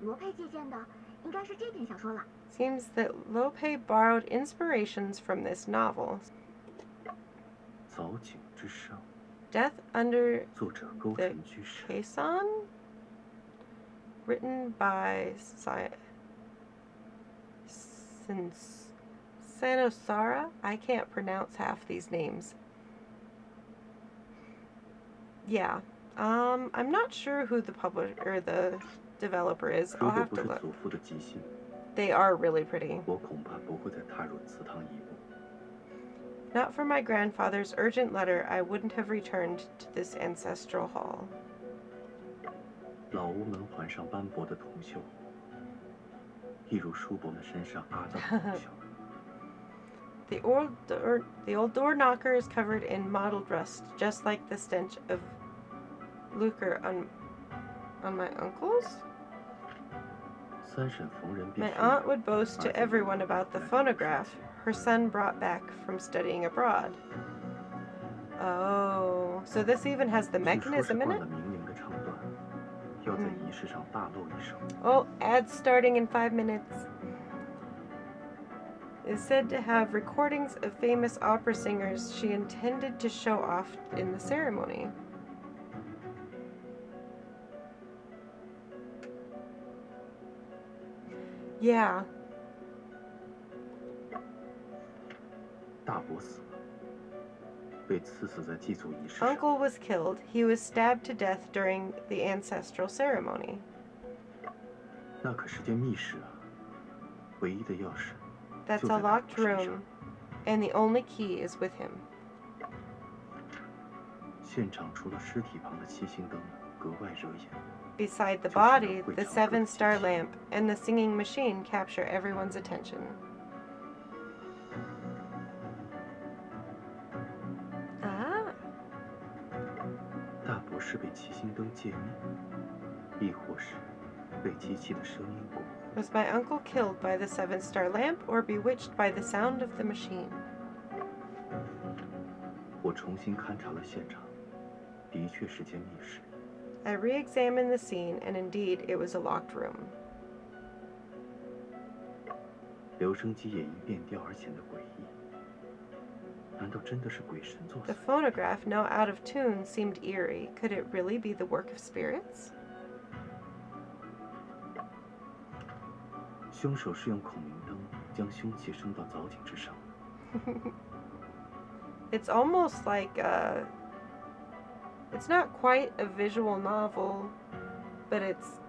罗佩借鉴的应该是这篇小说了。 Seems that Lope borrowed inspirations from this novel. 藻井之上， Death Under 作者勾 the 陈居士。 Caisson? Written by Sanosara? I can't pronounce half these names. Yeah. I'm not sure who the publisher or the developer is. 如 I'll 果 have 不 to 是 look. 祖父的急性， They are really pretty. 我恐怕不会再踏入祠堂一步。 Not for my grandfather's urgent letter, I wouldn't have returned to this ancestral hall. 老屋门环上斑驳的铜锈，一如叔伯们身上阿的铜锈。 The old door knocker is covered in mottled rust, just like the stench of lucre on my uncle's. 三婶逢人便 My 是 aunt would boast to everyone about the phonograph her son brought back from studying abroad. Oh, so this even has the 据说是 mechanism in 惯 it? 了明灵的唱段，要在仪式上大露一手。 Oh, ads starting in 5 minutes. Is said to have recordings of famous opera singers she intended to show off in the ceremony. Yeah. 大伯死了，被刺死在祭祖仪式上。 Uncle was killed. He was stabbed to death during the ancestral ceremony. 那可是间密室啊，唯一的钥匙 That's 就 a 在大 locked 伯身上。 room, and the only key is with him. 现场除了尸体旁的七星灯格外惹眼， Beside the body, the 7-star lamp and the singing machine capture everyone's attention. Ah, 大伯是被七星灯借灭，亦或是被机器的声音蛊惑？ was my uncle killed by the 7-star lamp or bewitched by the sound of the machine? 我重新勘察了现场，的确是间密室。 I re-examined the scene, and indeed, it was a locked room. 留声机也因变调而显得诡异。难道真的是鬼神作 The 祟？ phonograph, now out of tune, seemed eerie. Could it really be the work of spirits? 凶手是用孔明灯将凶器升到藻井之上。 It's almost like it's not quite a visual novel, but it's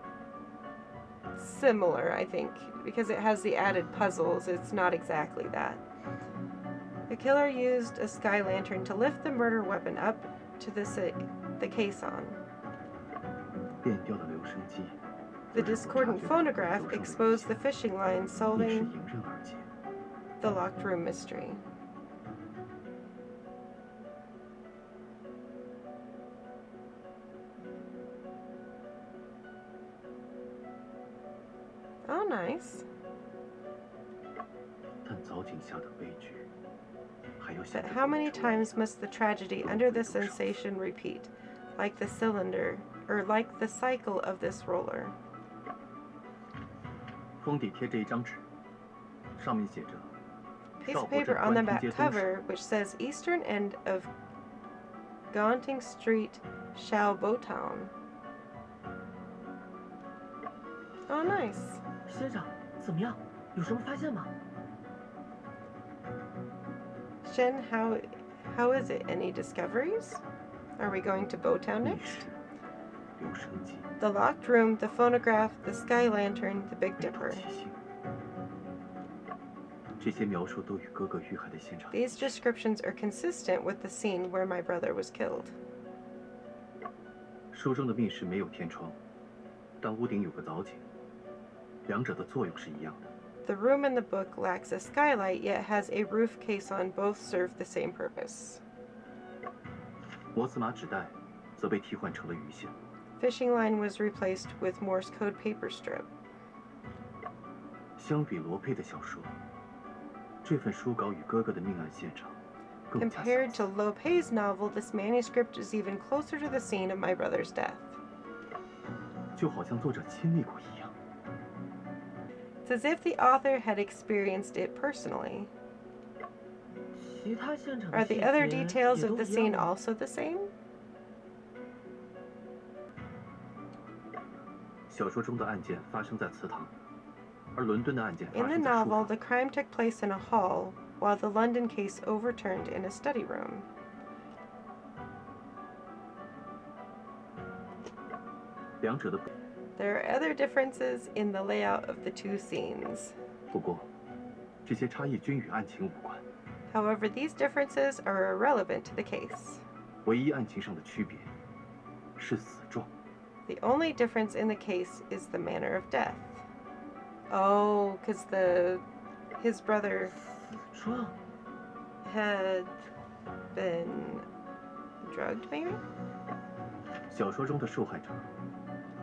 similar, I think, because it has the added puzzles. It's not exactly that. The killer used a sky lantern to lift the murder weapon up to the caisson. 变调的留声机。 The discordant phonograph exposed the fishing line, 密室 solving 迎刃而解。 the locked room mystery. Oh, nice. 但藻井下的悲剧，还要显 But 得 how 更 many 出 times must the tragedy under the sensation repeat, like the cylinder, or like the cycle of this roller? 封底贴着一张纸，上面写着 Piece 少 of 国镇 paper on the 关 back 天街东市 cover which says eastern end of Gaunting Street, Xiaobotown. Oh, nice. 先生，怎么样？有什么发现吗？ Shen, how is it? Any discoveries? Are we going to Botown 密 next? 室、留声机、 The locked room, the phonograph, the sky lantern, the Big 被盗 Dipper. 七星，这些描述都与哥哥遇害的现场一 These 致。 descriptions are consistent with the scene where my brother was killed. 书中的密室没有天窗，但屋顶有个藻井，两者的作用是一样的。 The room in the book lacks a skylight, yet has a roof caisson. Both serve the same purpose. 摩斯码纸袋则被替换成了鱼线。 Fishing line was replaced with Morse code paper strip. 相比罗佩的小说，这份书稿与哥哥的命案现场更加 Compared 相 to 似。 Lopez's novel, this manuscript is even closer to the scene of my brother's death. 就好像作者亲历过一样。 It's as if the author had experienced it personally. 其他现场的 Are 细 the other 节 details 也 of 都 the 一样 scene 吗？ also the same? 小说中的案件发生在祠堂，而伦敦的案件发 In the 生在书 novel, 房。 the crime took place in a hall, while the London case overturned in a study room. 两者的 There are other differences in the layout of the two scenes. 不过，这些差异均与案情无关。 However, these differences are irrelevant to the case. 唯一案情上的区别是死状。 The only difference in the case is the manner of death. Oh, because his brother 说， had been drugged, maybe? 小说中的受害者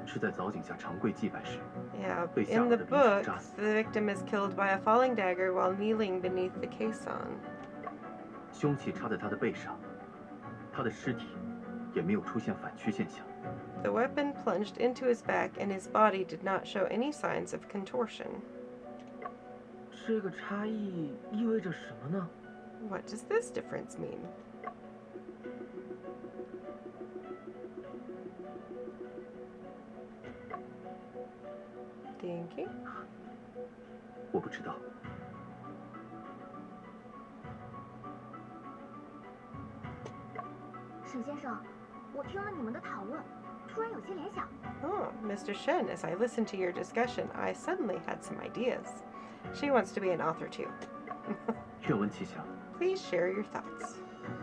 是在藻井下长跪祭拜时， Yeah, 被下 in 颚 the 的匕首 book, 扎死。 the victim is killed by a falling dagger while kneeling beneath the caisson. 凶器插在他的背上，他的尸体也没有出现反曲现象。 The weapon plunged into his back and his body did not show any signs of contortion. 这个差异意味着什么呢？ What does this difference mean? Thank you. 我不知道。沈先生，我听了你们的讨论，突然有些联想。 Oh, Mr. Shen, as I listened to your discussion, I suddenly had some ideas. She wants to be an author too. 愿闻其详。 Please share your thoughts.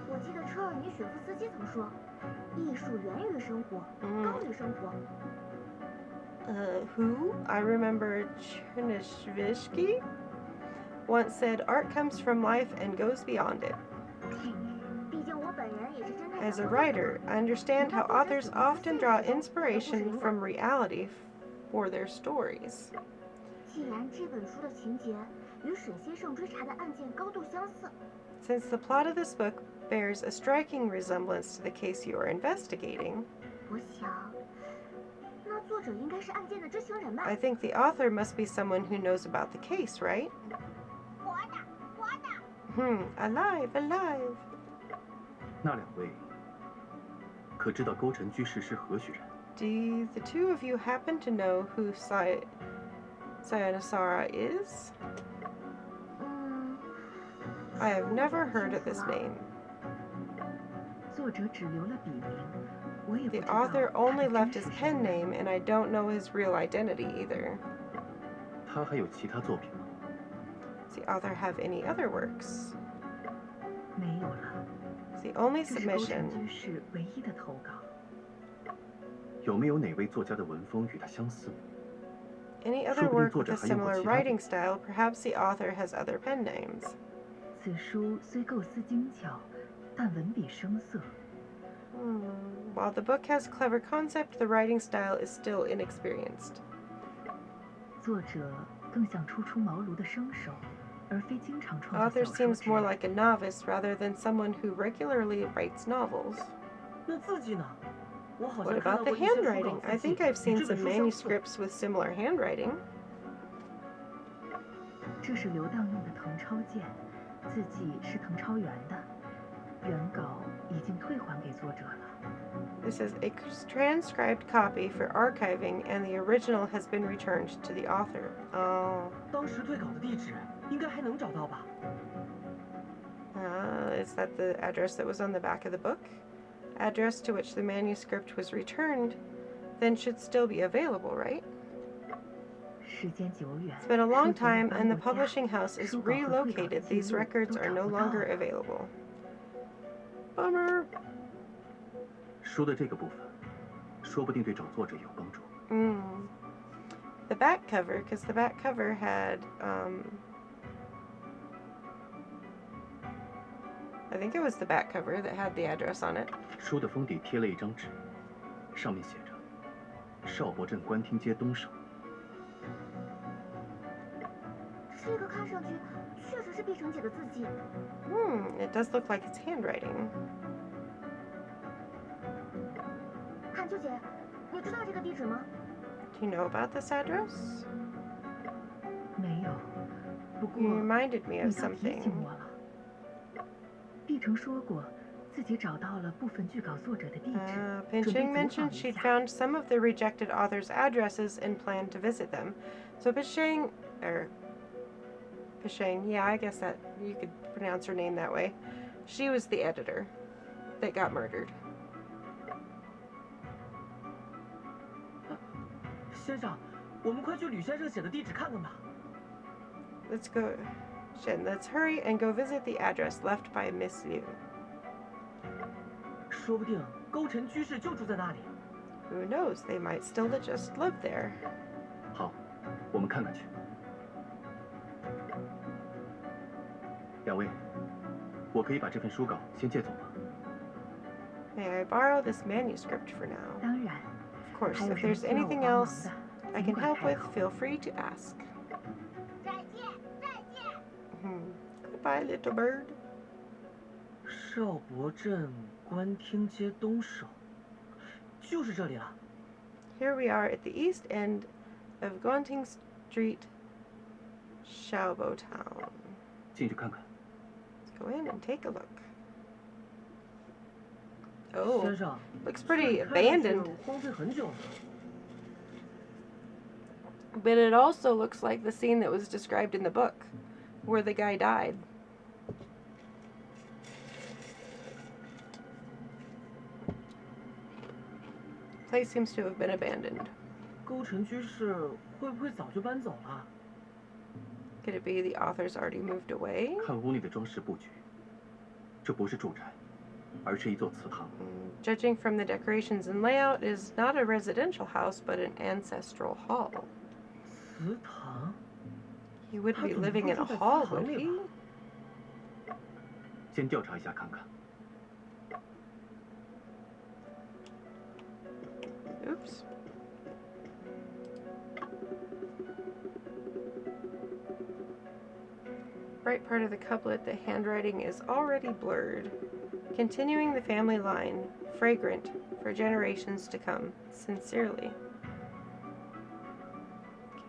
我记得车尔尼雪夫斯基怎么说：“艺术源于生活，高于生活。” Who? I remember Chernyshevsky once said, art comes from life and goes beyond it. 毕竟我本人也是侦探 As 小 a 说作者 writer, I understand how authors often draw inspiration from reality for their stories. 既然这本书的情节与沈先生追查的案件高度相似， Since the plot of this book bears a striking resemblance to the case you are investigating, 我想，那作者应该是案件的知情人吧 I？ think the author must be someone who knows about the case, right? 活的。Alive, alive. 那两位可知道勾陈居士是何许人？ Do the two of you happen to know who Sayanasara is? 嗯， I have never heard of this name. 作者只留了笔名，我也不 The 知道 author 他 only 的 left 真 his 实 pen 身份。 name, and I don't know his real identity either. 他还有其他作品吗？ Does the author have any other works? 没有了， It's the only 这是勾陈 submission. 居士唯一的投稿。有没有哪位作家的文风与他相似？ Any other work with a similar writing style? Perhaps the author has other pen names. 此书虽构思精巧，但文笔生涩。 While the book has clever concept, the writing style is still inexperienced. 作者更像初出茅庐的生手，而非经常 The 创作 author 小说 seems 之 more 人。 like a novice rather than someone who regularly writes novels. 那字迹呢？我好 What 像看 about 到 the 过一些书稿 handwriting? 字 I 迹 think I've 与 seen 这本 some 书相似。 manuscripts with similar handwriting. 这是流荡用的誊抄件，字迹是誊抄原的，原稿已经退还给作者了。 This is a transcribed copy for archiving, and the original has been returned to the author. Oh. 当时退稿的地址应该还能找到吧？ Is that the address that was on the back of the book? Address to which the manuscript was returned, then should still be available, right? 时间久远， It's been a long 书籍也 time, 搬 and the 过家， publishing house is 书稿和退稿的 relocated. 记 These 录 records 都 are 找 no 不到 longer 了。 available. Bummer. 书的这个部分，说不定对找作者有帮助。 The back cover, because the back cover had I think it was the back cover that had the address on it. 书的封底贴了一张纸，上面写着“邵伯镇官厅街东首”。这个看上去确实是碧城姐的字迹。It does look like it's handwriting. 韩秋姐，你知道这个地址吗？ Do you know about this address? 没有，不过 You reminded me 你 of 倒提 something. 醒我了。碧城说过，自己找到了部分据稿作者的地址，准备 Pinching 走访 mentioned 一 she'd 下。 found some of the rejected authors' addresses and planned to visit them. So Pishang, yeah, I guess that you could pronounce her name that way. She was the editor that got murdered. 先生，我们快去吕先生写的地址看看吧。 Let's go. Shen, let's hurry and go visit the address left by Miss Liu. 说不定勾陈居士就住在那里。 Who knows? They might still just live there. 好，我们看看去。两位，我可以把这份书稿先借走吗？ May I borrow this manuscript for now? 当然， Of course, 还有 if 什么 there's 需要我 anything 帮忙 else 的， I 尽 can 管 help 开 with, 口。 feel free to ask. 再见，再见。 Goodbye, little bird. 邵伯镇官厅街东首，就是这里啊。 Here we are at the east end of Guanting Street, Xiaobo Town. 进去看看。 Let's go in and take a look. Oh, 先生， looks pretty 看上去 abandoned. 荒废很久了。 But it also looks like the scene that was described in the book, where the guy died. Place seems to have been abandoned. 勾陈居士会不会早就搬走了？ Could it be the authors already moved away? 看屋里的装饰布局，这不是住宅，而是一座祠堂。 Judging from the decorations and layout, it is not a residential house, but an ancestral hall. 祠堂？ He wouldn't be 他怎么 living 会 in a 住在祠 hall, 堂 would 里 he? 吧？先调查一下看看。 Oops. Right part of the couplet, the handwriting is already blurred. Continuing the family line, fragrant for generations to come. Sincerely.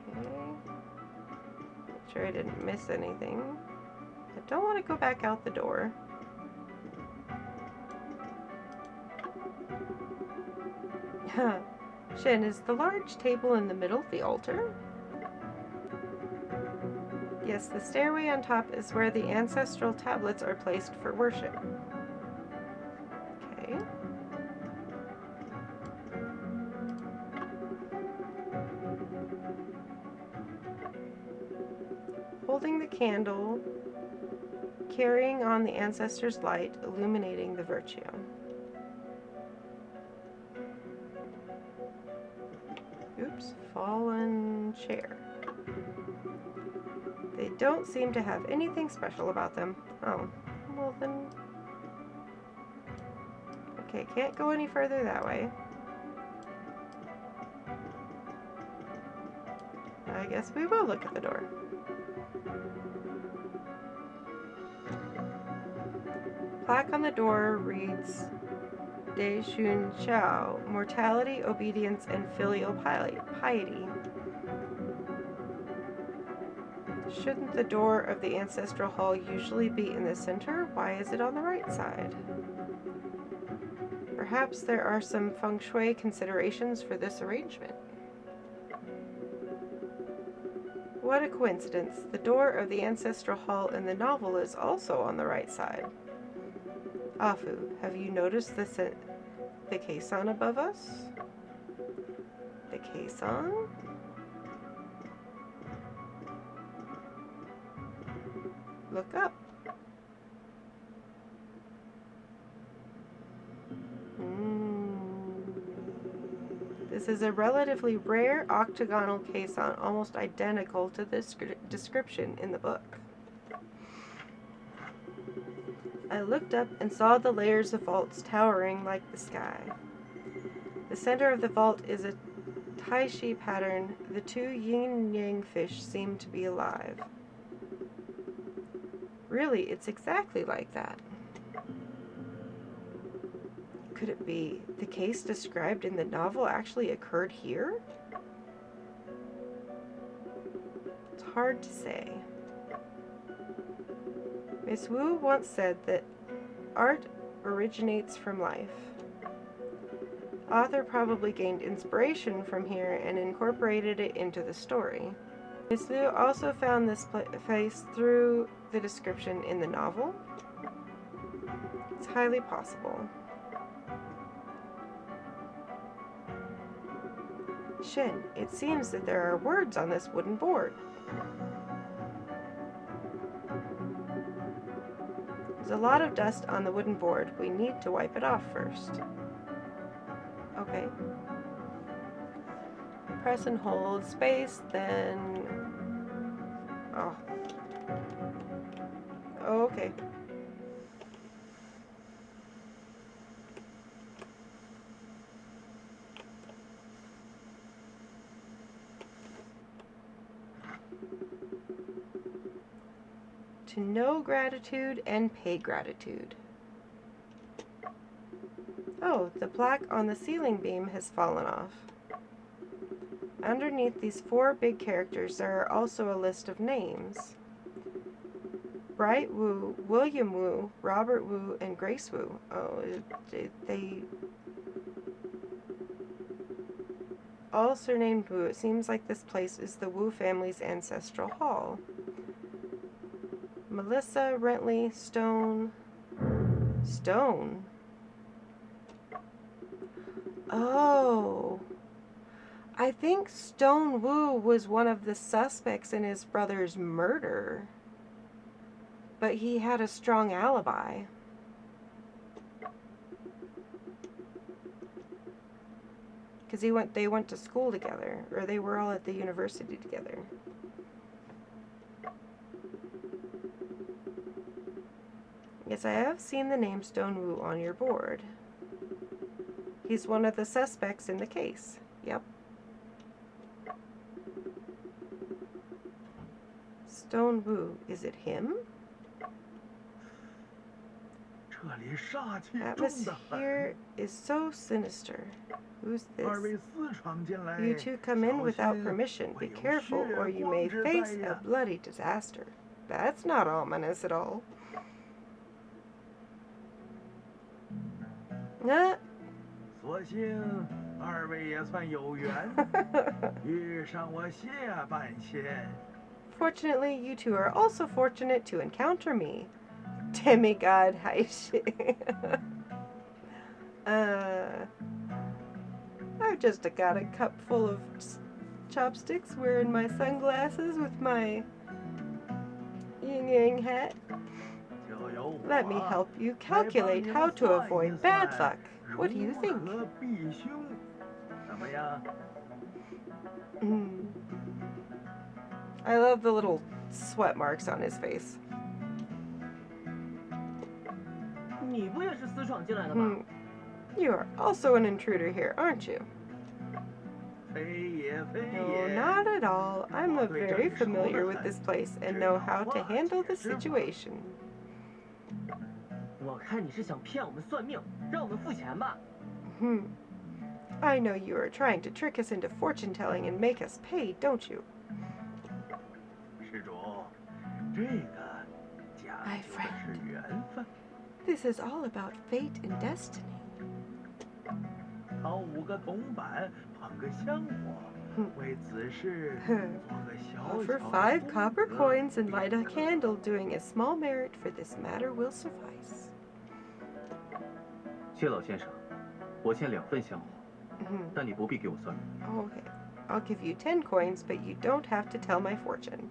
Okay. Make sure I didn't miss anything. I don't want to go back out the door. Shen, is the large table in the middle the altar? Yes, the stairway on top is where the ancestral tablets are placed for worship. Okay. Holding the candle, carrying on the ancestors' light, illuminating the virtue. Oops, fallen chair. They don't seem to have anything special about them. Oh, well then... Okay, can't go any further that way. I guess we will look at the door. Plaque on the door reads, De Shun Chao, mortality, obedience, and filial piety. Shouldn't the door of the ancestral hall usually be in the center? Why is it on the right side? Perhaps there are some feng shui considerations for this arrangement. What a coincidence. The door of the ancestral hall in the novel is also on the right side. Afu, have you noticed the caisson above us? The caisson? Look up. This is a relatively rare octagonal caisson, almost identical to the description in the book. I looked up and saw the layers of vaults towering like the sky. The center of the vault is a Tai-Chi pattern. The two yin-yang fish seem to be alive. Really, it's exactly like that. Could it be the case described in the novel actually occurred here? It's hard to say. Miss Wu once said that art originates from life. Author probably gained inspiration from here and incorporated it into the story. Miss Liu also found this place through the description in the novel. It's highly possible. Shen, it seems that there are words on this wooden board. There's a lot of dust on the wooden board. We need to wipe it off first. Okay. Press and hold space, then... Oh. Okay. To know gratitude and pay gratitude. Oh, the plaque on the ceiling beam has fallen off. Underneath these 4 big characters, there are also a list of names. Bright Wu, William Wu, Robert Wu, and Grace Wu. Oh, they all surnamed Wu. It seems like this place is the Wu family's ancestral hall. Melissa, Rentley, Stone. Stone? Oh. I think Stone Wu was one of the suspects in his brother's murder. But he had a strong alibi. Because they went to school together, or they were all at the university together. Yes, I have seen the name Stone Wu on your board. He's one of the suspects in the case. Yep. Stone Wu, is it him? Atmosphere is so sinister. Who's this? You two come in without permission. Be careful or you may face a bloody disaster. That's not ominous at all. Nah. Fortunately, you two are also fortunate to encounter me. Demigod Haishi. I've just got a cup full of chopsticks, wearing my sunglasses with my yin-yang hat. Let me help you calculate how to avoid bad luck. What do you think? I love the little sweat marks on his face. You are also an intruder here, aren't you? No, not at all. I'm very familiar with this place and know how to handle the situation. I know you are trying to trick us into fortune-telling and make us pay, don't you? My friend, this is all about fate and destiny. Offer 5 copper coins and light a candle. Doing a small merit for this matter will suffice. 谢老先生，我欠2份香火，但你不必给我算命。 Okay, I'll give you 10 coins, but you don't have to tell my fortune.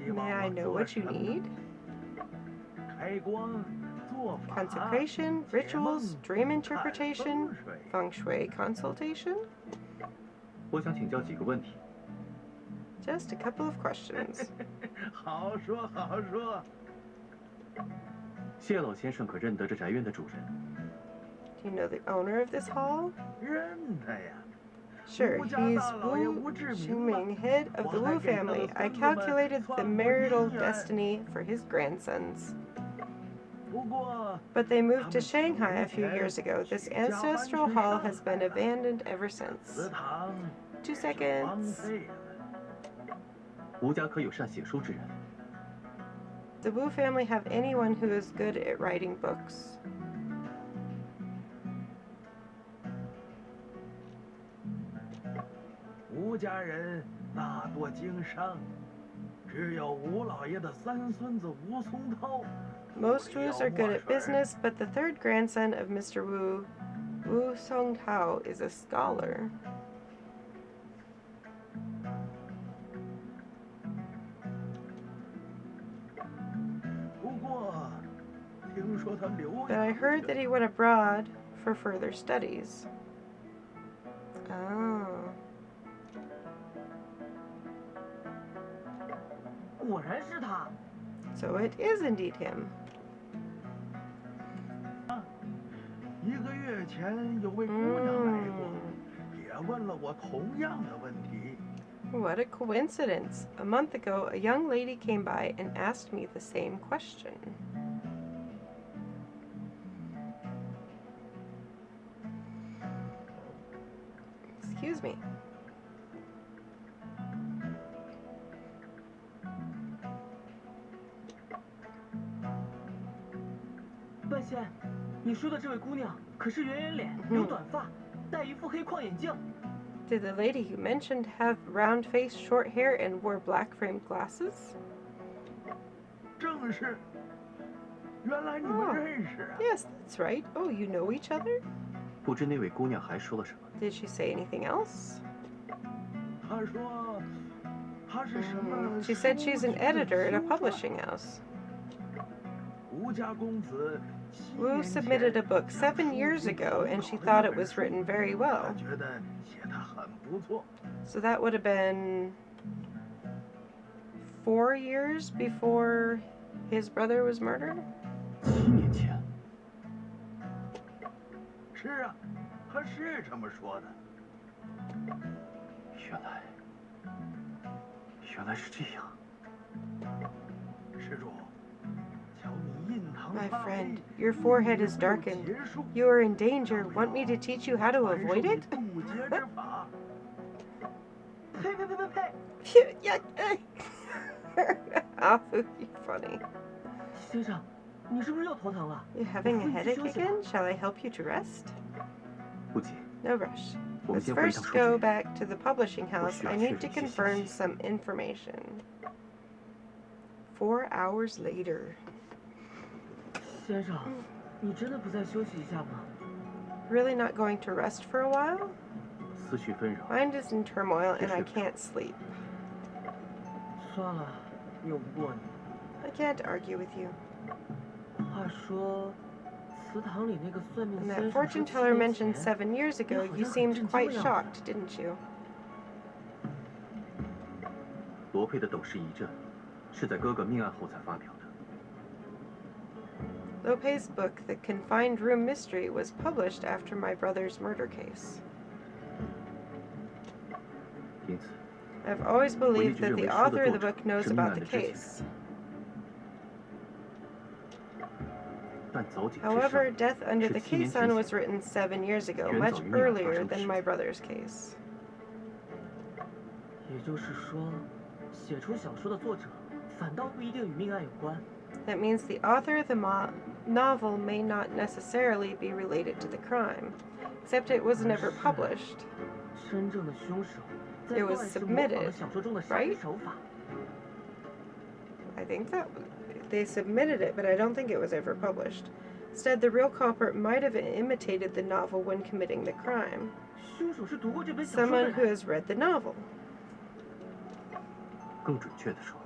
May I know what you need? Consecration, rituals, dream interpretation, feng shui consultation? 我想请教几个问题。 Just a couple of questions. 好说好说。谢老先生可认得这宅院的主人？ Do you know the owner of this hall? 认得呀。 Sure, he's Wu Xingming, head of the Wu family. I calculated the marital destiny for his grandsons. 不过 But they moved to Shanghai a few years ago. This ancestral hall has been abandoned ever 祠 since. 堂 2荒 seconds. 废了。 吴家可有善写书之人？ The Wu family have anyone who is good at writing books. 吴家人大多经商，只有吴老爷的三孙子吴松涛。 Most Wus are good at business, but the third grandson of Mr. Wu, Wu Songtao, is a scholar. 不过，听说他留 But I 洋 heard 去 that he went abroad for further studies. Oh. 果然是他。 So it is indeed him. 1个月前有位姑娘来过，也问了我同样的问题。 What a coincidence. A month ago, a young lady came by and asked me the same question. Excuse me. 半仙，你说的这位姑娘可是圆圆脸，有短发，戴一副黑框眼镜。 Did the lady you mentioned have round face, short hair, and wore black framed glasses? 正是。原来你 Oh. 们认识啊？ Yes, that's right. Oh, you know each other? 不知那位姑娘还说了什么？ Did she say anything else? 她说，她是什么？ She said she's an editor at a publishing house. 吴家公子。 Wu submitted a book 7 years ago, and she thought it was written very well. 她觉得写得很不错。 So that would have been 4 years before his brother was murdered? 7年前。是啊，她是这么说的。原来是这样。施主，瞧你印堂 My 发黑 friend, your forehead is darkened. 结束 You are in danger. Want me to teach you how to 传授 avoid 你 it? 渡劫之法。呸呸呸呸呸！ Phew, yuck. Oh, you're funny. 先生，你是不是又头疼了？ You having a headache again? Shall I help you to rest? 不急， No rush. 我们 Let's 先回一趟 first 书 go 局。 back to the publishing house. I need to 我需要确认一些信息。 confirm some information. 4 hours later. 先生，你真的不再休息一下吗？ Really not going to rest for a while? 思绪纷扰， Mind is in turmoil and I can't sleep. 算了，拗不过你。 I can't argue with you. 话说，祠堂里那个算命 And 先 that 生 fortune 说 teller 7年 mentioned 前 7 years ago. You seemed quite shocked, didn't you? 罗佩的《斗士遗阵》是在哥哥命案后才发表的。 Lope's book, The Confined Room Mystery, was published after my brother's murder case. 因此， I've always believed that the author of the book knows about the case. 但早井之 However, 上 Death Under 是 the 7年 Case on 前 was 写的。 written 7 years ago, 远 much 早于命案发 earlier 生的 than 时 my 间。 brother's case. 也就是说，写出小说的作者反倒不一定与命案有关。 That means the author of the novel may not necessarily be related to the crime, except it was never published. 真正的凶手在 It was 断是模仿了 submitted, 小说中的杀人 right? 手法。 I think that they submitted it, but I don't think it was ever published. Instead, the real culprit might have imitated the novel when committing the crime. 凶手是读过这本小说的 Someone who 人。 has read the novel. 更准确的说，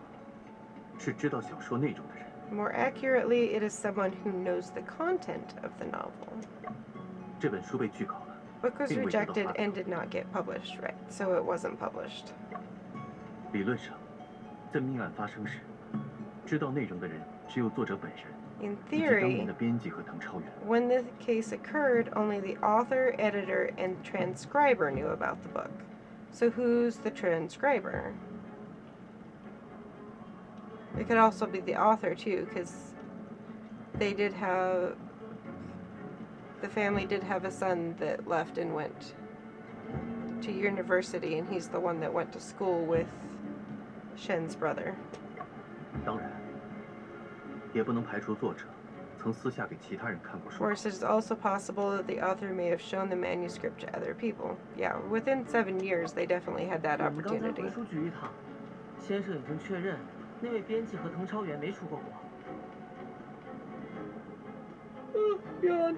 是知道小说内容的人。 More accurately, it is someone who knows the content of the novel. 这本书被拒稿了， book was rejected and did not get published, right? So it wasn't published. 理论上，在命案发生时，知道内容的人只有作者本人 In 以及当年 theory, 的编辑和誊抄员。 when the case occurred, only the author, editor, and transcriber knew about the book. So who's the transcriber? It could also be the author too, because they did have, the family did have a son that left and went to university, and he's the one that went to school with Shen's brother. 当然，也不能排除作者曾私下给其他人看过 Of 书稿。 course, it's also possible that the author may have shown the manuscript to other people. Yeah, within 7 years, they definitely had that 我们刚才 opportunity. 回书局一趟，先生已经确认那位编辑和誊抄员没出过国。yawn.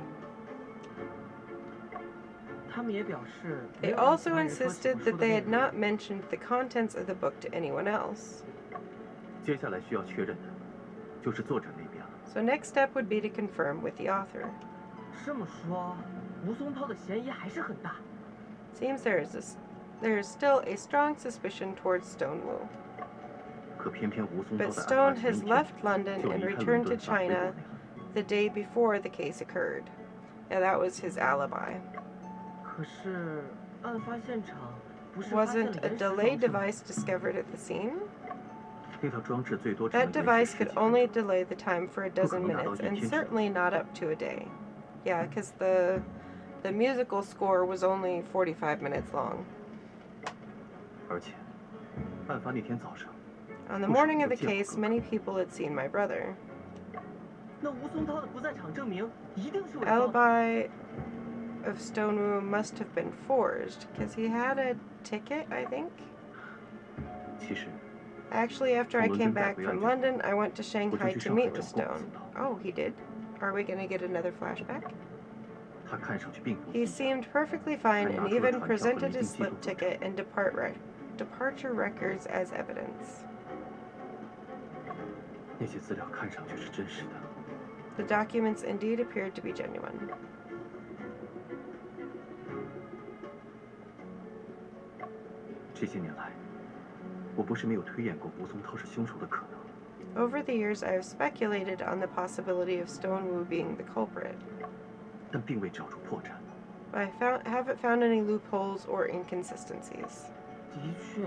他们也表示，没 They 有让其 also 他人说起 insisted 过书 that 的 they 内 had 容。 not mentioned the contents of the book to anyone else. 接下来需要确认的，就是作者那边了。 So next step would be to confirm with the author. 这么说，吴松涛的嫌疑还是很大。 Seems there is still a strong suspicion towards Stonewu. 可偏偏吴松涛 But 在案 Stone 发前 has 一天 left London 就 and 离开伦 returned to 敦返回国 China 内了。 the day before the case occurred. Yeah, that was his alibi. 可是，案发现场不是发现了 Wasn't a 延时 delay 装置吗？ device discovered at the scene? 那套装置最多只 That 能延 device 时10 could 几分 only 钟。 delay the time for a dozen不可能达到 minutes, 一 and 天之内。 certainly not up to a day. Yeah, because the musical score was only 45 minutes long. 而且，案发那天早上， On the 不少 morning 人 of 都 the 见过 case, 哥哥。 many people had seen my brother. 那吴松涛的不在场证明一定是伪造的。 Alibi of Stonewu must have been forged, because he had a ticket, I think. 其实， Actually, after I came back from London, I went to 我 Shanghai 就去 to 上海 meet 找 with 过吴 Stone. 松涛， Oh, he did? Are we going to get another flashback? 他看上去并不 He 异样。 seemed perfectly fine and even 还拿出了船票和 presented 离境 his 记录 slip 作证。 ticket and departure records as evidence. 那些资料看上去是真实的。 The documents indeed appeared to be genuine. 这些年来，我不是没有推演过吴松涛是凶手的可能， Over the years, I have speculated on the possibility of Stonewu being the culprit, 但并未找出破绽。 but I haven't found any loopholes or inconsistencies. 的确，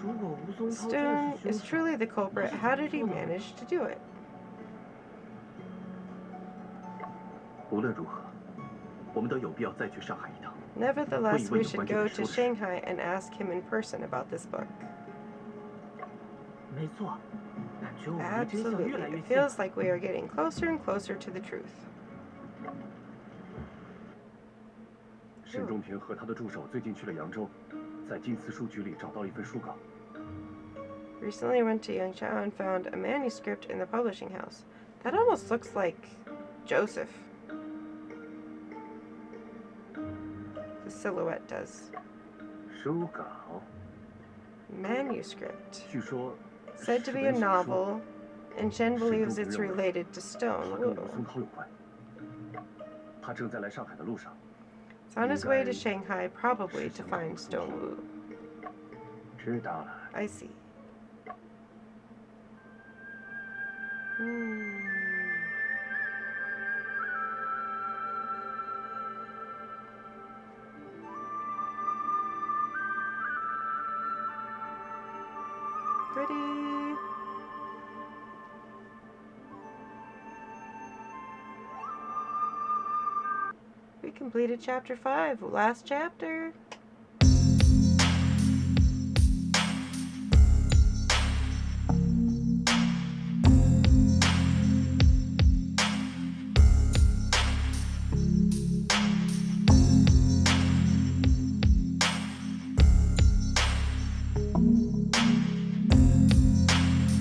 如果吴松涛真 Stone 的是 is 凶手， truly the culprit. How did he manage to do it? 无论如何，我们都有必要再去上海一趟。 Nevertheless, we should go to Shanghai and ask him in person about this book. 没错，感觉我们离真相越 Absolutely. 来越 It 近了。 feels like we are getting closer and closer to the truth. 沈仲平和他的助手最近去了扬州，在近寺书局里找到了一份书稿。 Recently went to Yangtze and found a manuscript in the publishing house. That almost looks like Joseph. The silhouette does. 书稿， Manuscript. 据说 Said to be a 是本小说 novel, and Shen believes it's related to 它 Stone 跟吴 Wu. 松涛有关。他正在来上海的路上。 It's on his way to Shanghai, probably to find Stone Wu. 知道了。 I see. Hmm. Pretty. We completed chapter 5, last chapter.